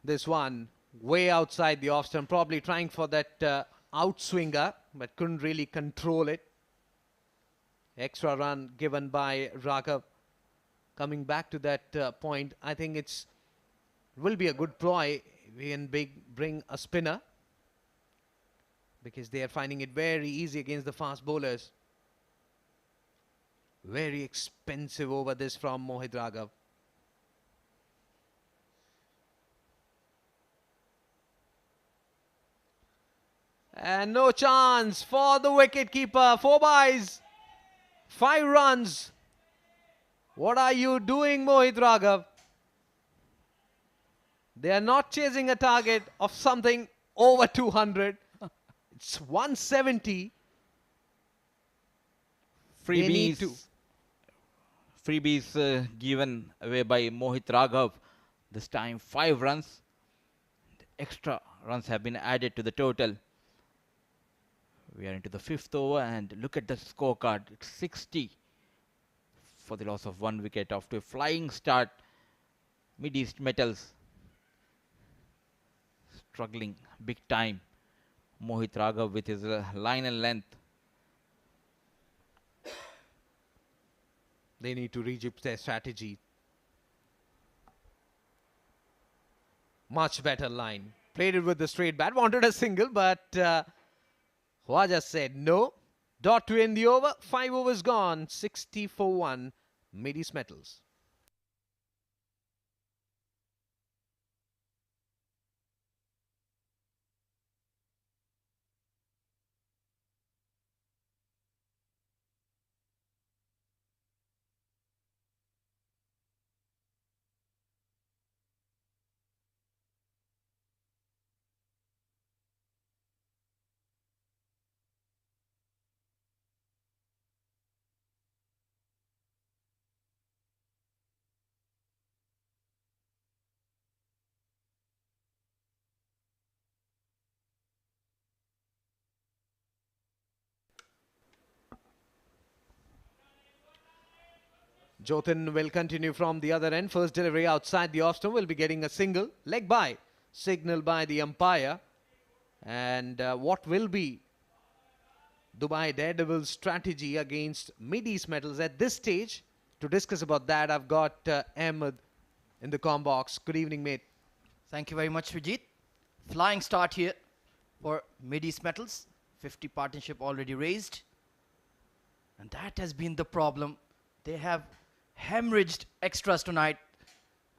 This one way outside the off stump, probably trying for that outswinger, but couldn't really control it. Extra run given by Raghav. Coming back to that point, I think it will be a good ploy. We can bring a spinner, because they are finding it very easy against the fast bowlers. Very expensive over this from Mohit Raghav. And no chance for the wicket keeper. 4 byes, 5 runs. What are you doing, Mohit Raghav? They are not chasing a target of something over 200. It's 170. Freebies given away by Mohit Raghav. This time 5 runs. Extra runs have been added to the total. We are into the 5th over, and look at the scorecard. It's 60 for the loss of 1 wicket after a flying start. Mid-East Metals struggling big time. Mohit Raghav with his line and length. They need to rejig their strategy. Much better line. Played it with the straight bat. Wanted a single, but Khwaja said no. Dot to end the over. 5 overs gone. 60 for 1. Mid-East Metals. Jothan will continue from the other end. First delivery outside the off stump will be getting a single. Leg by. Signal by the umpire. And what will be Dubai Daredevils' strategy against Mid-East Metals at this stage? To discuss about that, I've got Ahmed in the comm box. Good evening, mate. Thank you very much, Vijit. Flying start here for Mid-East Metals. 50 partnership already raised. And that has been the problem. They have hemorrhaged extras tonight,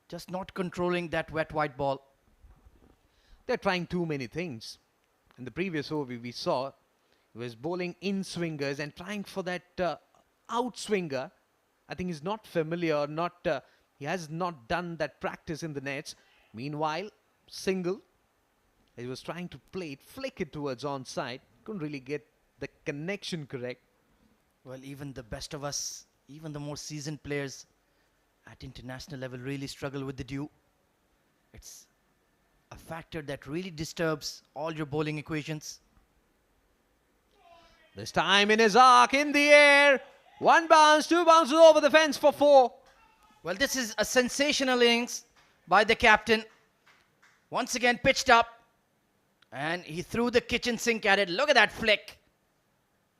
just not controlling that wet white ball. They're trying too many things. In the previous over we saw, he was bowling in swingers and trying for that outswinger. I think he's not familiar, he has not done that practice in the nets. Meanwhile, single. He was trying to play it, flick it towards onside. Couldn't really get the connection correct. Well, even the best of us, even the more seasoned players at international level really struggle with the dew. It's a factor that really disturbs all your bowling equations. This time in his arc, in the air. 1 bounce, 2 bounces over the fence for 4. Well, this is a sensational innings by the captain. Once again pitched up. And he threw the kitchen sink at it. Look at that flick.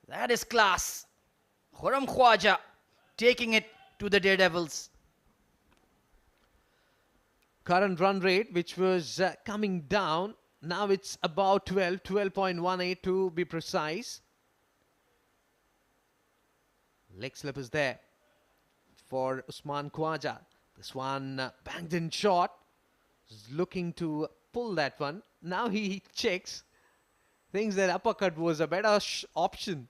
That is class. Khurram Khwaja taking it to the Daredevils. Current run rate, which was coming down, now it's about 12.18 to be precise. Leg slip is there for Usman Khwaja. This one banged in shot. He's looking to pull that one. Now he checks. Thinks that uppercut was a better option.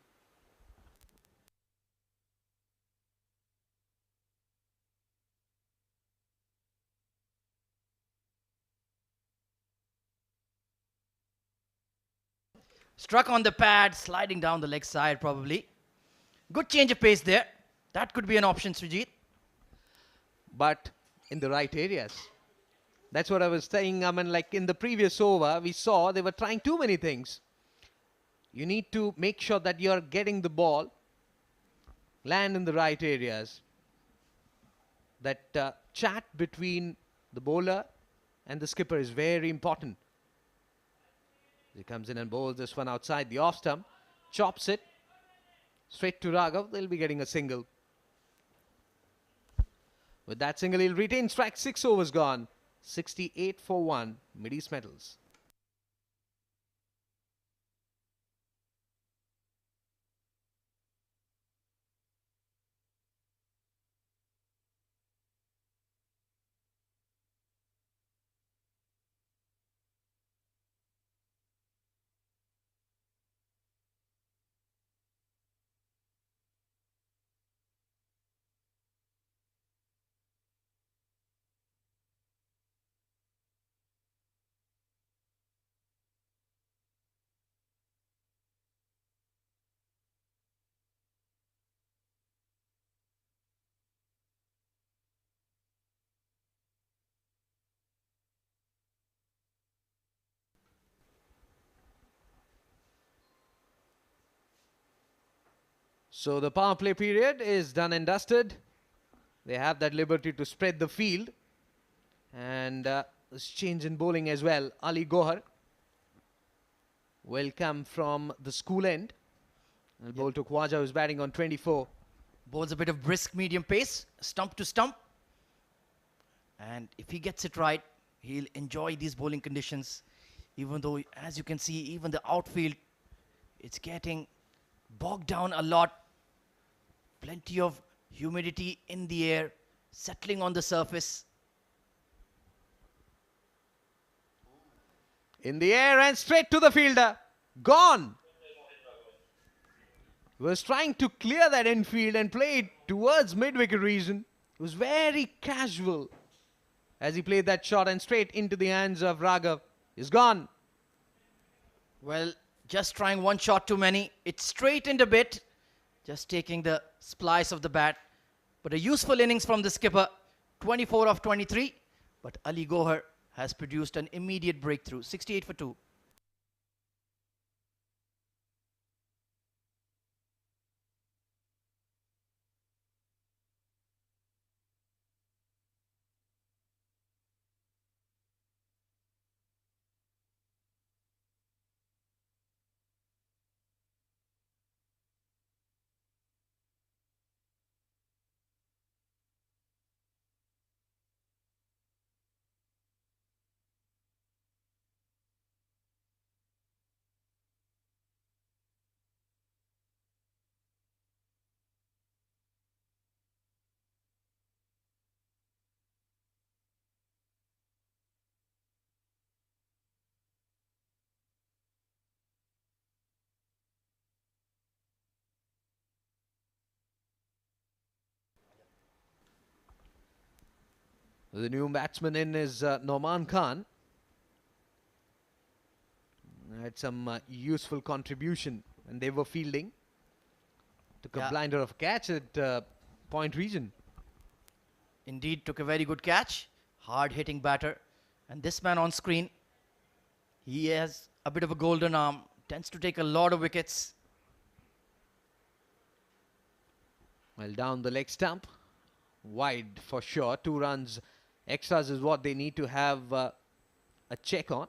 Struck on the pad, sliding down the leg side probably. Good change of pace there. That could be an option, Srijit. But in the right areas. That's what I was saying. I mean, like in the previous over, we saw they were trying too many things. You need to make sure that you're getting the ball, land in the right areas. That chat between the bowler and the skipper is very important. He comes in and bowls this one outside the off stump, chops it straight to Raghav. They'll be getting a single. With that single, he'll retain strike. 6 overs gone. 68 for 1. Mid-East Metals. So the power play period is done and dusted. They have that liberty to spread the field. And this change in bowling as well. Ali Gohar will come from the school end. And bowl to Khwaja, who's batting on 24. Bowls a bit of brisk medium pace, stump to stump. And if he gets it right, he'll enjoy these bowling conditions. Even though, as you can see, even the outfield, it's getting bogged down a lot. Plenty of humidity in the air, settling on the surface. In the air and straight to the fielder. Gone. He was trying to clear that infield and play it towards mid-wicket region. It was very casual as he played that shot and straight into the hands of Raghav. He's gone. Well, just trying one shot too many. It straightened a bit, just taking the splice of the bat. But a useful innings from the skipper, 24 of 23. But Ali Gohar has produced an immediate breakthrough, 68 for 2. The new batsman in is Nauman Khan. Had some useful contribution when they were fielding. Took a blinder of a catch at point region. Indeed, took a very good catch. Hard-hitting batter. And this man on screen, he has a bit of a golden arm. Tends to take a lot of wickets. Well, down the leg stump. Wide for sure. 2 runs extras is what they need to have a check on.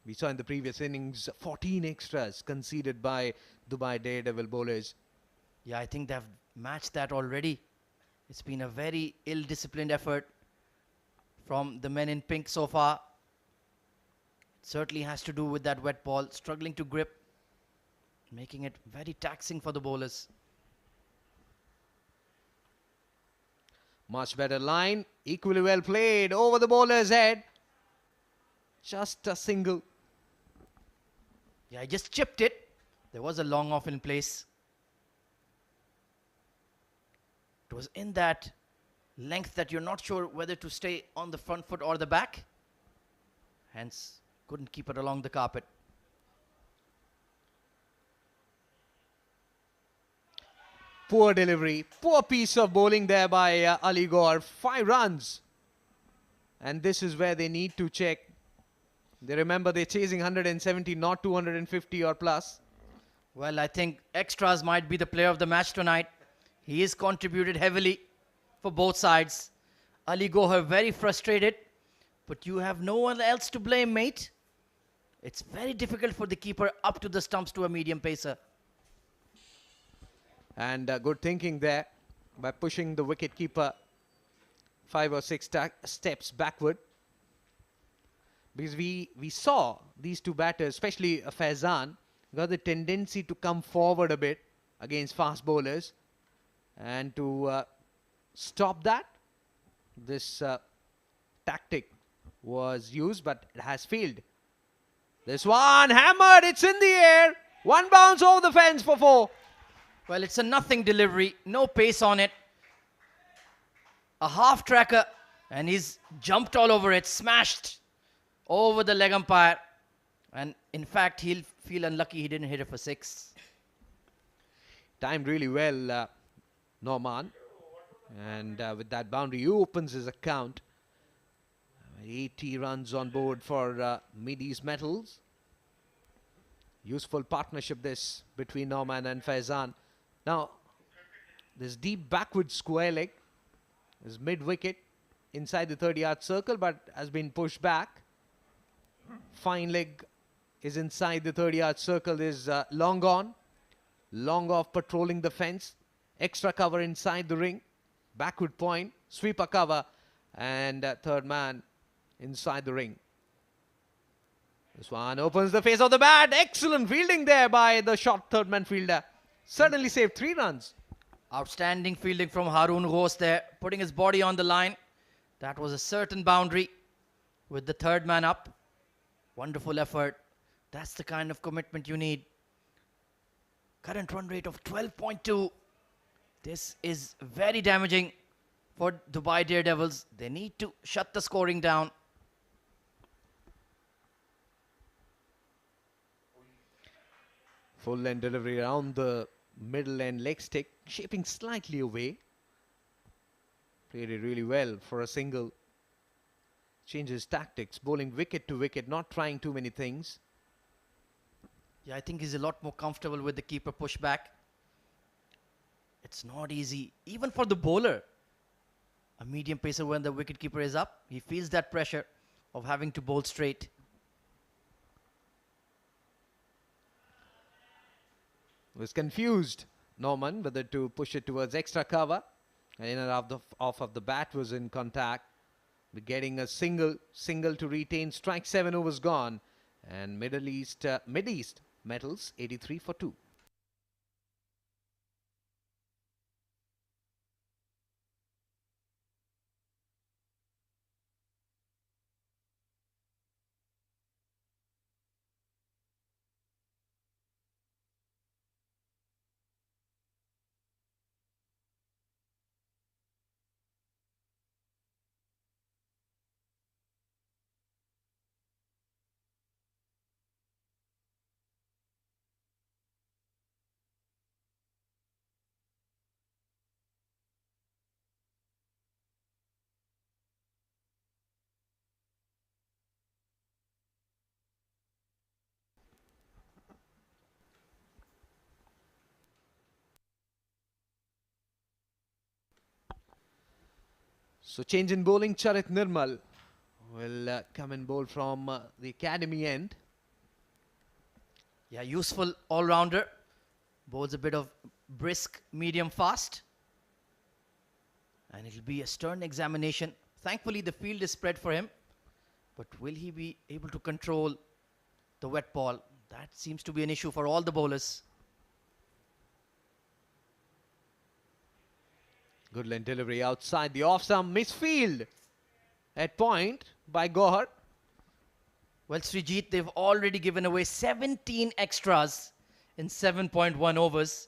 We saw in the previous innings 14 extras conceded by Dubai Daredevil bowlers. Yeah, I think they've matched that already. It's been a very ill-disciplined effort from the men in pink so far. It certainly has to do with that wet ball, struggling to grip, making it very taxing for the bowlers. Much better line, equally well played over the bowler's head. Just a single. Yeah, I just chipped it. There was a long off in place. It was in that length that you're not sure whether to stay on the front foot or the back. Hence, couldn't keep it along the carpet. Poor delivery, poor piece of bowling there by Ali Gaur. 5 runs. And this is where they need to check. They remember they're chasing 170, not 250 or plus. Well, I think extras might be the player of the match tonight. He has contributed heavily for both sides. Ali Gohar very frustrated, but you have no one else to blame, mate. It's very difficult for the keeper up to the stumps to a medium pacer. And good thinking there by pushing the wicket keeper 5 or 6 steps backward. Because we saw these two batters, especially Faizan, got the tendency to come forward a bit against fast bowlers. And to stop that, this tactic was used, but it has failed. This one hammered, it's in the air. One bounce over the fence for 4. Well, it's a nothing delivery, no pace on it. A half tracker, and he's jumped all over it, smashed over the leg umpire. And in fact, he'll feel unlucky he didn't hit it for 6. Timed really well, Norman. And with that boundary, he opens his account. 80 runs on board for Mid-East Metals. Useful partnership this between Norman and Faizan. Now, this deep backward square leg is mid-wicket inside the 30-yard circle, but has been pushed back. Fine leg is inside the 30-yard circle, is long on. Long off patrolling the fence. Extra cover inside the ring. Backward point, sweeper cover, and third man inside the ring. This one opens the face of the bat. Excellent fielding there by the short third man fielder. Certainly saved 3 runs. Outstanding fielding from Haroon Ghosh there, putting his body on the line. That was a certain boundary with the third man up. Wonderful effort. That's the kind of commitment you need. Current run rate of 12.2. This is very damaging for Dubai Daredevils. They need to shut the scoring down. Full end delivery around the middle end leg stick, shaping slightly away. Played it really well for a single. Changes tactics, bowling wicket to wicket, not trying too many things. Yeah, I think he's a lot more comfortable with the keeper pushback. It's not easy, even for the bowler. A medium pacer when the wicketkeeper is up, he feels that pressure of having to bowl straight. Was confused, Norman, whether to push it towards extra cover. And in and off of the bat was in contact. But getting a single to retain. Strike 7 overs gone. And Mid-East Metals 83 for 2. So change in bowling, Charit Nirmal will come and bowl from the academy end. Yeah, useful all-rounder. Bowls a bit of brisk, medium, fast. And it'll be a stern examination. Thankfully, the field is spread for him. But will he be able to control the wet ball? That seems to be an issue for all the bowlers. Good length delivery outside the off-stump, misfield at point by Gohar. Well, Srijit, they've already given away 17 extras in 7.1 overs.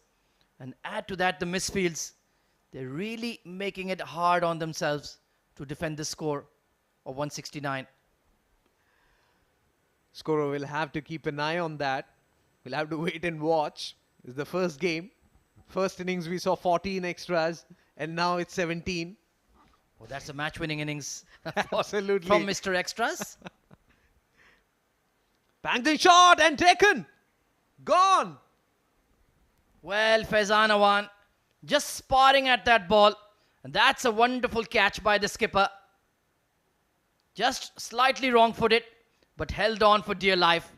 And add to that the misfields. They're really making it hard on themselves to defend the score of 169. Scorer will have to keep an eye on that. We'll have to wait and watch. It's the first game. First innings we saw 14 extras and now it's 17. Oh, that's a match-winning innings Absolutely. from Mr. Extras. Banged in shot and taken. Gone. Well, Faizan Awan just sparring at that ball. And that's a wonderful catch by the skipper. Just slightly wrong-footed, but held on for dear life.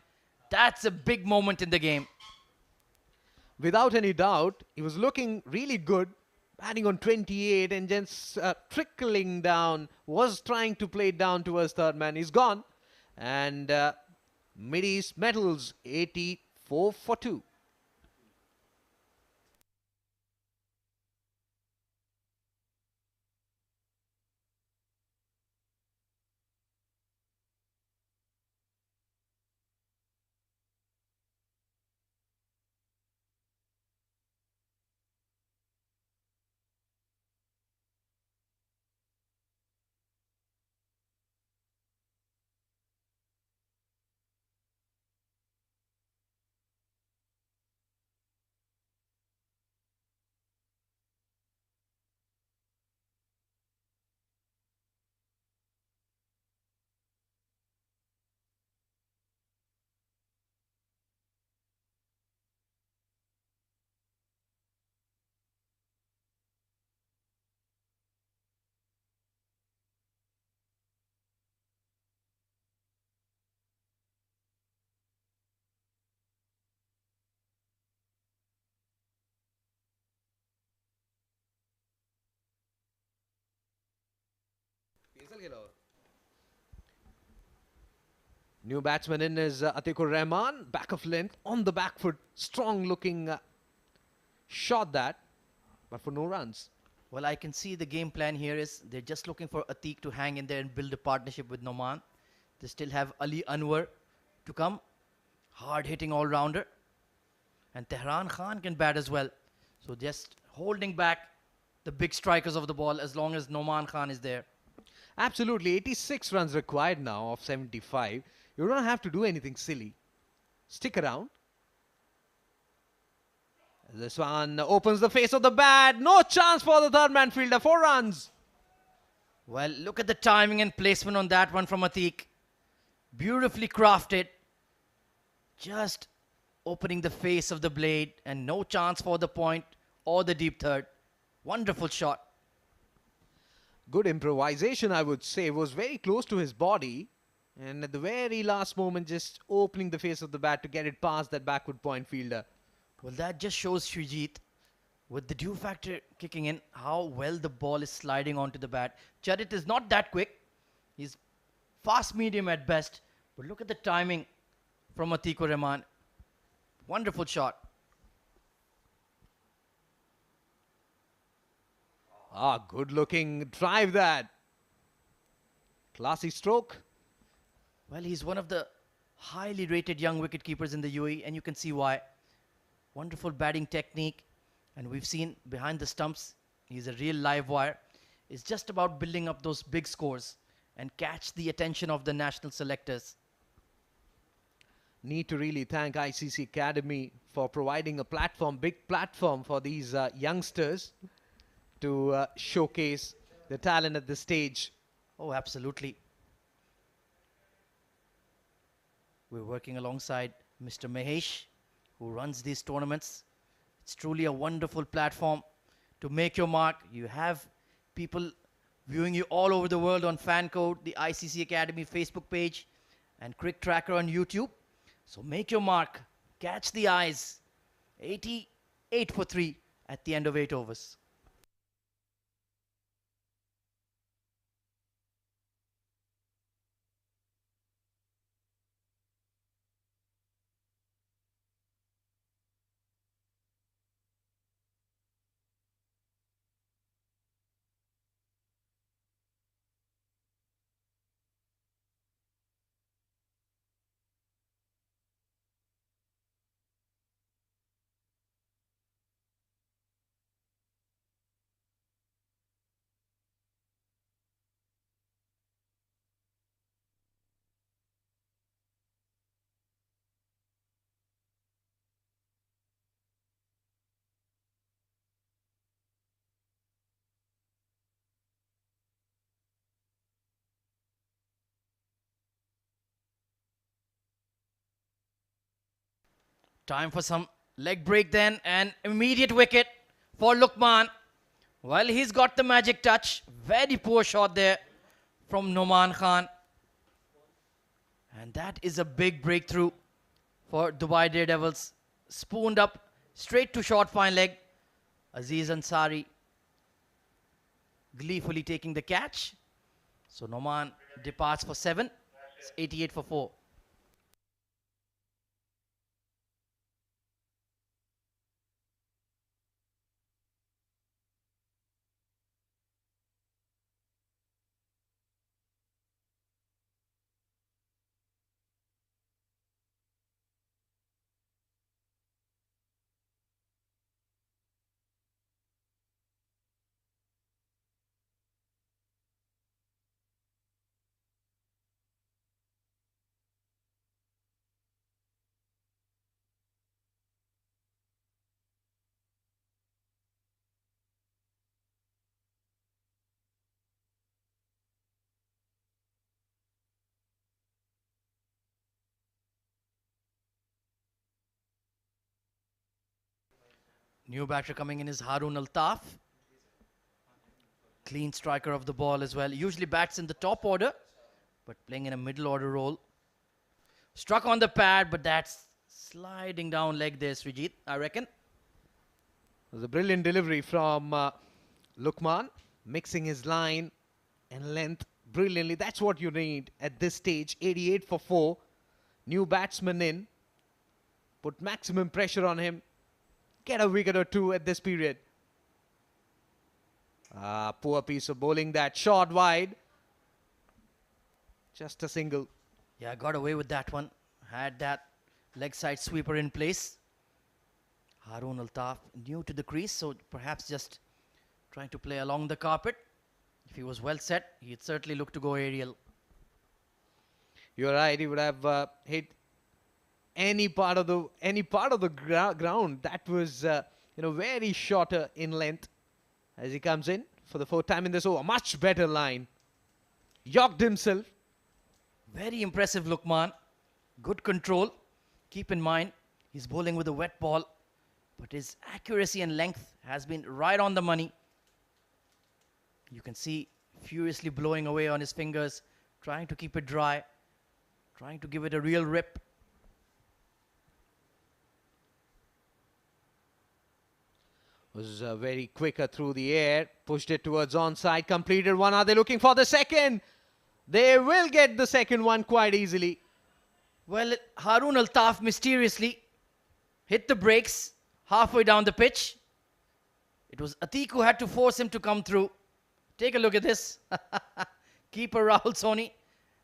That's a big moment in the game. Without any doubt, he was looking really good, batting on 28 and just trickling down, was trying to play it down towards third man. He's gone. And Mid-East Metals 84 for 2. New batsman in is Atikur Rahman, back of length, on the back foot, strong looking shot that, but for no runs. Well, I can see the game plan here is they're just looking for Atiq to hang in there and build a partnership with Noman. They still have Ali Anwar to come, hard-hitting all-rounder. And Tehran Khan can bat as well. So just holding back the big strikers of the ball as long as Noman Khan is there. Absolutely, 86 runs required now of 75. You don't have to do anything silly. Stick around. This one opens the face of the bat. No chance for the third man fielder. 4 runs. Well, look at the timing and placement on that one from Atiq. Beautifully crafted. Just opening the face of the blade and no chance for the point or the deep third. Wonderful shot. Good improvisation, I would say. Was very close to his body. And at the very last moment, just opening the face of the bat to get it past that backward point fielder. Well, that just shows Srijit, with the dew factor kicking in, how well the ball is sliding onto the bat. Charit is not that quick. He's fast medium at best. But look at the timing from Atikur Rahman. Wonderful shot. Ah, good looking drive that. Classy stroke. Well, he's one of the highly rated young wicketkeepers in the UAE, and you can see why. Wonderful batting technique, and we've seen behind the stumps, he's a real live wire. It's just about building up those big scores and catch the attention of the national selectors. Need to really thank ICC Academy for providing a platform, big platform for these youngsters to showcase the talent at this stage. Oh, absolutely. We're working alongside Mr. Mahesh, who runs these tournaments. It's truly a wonderful platform to make your mark. You have people viewing you all over the world on Fan Code, the ICC Academy Facebook page, and CricTracker on YouTube. So make your mark, catch the eyes. 88 for 3 at the end of 8 overs. Time for some leg break then, and immediate wicket for Lukman. Well, he's got the magic touch. Very poor shot there from Noman Khan. And that is a big breakthrough for Dubai Daredevils. Spooned up straight to short fine leg. Aziz Ansari gleefully taking the catch. So Noman departs for 7. It's 88 for 4. New batter coming in is Harun Altaf. Clean striker of the ball as well. Usually bats in the top order, but playing in a middle order role. Struck on the pad, but that's sliding down leg there, Srijit, I reckon. It was a brilliant delivery from Lukman, mixing his line and length brilliantly. That's what you need at this stage. 88 for 4. New batsman in. Put maximum pressure on him. Get a wicket or two at this period. Poor piece of bowling, that short wide. Just a single. Yeah, got away with that one. Had that leg side sweeper in place. Harun Altaf new to the crease, so perhaps just trying to play along the carpet. If he was well set, he'd certainly look to go aerial. You're right. He would have hit any part of the ground that was very shorter in length. As he comes in for the 4th time in this over, much better line. Yorked himself. Very impressive, Lukman. Good control. Keep in mind, he's bowling with a wet ball, but his accuracy and length has been right on the money. You can see furiously blowing away on his fingers, trying to keep it dry, trying to give it a real rip. Was very quicker through the air, pushed it towards onside, completed one. Are they looking for the second? They will get the second one quite easily. Well, Harun Altaf mysteriously hit the brakes halfway down the pitch. It was Atiq who had to force him to come through. Take a look at this. Keeper Rahul Soni.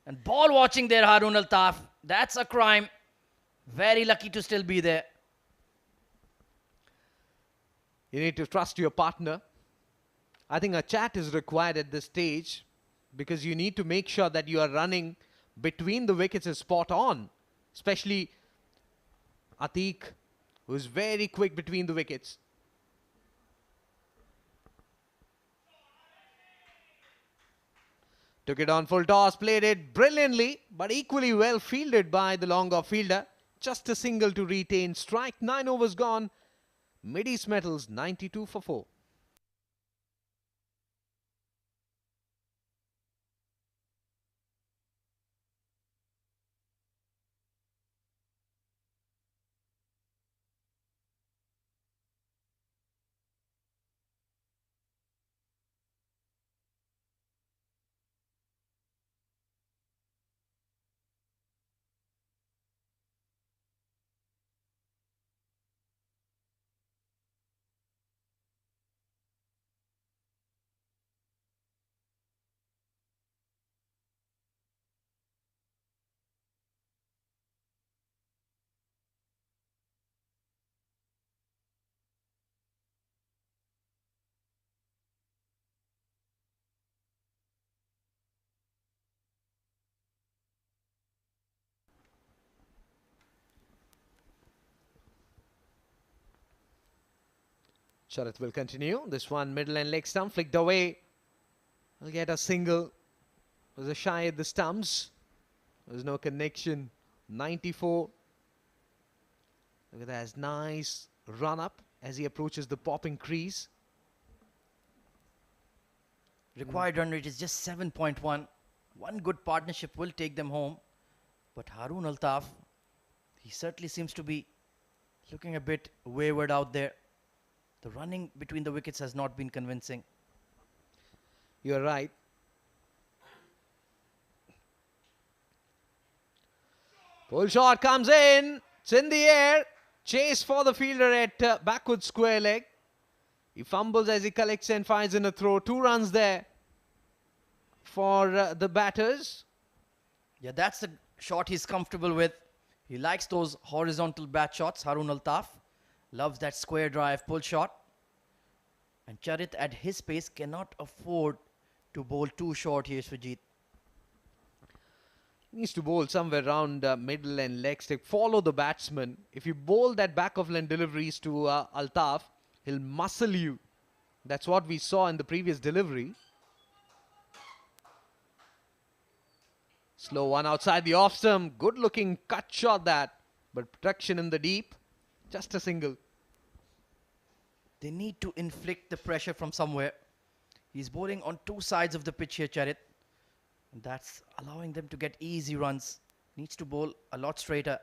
And ball watching there, Harun Altaf. That's a crime. Very lucky to still be there. You need to trust your partner. I think a chat is required at this stage because you need to make sure that you are running between the wickets is spot on. Especially Atiq, who's very quick between the wickets. Took it on full toss, played it brilliantly, but equally well fielded by the long off fielder. Just a single to retain strike. 9 overs gone. Mid-East Metals 92 for 4. Sharat will continue. This one, middle and leg stump, flicked away. Will get a single. Was a shy at the stumps. There's no connection. 94. Look at that. Nice run up as he approaches the popping crease. Required run rate is just 7.1. One good partnership will take them home. But Haroon Altaf, he certainly seems to be looking a bit wayward out there. The running between the wickets has not been convincing. You're right. Pull shot comes in. It's in the air. Chase for the fielder at backward square leg. He fumbles as he collects and finds in a throw. 2 runs there for the batters. Yeah, that's the shot he's comfortable with. He likes those horizontal bat shots. Haroon Altaf loves that square drive pull shot. And Charit at his pace cannot afford to bowl too short here, Sujit. Needs to bowl somewhere around middle and leg stick. Follow the batsman. If you bowl that back of line deliveries to Altaf, he'll muscle you. That's what we saw in the previous delivery. Slow one outside the off stump. Good looking cut shot that. But protection in the deep. Just a single. They need to inflict the pressure from somewhere. He's bowling on 2 sides of the pitch here, Charit. And that's allowing them to get easy runs. Needs to bowl a lot straighter.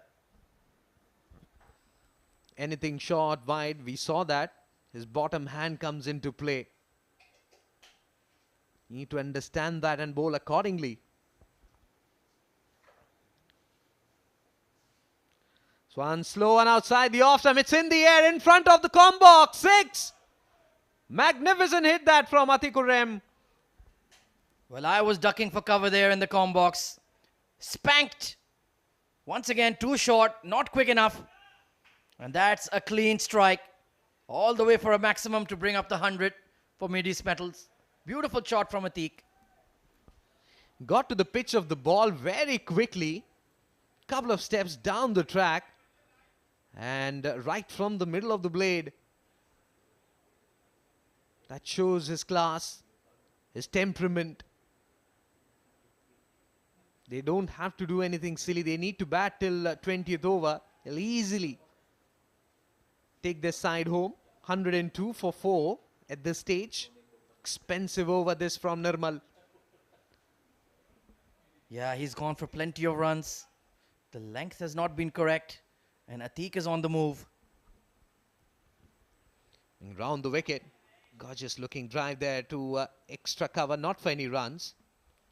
Anything short, wide, we saw that. His bottom hand comes into play. You need to understand that and bowl accordingly. Swan slow and outside the off stump. It's in the air in front of the com box. 6. Magnificent hit that from Atikur Rem. Well, I was ducking for cover there in the com box. Spanked. Once again, too short, not quick enough. And that's a clean strike. All the way for a maximum to bring up the 100 for Midis Metals. Beautiful shot from Atiq. Got to the pitch of the ball very quickly. Couple of steps down the track. And right from the middle of the blade. That shows his class, his temperament. They don't have to do anything silly. They need to bat till 20th over. They'll easily take their side home. 102 for 4 at this stage. Expensive over this from Nirmal. Yeah, he's gone for plenty of runs. The length has not been correct. And Atiq is on the move. And round the wicket. Gorgeous looking drive there to extra cover. Not for any runs.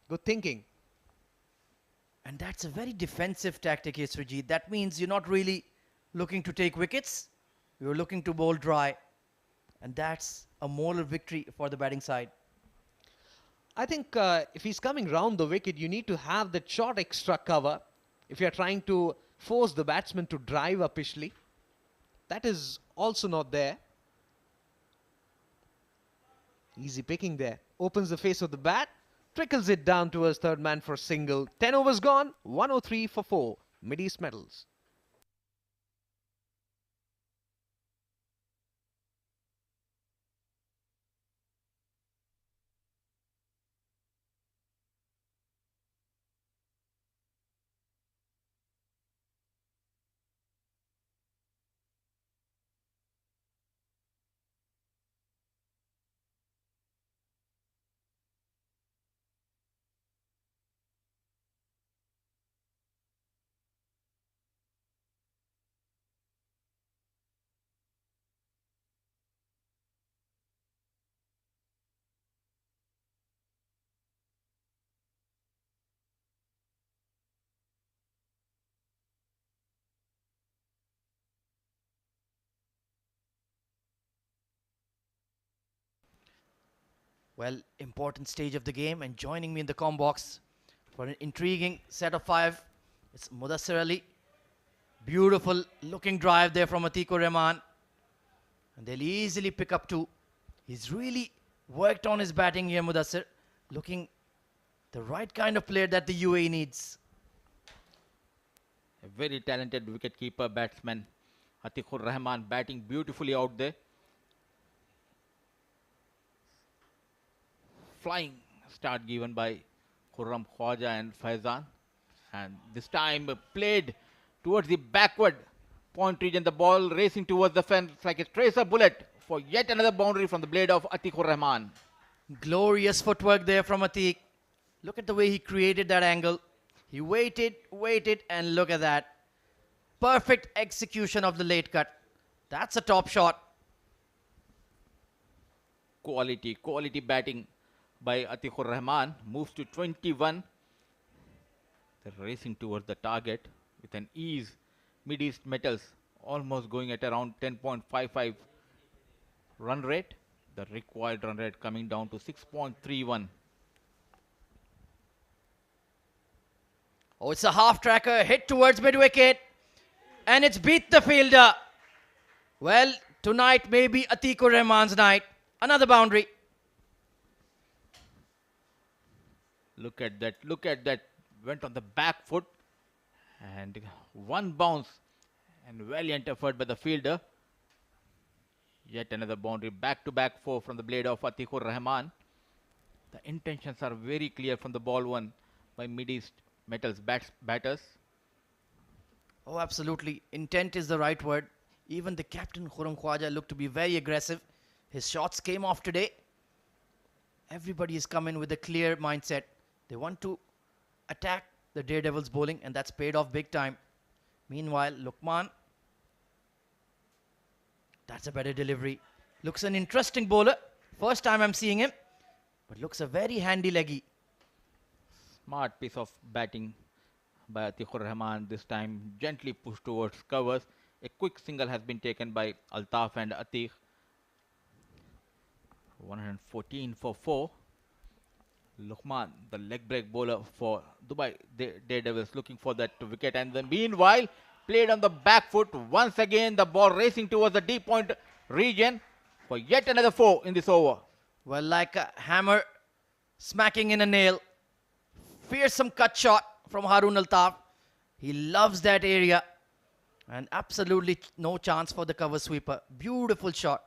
Good thinking. And that's a very defensive tactic here, Srijit. That means you're not really looking to take wickets. You're looking to bowl dry. And that's a moral victory for the batting side. I think if he's coming round the wicket, you need to have that short extra cover. If you're trying to force the batsman to drive upishly. That is also not there. Easy picking there. Opens the face of the bat. Trickles it down towards third man for single. 10 overs gone. 103 for 4. Midis Metals. Well, important stage of the game, and joining me in the com box for an intriguing set of 5. It's Mudassir Ali. Beautiful looking drive there from Atikur Rahman. And they'll easily pick up 2. He's really worked on his batting here, Mudassir. Looking the right kind of player that the UAE needs. A very talented wicketkeeper batsman. Atikur Rahman batting beautifully out there. flying start given by Khurram Khwaja and Faizan. And this time played towards the backward point region. The ball racing towards the fence like a tracer bullet for yet another boundary from the blade of Atikur Rahman. Glorious footwork there from Atiq. Look at the way he created that angle. He waited, and look at that. Perfect execution of the late cut. That's a top shot. Quality batting by Atikur Rahman. Moves to 21. They're racing towards the target with an ease. Mid East Metals almost going at around 10.55 run rate. The required run rate coming down to 6.31. Oh, it's a half tracker hit towards mid wicket. And it's beat the fielder. Well, tonight may be Atikur Rahman's night. Another boundary. Look at that. Went on the back foot. And one bounce. And valiant effort by the fielder. Yet another boundary. Back-to-back 4 from the blade of Atikur Rahman. The intentions are very clear from the ball one by Mid East Metals batters. Oh, absolutely. Intent is the right word. Even the captain, Khurram Khwaja, looked to be very aggressive. His shots came off today. Everybody has come in with a clear mindset. They want to attack the Daredevils bowling, and that's paid off big time. Meanwhile, Luqman, that's a better delivery. Looks an interesting bowler. First time I'm seeing him, but looks a very handy leggy. Smart piece of batting by Atikur Rahman. This time gently pushed towards covers. A quick single has been taken by Altaf and Atiq. 114 for 4. Luqman, the leg break bowler for Dubai Daredevils, looking for that wicket. And then meanwhile, played on the back foot. Once again, the ball racing towards the deep point region for yet another 4 in this over. Well, like a hammer smacking in a nail. Fearsome cut shot from Harun Altaf. He loves that area. And absolutely no chance for the cover sweeper. Beautiful shot.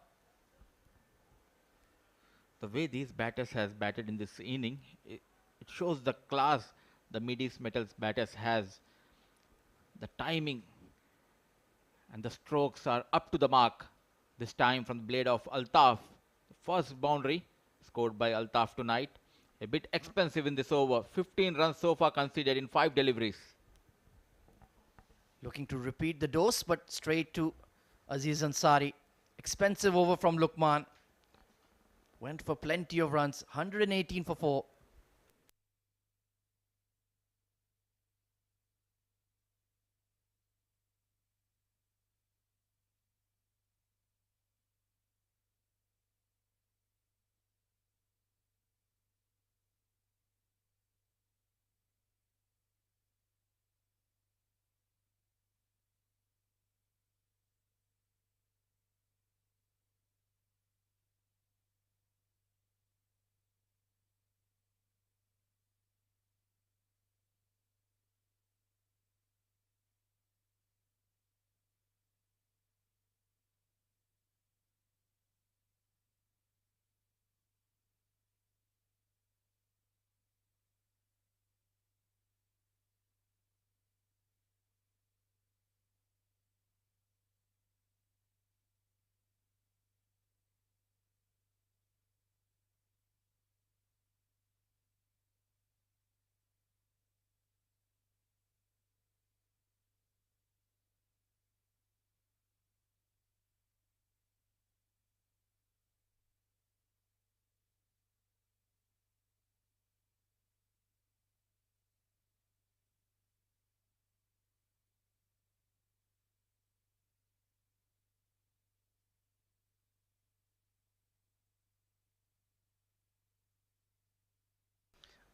The way these batters has batted in this inning, it shows the class the Mid East Metals batters has. The timing and the strokes are up to the mark. This time from the blade of Altaf. First boundary scored by Altaf tonight. A bit expensive in this over. 15 runs so far conceded in 5 deliveries. Looking to repeat the dose, but straight to Aziz Ansari. Expensive over from Luqman. Went for plenty of runs. 118 for 4.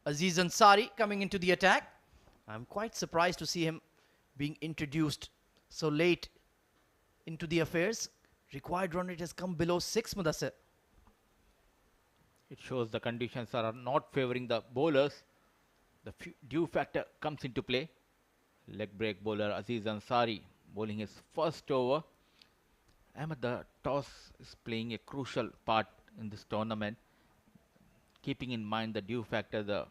Aziz Ansari coming into the attack. I'm quite surprised to see him being introduced so late into the affairs. Required run rate has come below 6, Mudassir. It shows the conditions are not favoring the bowlers. The dew factor comes into play. Leg break bowler Aziz Ansari bowling his first over. Ahmed, the toss is playing a crucial part in this tournament. Keeping in mind the due factor, the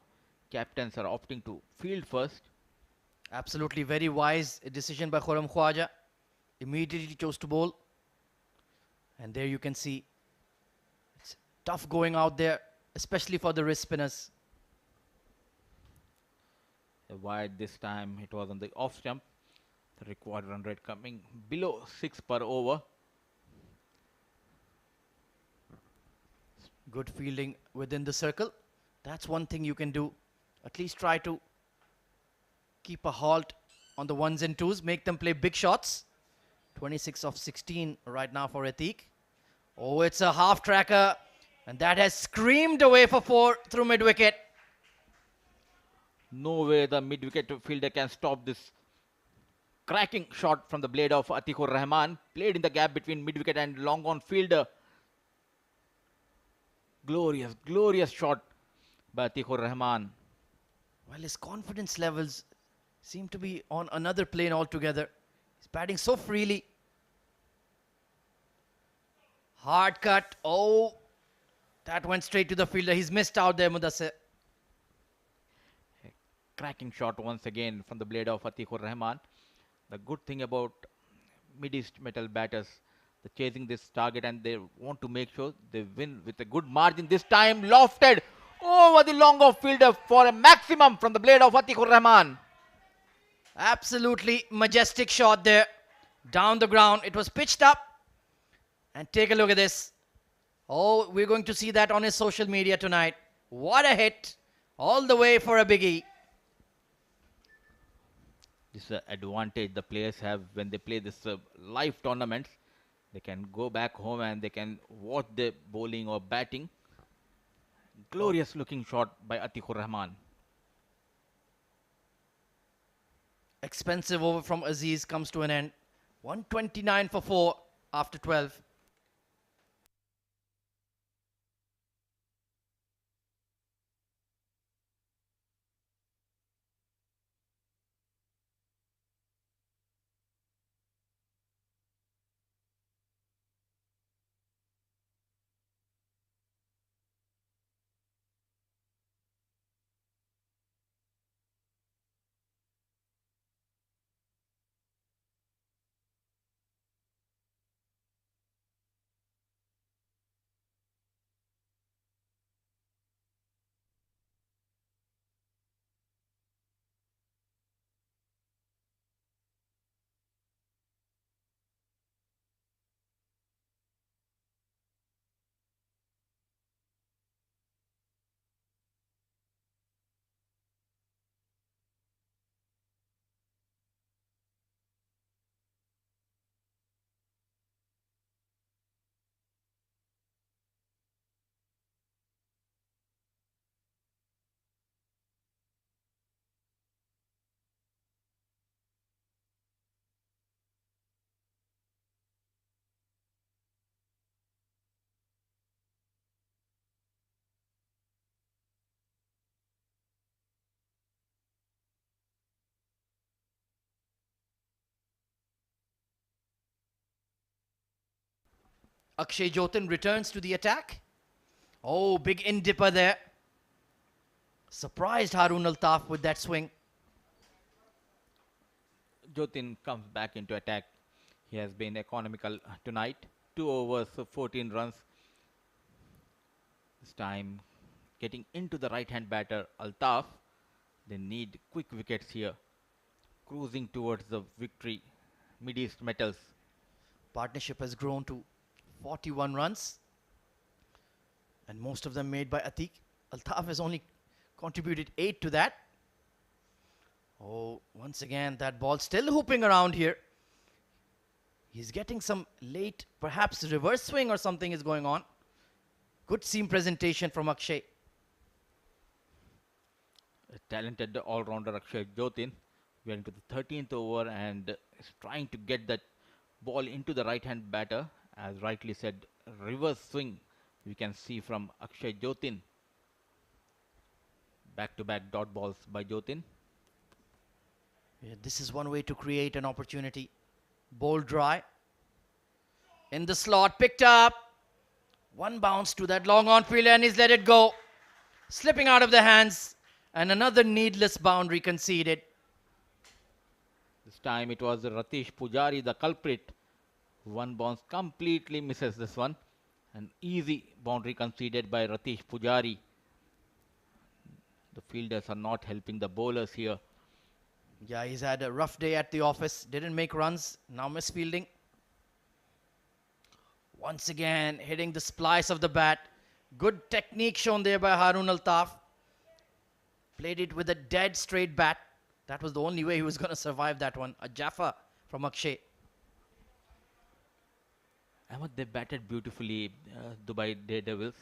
captains are opting to field first. Absolutely very wise decision by Khurram Khwaja. Immediately chose to bowl. And there you can see it's tough going out there, especially for the wrist spinners. Wide this time, it was on the off stump. The required run rate coming below 6 per over. Good fielding within the circle. That's one thing you can do. At least try to keep a halt on the ones and twos. Make them play big shots. 26 of 16 right now for Atiq. Oh, it's a half tracker. And that has screamed away for 4 through mid-wicket. No way the mid-wicket fielder can stop this cracking shot from the blade of Atiqur Rahman. Played in the gap between mid-wicket and long-on fielder. Glorious, glorious shot by Atiqur Rahman. Well, his confidence levels seem to be on another plane altogether. He's batting so freely. Hard cut. Oh, that went straight to the fielder. He's missed out there, Mudassir. Cracking shot once again from the blade of Atiqur Rahman. The good thing about mid-east metal batters, they're chasing this target and they want to make sure they win with a good margin. This time lofted over the long off fielder for a maximum from the blade of Atiqur Rahman. Absolutely majestic shot there. Down the ground. It was pitched up. And take a look at this. Oh, we're going to see that on his social media tonight. What a hit. All the way for a biggie. This is an advantage the players have when they play this live tournaments. They can go back home and they can watch the bowling or batting. Glorious looking shot by Atiqur Rahman. Expensive over from Aziz comes to an end. 129 for 4 after 12. Akshay Jotin returns to the attack. Oh, big in dipper there. Surprised Harun Altaf with that swing. Jotin comes back into attack. He has been economical tonight. 2 overs, 14 runs. This time getting into the right-hand batter, Altaf. They need quick wickets here. Cruising towards the victory. Mid-East Metals. Partnership has grown to 41 runs. And most of them made by Atiq. Altaf has only contributed 8 to that. Oh, once again, that ball still hooping around here. He's getting some late, perhaps reverse swing or something is going on. Good seam presentation from Akshay. A talented all-rounder Akshay Jotin. We are into the 13th over and is trying to get that ball into the right-hand batter. As rightly said, reverse swing we can see from Akshay Jotin. Back-to-back dot balls by Jotin. Yeah, this is one way to create an opportunity. Bowl dry. In the slot, picked up. One bounce to that long on fielder and he's let it go. Slipping out of the hands, and another needless boundary conceded. This time it was Ratish Pujari, the culprit. One bounce completely misses this one. An easy boundary conceded by Ratish Pujari. The fielders are not helping the bowlers here. Yeah, he's had a rough day at the office. Didn't make runs. Now misfielding. Once again, hitting the splice of the bat. Good technique shown there by Harun Altaf. Played it with a dead straight bat. That was the only way he was going to survive that one. A Jaffa from Akshay. Ahmed, they batted beautifully, Dubai Daredevils.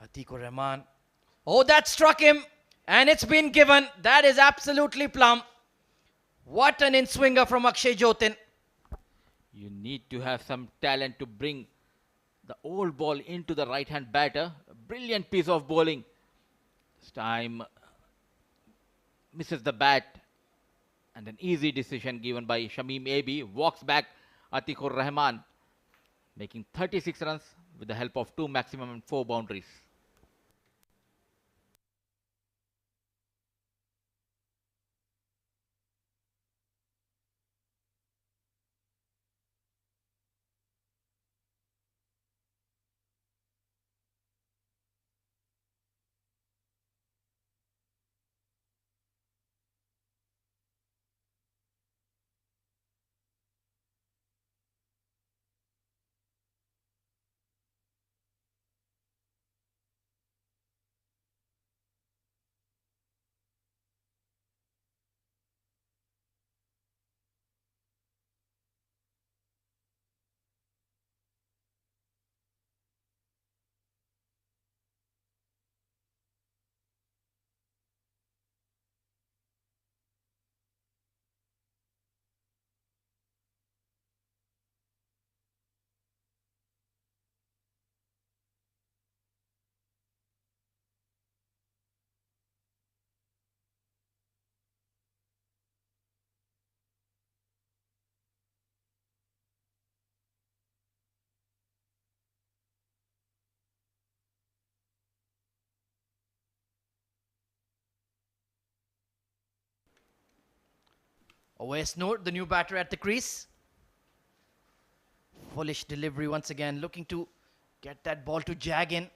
Atikur Rahman. Oh, that struck him. And it's been given. That is absolutely plumb. What an in-swinger from Akshay Jotin. You need to have some talent to bring the old ball into the right-hand batter. A brilliant piece of bowling. This time misses the bat. And an easy decision given by Shamim Abi. Walks back Atikur Rahman, making 36 runs with the help of 2 maximum and 4 boundaries. Awais Noor, the new batter at the crease. Foolish delivery once again, looking to get that ball to jag in.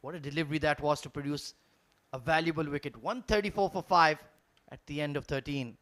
What a delivery that was to produce a valuable wicket. 134 for 5 at the end of 13.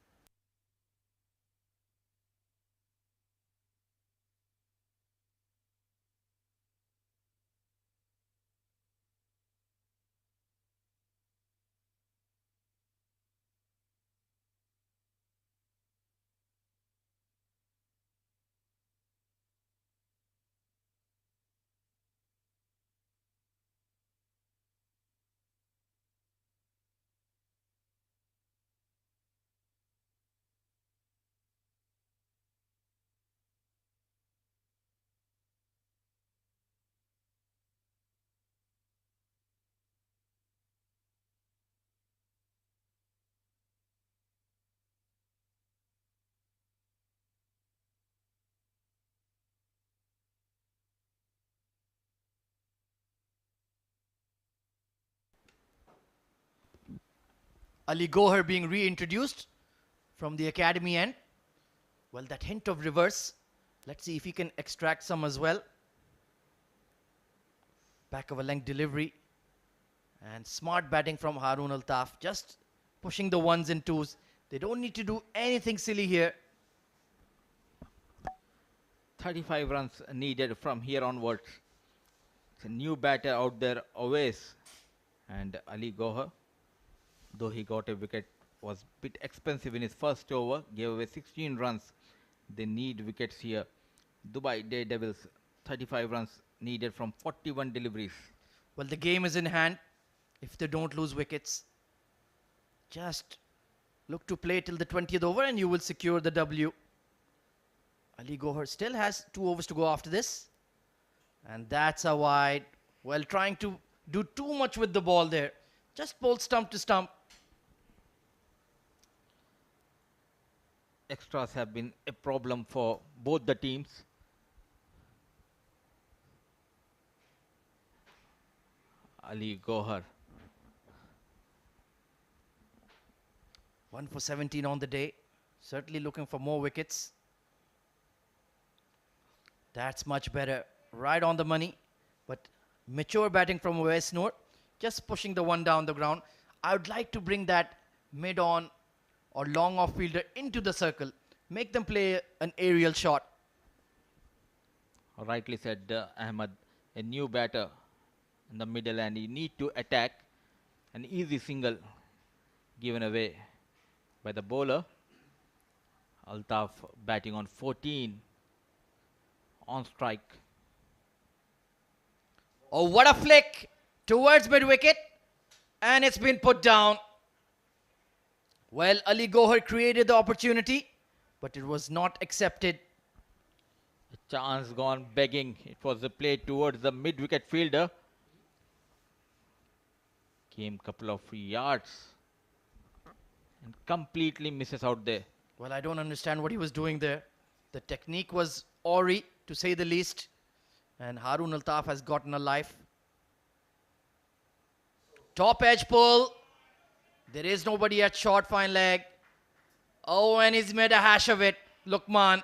Ali Gohar being reintroduced from the academy end. Well, that hint of reverse. Let's see if he can extract some as well. Back of a length delivery. And smart batting from Harun Altaf. Just pushing the ones and twos. They don't need to do anything silly here. 35 runs needed from here onwards. It's a new batter out there, Awais. And Ali Gohar, though he got a wicket, was a bit expensive in his first over, gave away 16 runs. They need wickets here. Dubai Daredevils, 35 runs needed from 41 deliveries. Well, the game is in hand. If they don't lose wickets, just look to play till the 20th over and you will secure the W. Ali Gohar still has 2 overs to go after this. And that's a wide. Well, trying to do too much with the ball there. Just bowled stump to stump. extras have been a problem for both the teams. Ali Gohar. 1 for 17 on the day. Certainly looking for more wickets. That's much better. Right on the money. But mature batting from West Noor. Just pushing the one down the ground. I would like to bring that mid-on or long off fielder into the circle. Make them play an aerial shot. Rightly said, Ahmed. A new batter in the middle, and you need to attack. An easy single given away by the bowler. Altaf batting on 14 on strike. Oh, what a flick towards mid-wicket. And it's been put down. Well, Ali Gohar created the opportunity, but it was not accepted. A chance gone begging. It was a play towards the mid-wicket fielder. Came couple of yards and completely misses out there. Well, I don't understand what he was doing there. The technique was awry, to say the least. And Harun Altaf has gotten a life. Top edge pull. There is nobody at short fine leg. Oh, and he's made a hash of it. Lukman.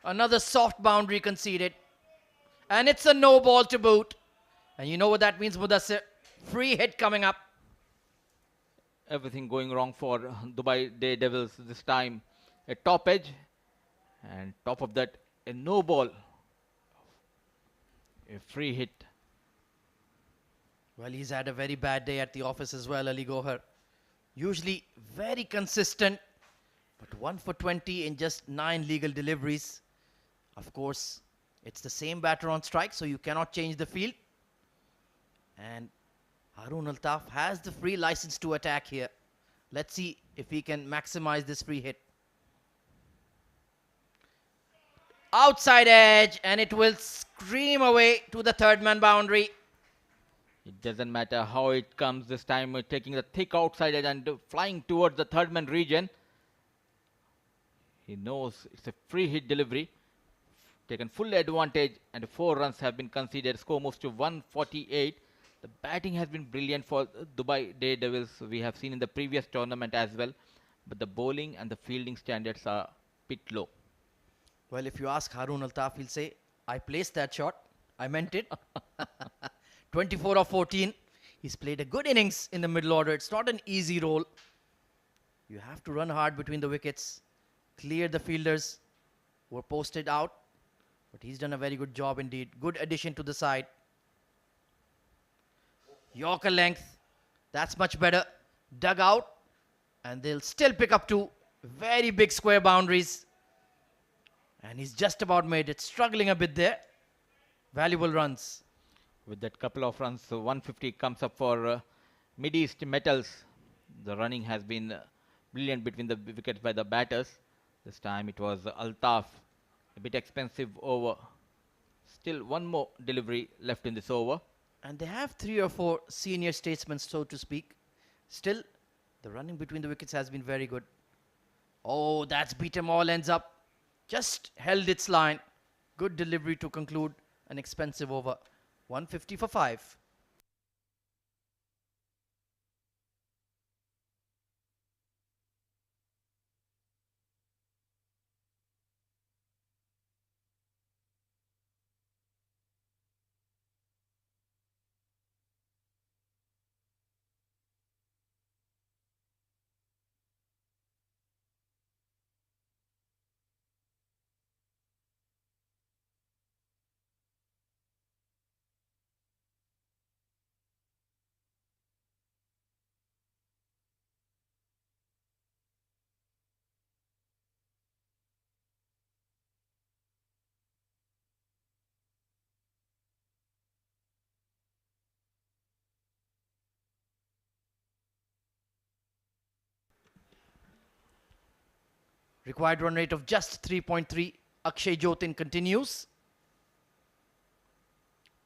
Another soft boundary conceded. And it's a no ball to boot. And you know what that means, Mudassir? Free hit coming up. Everything going wrong for Dubai Daredevils this time. A top edge, and top of that, a no ball. A free hit. Well, he's had a very bad day at the office as well, Ali Gohar. Usually very consistent, but 1 for 20 in just 9 legal deliveries. Of course, it's the same batter on strike, so you cannot change the field. And Harun Altaf has the free license to attack here. Let's see if he can maximize this free hit. Outside edge, and it will scream away to the third man boundary. It doesn't matter how it comes this time, taking the thick outside edge and flying towards the third man region. He knows it's a free hit delivery. Taken full advantage, and 4 runs have been conceded. Score moves to 148. The batting has been brilliant for Dubai Daredevils. We have seen in the previous tournament as well. But the bowling and the fielding standards are a bit low. Well, if you ask Harun Altaf, he'll say, I placed that shot. I meant it. 24 of 14. He's played a good innings in the middle order. It's not an easy role. You have to run hard between the wickets, clear the fielders who were posted out. But he's done a very good job indeed. Good addition to the side. Yorker length. That's much better. Dug out. And they'll still pick up 2 very big square boundaries. And he's just about made it. Struggling a bit there. Valuable runs. With that couple of runs, 150 comes up for Mid-East Metals. The running has been brilliant between the wickets by the batters. This time it was Altaf. A bit expensive over. Still one more delivery left in this over. And they have 3 or 4 senior statesmen, so to speak. Still, the running between the wickets has been very good. Oh, that's beat 'em all ends up. Just held its line. Good delivery to conclude an expensive over. 150 for 5. Required run rate of just 3.3. Akshay Jotin continues.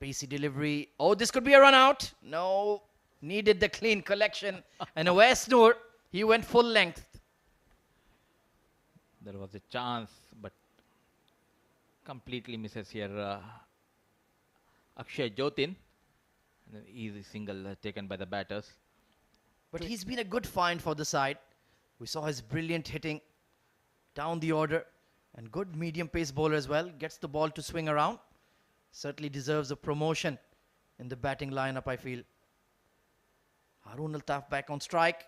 Pacey delivery. Oh, this could be a run out. No. Needed the clean collection. And West Noor, he went full length. There was a chance, but completely misses here. Akshay Jotin. And an easy single taken by the batters. But he's been a good find for the side. We saw his brilliant hitting down the order and good medium pace bowler as well. Gets the ball to swing around. Certainly deserves a promotion in the batting lineup, I feel. Haroon Altaf back on strike.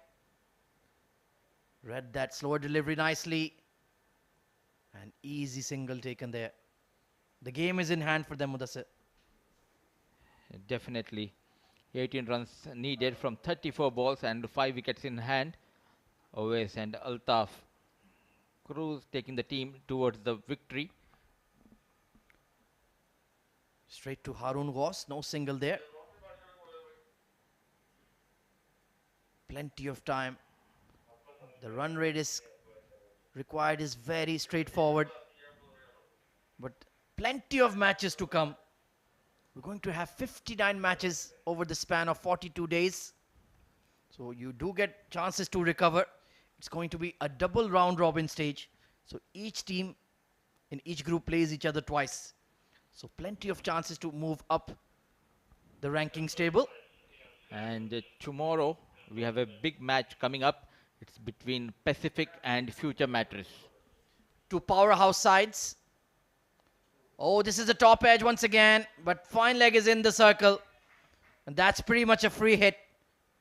Read that slower delivery nicely. An easy single taken there. The game is in hand for them, Mudassir. Definitely. 18 runs needed from 34 balls and 5 wickets in hand. Owais and Altaf Cruz taking the team towards the victory. Straight to Haroon was. No single there. Plenty of time. The run rate is required is very straightforward. But plenty of matches to come. We're going to have 59 matches over the span of 42 days. So you do get chances to recover. It's going to be a double round robin stage. So each team in each group plays each other twice. So plenty of chances to move up the rankings table. And tomorrow we have a big match coming up. It's between Pacific and Future Mattress. Two powerhouse sides. Oh, this is a top edge once again, but fine leg is in the circle. And that's pretty much a free hit.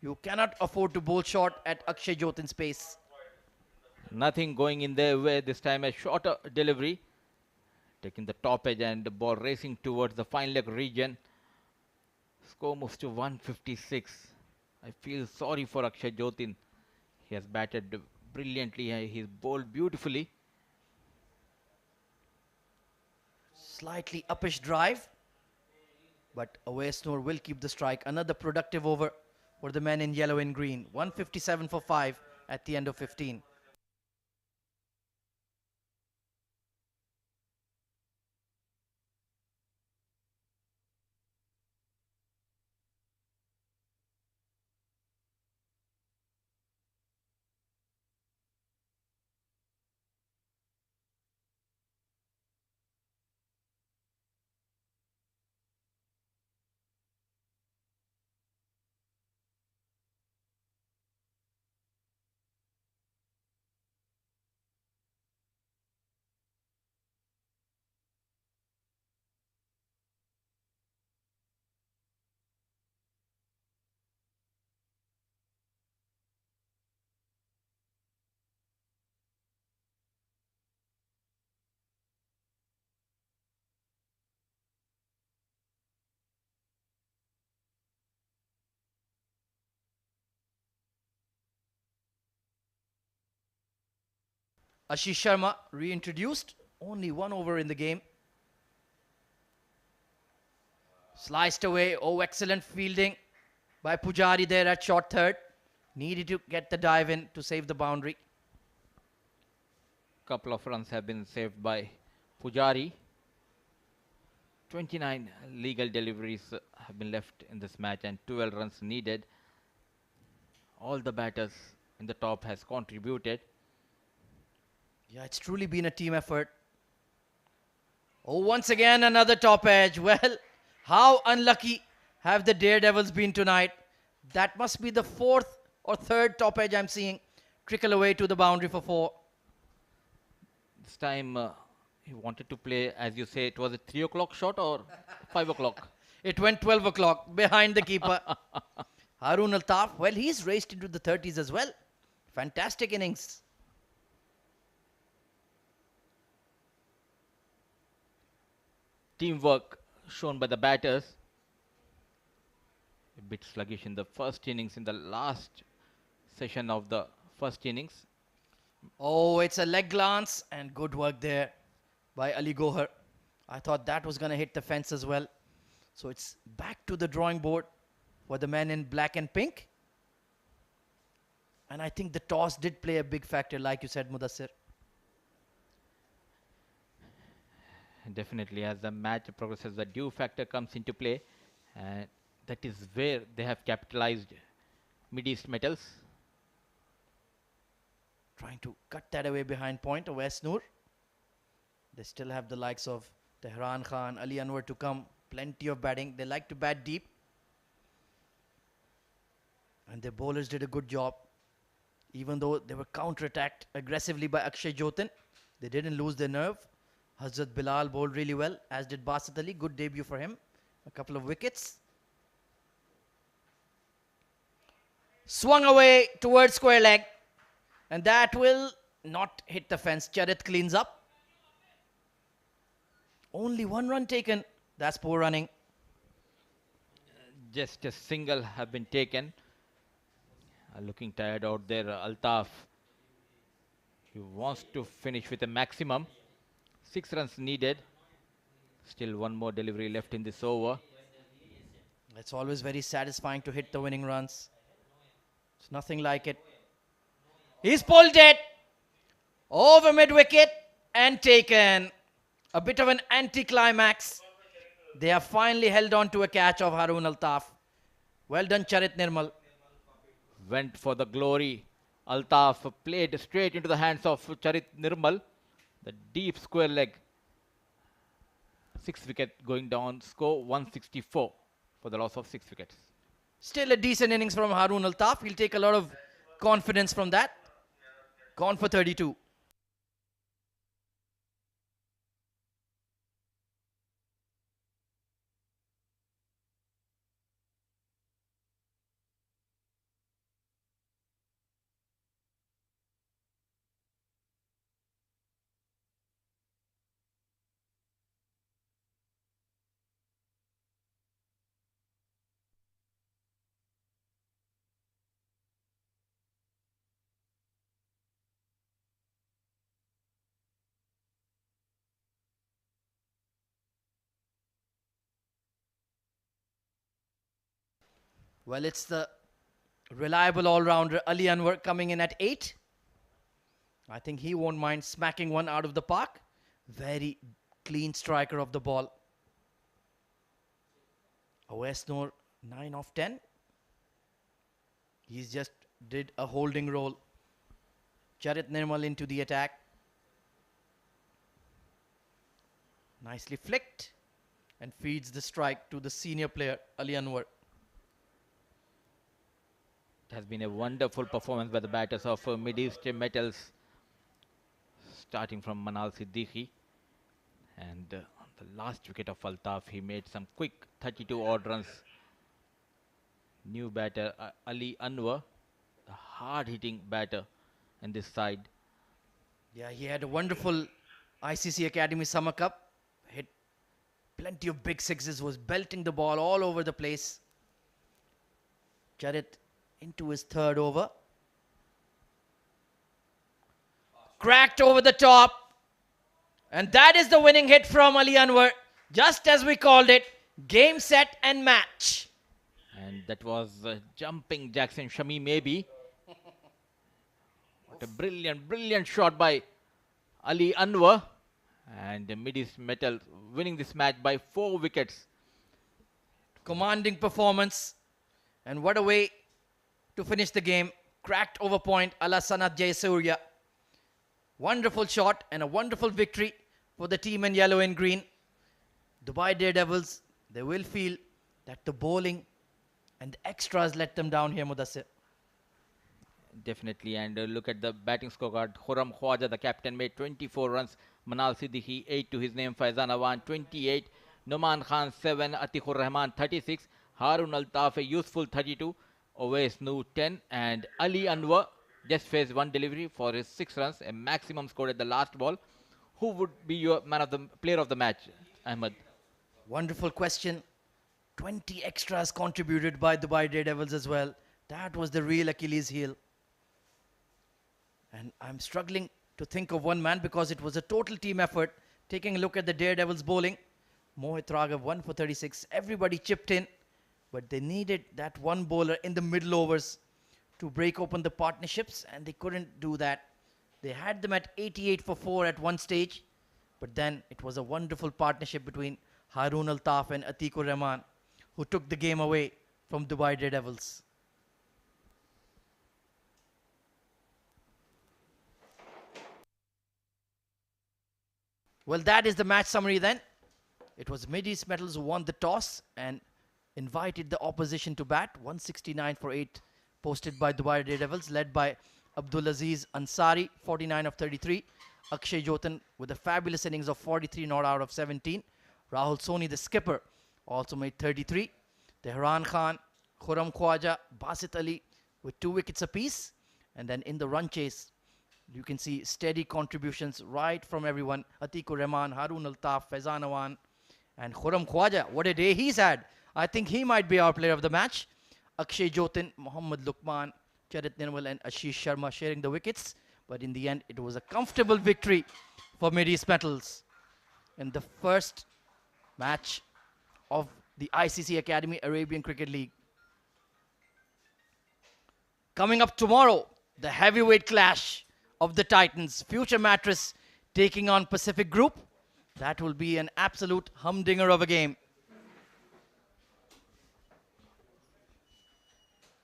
You cannot afford to bowl short at Akshay Jotin's pace. Nothing going in their way. This time a shorter delivery. Taking the top edge and the ball racing towards the fine leg region. Score moves to 156. I feel sorry for Akshay Jotin. He has batted brilliantly. He's bowled beautifully. Slightly uppish drive. But Owais Noor will keep the strike. Another productive over for the men in yellow and green. 157 for 5 at the end of 15. Ashish Sharma reintroduced. Only 1 over in the game. Sliced away. Oh, excellent fielding by Pujari there at short third. Needed to get the dive in to save the boundary. Couple of runs have been saved by Pujari. 29 legal deliveries have been left in this match and 12 runs needed. All the batters in the top has contributed. Yeah, it's truly been a team effort. Oh, once again, another top edge. Well, how unlucky have the Daredevils been tonight? That must be the 4th or 3rd top edge I'm seeing trickle away to the boundary for 4. This time he wanted to play, as you say, it was a 3 o'clock shot or 5 o'clock? It went 12 o'clock behind the keeper. Haroon Altaf, well, he's raced into the 30s as well. Fantastic innings. Teamwork shown by the batters. A bit sluggish in the first innings, in the last session of the first innings. Oh, it's a leg glance and good work there by Ali Gohar. I thought that was going to hit the fence as well. So it's back to the drawing board for the men in black and pink. And I think the toss did play a big factor, like you said, Mudassir. Definitely, as the match progresses, the due factor comes into play, and that is where they have capitalized Mid East Metals. trying to cut that away behind point of West Noor. They still have the likes of Tehran Khan, Ali Anwar to come. Plenty of batting. They like to bat deep. And their bowlers did a good job. Even though they were counter-attacked aggressively by Akshay Jotin, they didn't lose their nerve. Hazrat Bilal bowled really well, as did Basit Ali. Good debut for him. A couple of wickets. Swung away towards square leg. And that will not hit the fence. Charit cleans up. Only 1 run taken. That's poor running. Just a single have been taken. Looking tired out there, Altaf. He wants to finish with a maximum. 6 runs needed. Still one more delivery left in this over. It's always very satisfying to hit the winning runs. It's nothing like it. He's pulled it over mid-wicket and taken. A bit of an anticlimax. They have finally held on to a catch of Haroon Altaf. Well done, Charit Nirmal. Went for the glory. Altaf played straight into the hands of Charit Nirmal. The deep square leg. 6 wicket going down. Score 164 for the loss of 6 wickets. Still a decent innings from Haroon Altaf. He'll take a lot of confidence from that. Gone for 32. Well, it's the reliable all-rounder Ali Anwar coming in at 8. I think he won't mind smacking one out of the park. Very clean striker of the ball. West Noor 9 of 10. He's just did a holding role. Charit Nirmal into the attack. Nicely flicked and feeds the strike to the senior player Ali Anwar. It has been a wonderful performance by the batters of Mid East Metals, starting from Manal Siddiqui. And the last wicket of Altaf, he made some quick 32 odd runs. New batter Ali Anwar, the hard-hitting batter in this side. Yeah, he had a wonderful ICC Academy Summer Cup. Hit plenty of big sixes, was belting the ball all over the place. Charit into his 3rd over. Cracked over the top. And that is the winning hit from Ali Anwar. Just as we called it. Game, set and match. And that was jumping Jackson Shami maybe. What a brilliant shot by Ali Anwar. And Mid East Metal winning this match by 4 wickets. Commanding performance. And what a way to finish the game. Cracked over point a la Sanat Jayasurya. Wonderful shot and a wonderful victory for the team in yellow and green. Dubai Daredevils, they will feel that the bowling and the extras let them down here, Mudassir. Definitely, and look at the batting scorecard. Khurram Khwaja, the captain, made 24 runs. Manal Siddiqui, 8 to his name. Faizan Awan, 28. Noman Khan, 7. Atiqur Rahman, 36. Haroon Altaf, a useful 32. Owais Noor, 10. And Ali Anwar just faced 1 delivery for his 6 runs, a maximum scored at the last ball. Who would be your player of the match, Ahmed? Wonderful question. 20 extras contributed by Dubai Daredevils as well. That was the real Achilles heel. And I'm struggling to think of one man because it was a total team effort. Taking a look at the Daredevils bowling. Mohit Raghav 1 for 36. Everybody chipped in. But they needed that one bowler in the middle overs to break open the partnerships. And they couldn't do that. They had them at 88 for 4 at one stage. But then it was a wonderful partnership between Haroon Altaf and Atiqur Rahman, who took the game away from Dubai Daredevils. Well, that is the match summary then. It was Mid East Metals who won the toss and invited the opposition to bat. 169 for 8 posted by Dubai Daredevils, led by Abdulaziz Ansari, 49 of 33. Akshay Jotan with a fabulous innings of 43 not out of 17. Rahul Soni, the skipper, also made 33. Tehran Khan, Khurram Khwaja, Basit Ali with 2 wickets apiece. And then in the run chase, you can see steady contributions right from everyone. Atikur Rahman, Harun Altaf, Faizan Awan, and Khurram Khwaja. What a day he's had. I think he might be our player of the match. Akshay Jotin, Mohammad Lukman, Charit Nirmal, and Ashish Sharma sharing the wickets. But in the end, it was a comfortable victory for Mid East Metals in the first match of the ICC Academy Arabian Cricket League. Coming up tomorrow, the heavyweight clash of the Titans. Future Mattress taking on Pacific Group. That will be an absolute humdinger of a game.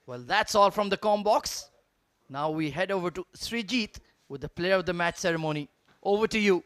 Well, that's all from the com box. Now we head over to Srijit with the player of the match ceremony. Over to you.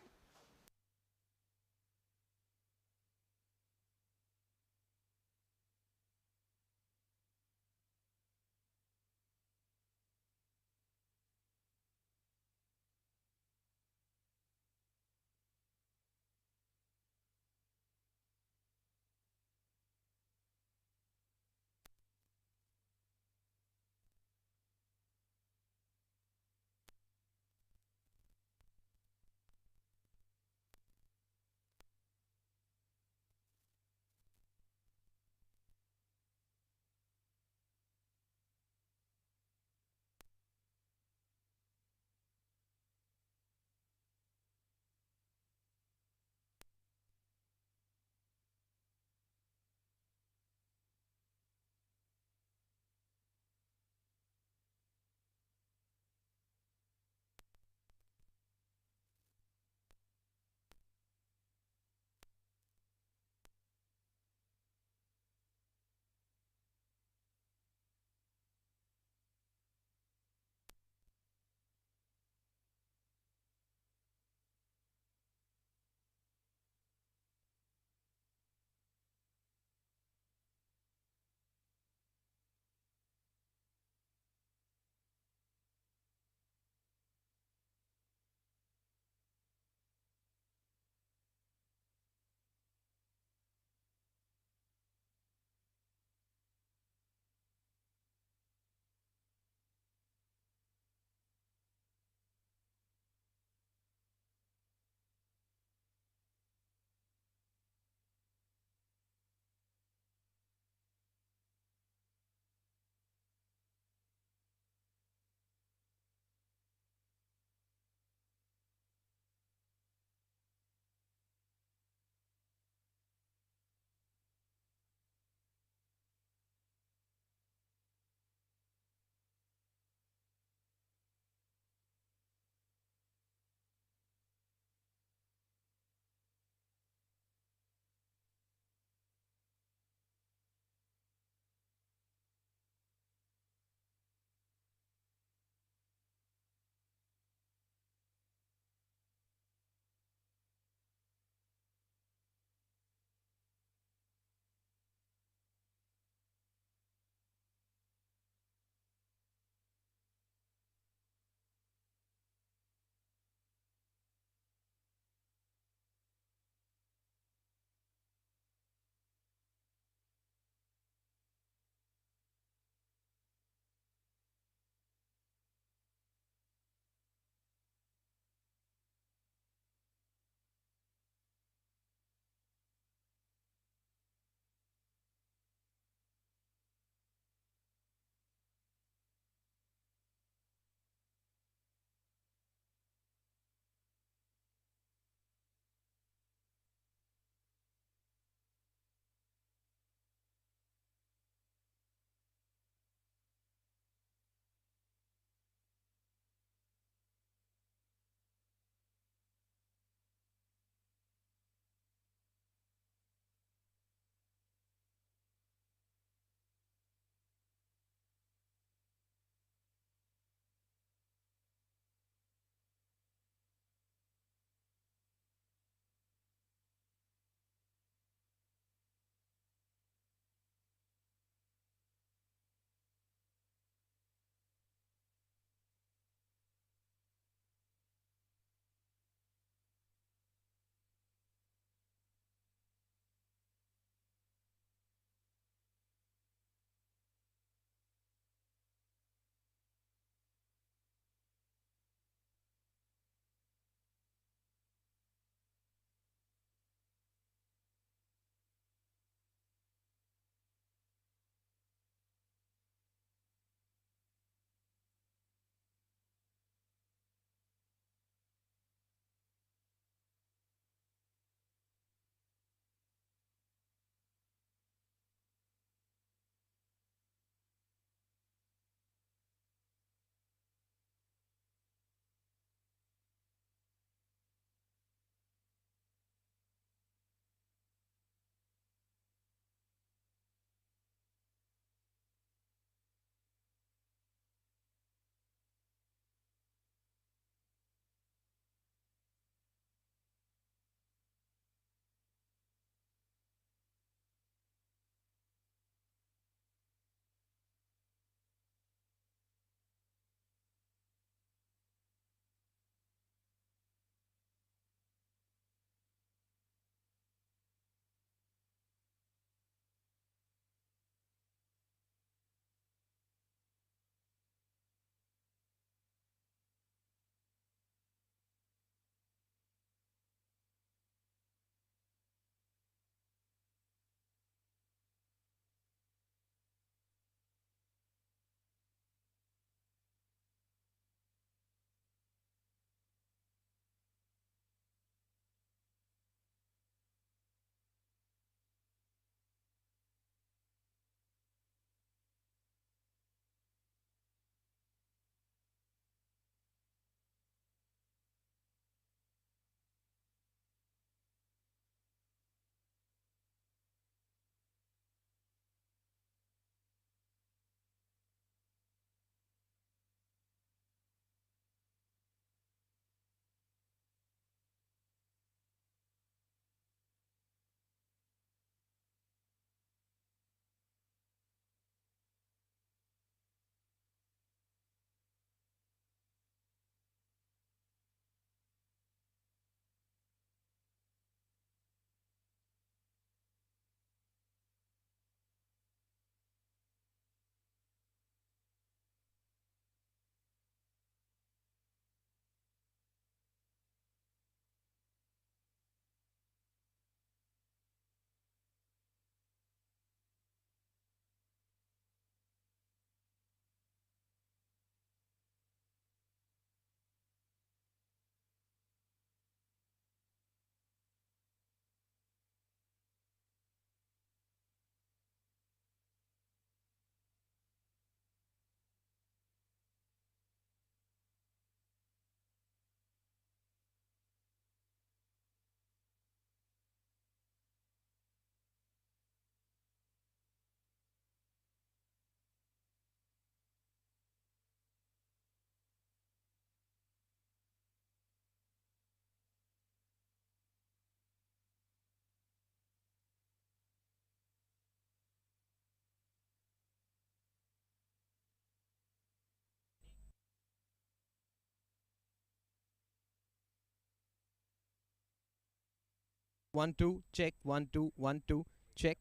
1 2, check 1 2, 1 2, check.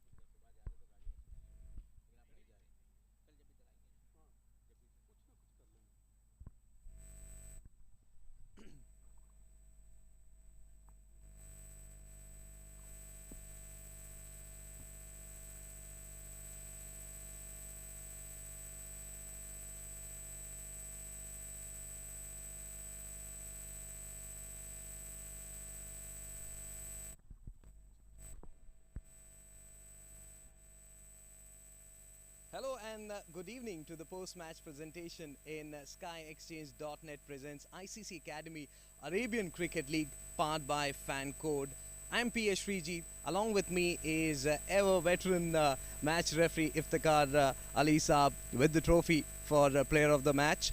Hello and good evening to the post-match presentation in SkyExchange.net presents ICC Academy Arabian Cricket League powered by Fan Code. I'm PS Shriji. Along with me is ever veteran match referee Iftikhar Ali Saab with the trophy for Player of the Match.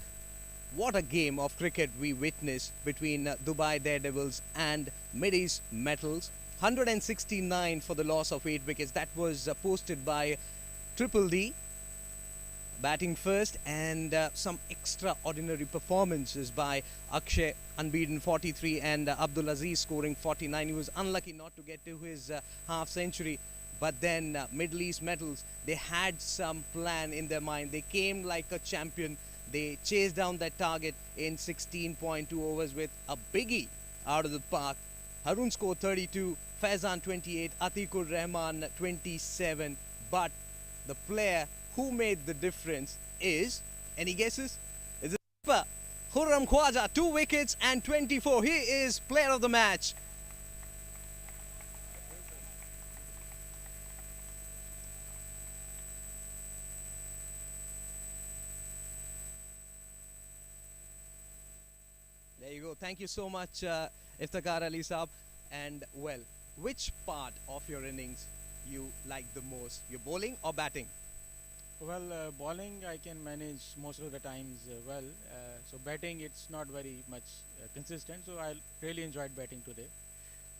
What a game of cricket we witnessed between Dubai Daredevils and Mideast Metals. 169 for the loss of 8 wickets. That was posted by Triple D batting first, and some extraordinary performances by Akshay, unbeaten 43, and Abdul Aziz scoring 49. He was unlucky not to get to his half century, but then Middle East Metals, they had some plan in their mind. They came like a champion. They chased down that target in 16.2 overs with a biggie out of the park. Harun scored 32, Faizan 28, Atikur Rahman 27, but the player who made the difference is, any guesses? Is it Khurram Khwaja, 2 wickets and 24. He is player of the match. There you go. Thank you so much, Iftikhar Ali Saab. And well, which part of your innings you like the most? Your bowling or batting? Well, bowling I can manage most of the times well. So batting it's not very much consistent. So I really enjoyed batting today.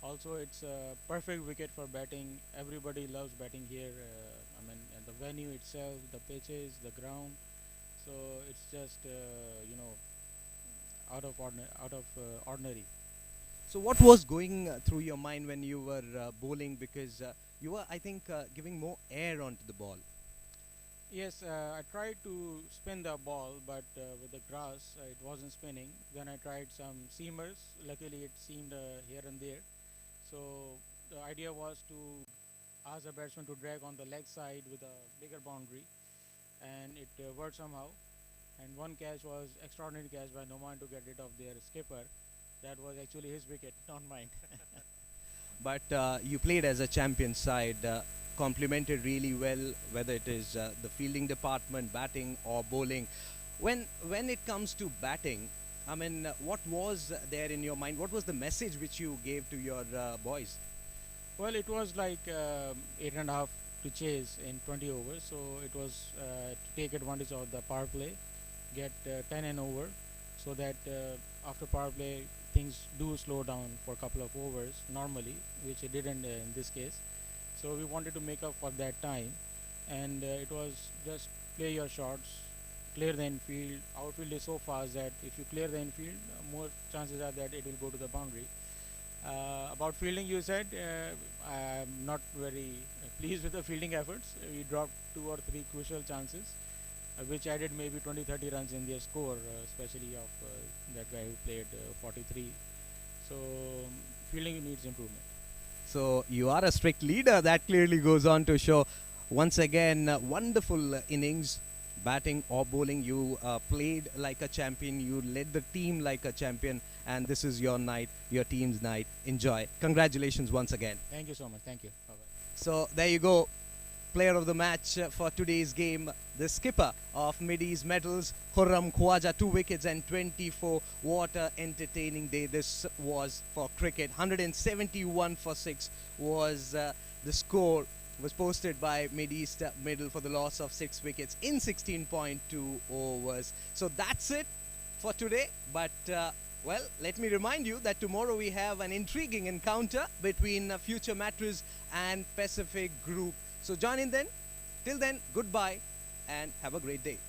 Also, it's a perfect wicket for batting. Everybody loves batting here. I mean, and the venue itself, the pitches, the ground. So it's just out of ordinary. So what was going through your mind when you were bowling? Because you were, I think, giving more air onto the ball. Yes, I tried to spin the ball, but with the grass, it wasn't spinning. Then I tried some seamers. Luckily, it seamed here and there. So the idea was to ask the batsman to drag on the leg side with a bigger boundary, and it worked somehow. And one catch was extraordinary catch by Noman to get rid of their skipper. That was actually his wicket, not mine. But you played as a champion side, complemented really well, whether it is the fielding department, batting or bowling. When it comes to batting, I mean, what was there in your mind? What was the message which you gave to your boys? Well, it was like 8.5 to chase in 20 overs. So it was to take advantage of the power play, get 10 and over, so that after power play things do slow down for a couple of overs normally, which it didn't in this case. So we wanted to make up for that time, and it was just play your shots, clear the infield. Outfield is so fast that if you clear the infield, more chances are that it will go to the boundary. About fielding, you said I'm not very pleased with the fielding efforts. We dropped 2 or 3 crucial chances, which added maybe 20-30 runs in their score, especially of that guy who played 43. So fielding needs improvement. So you are a strict leader. That clearly goes on to show. Once again, wonderful innings, batting or bowling. You played like a champion. You led the team like a champion. And this is your night, your team's night. Enjoy. Congratulations once again. Thank you so much. Thank you. Bye-bye. So there you go. Player of the match for today's game, the skipper of Mideast Metals, Khurram Khwaja, 2 wickets and 24. What a entertaining day this was for cricket. 171 for 6 was the score was posted by Mideast Middle for the loss of 6 wickets in 16.2 overs. So that's it for today. But well, let me remind you that tomorrow we have an intriguing encounter between Future Mattress and Pacific Group. So join in then. Till then, goodbye and have a great day.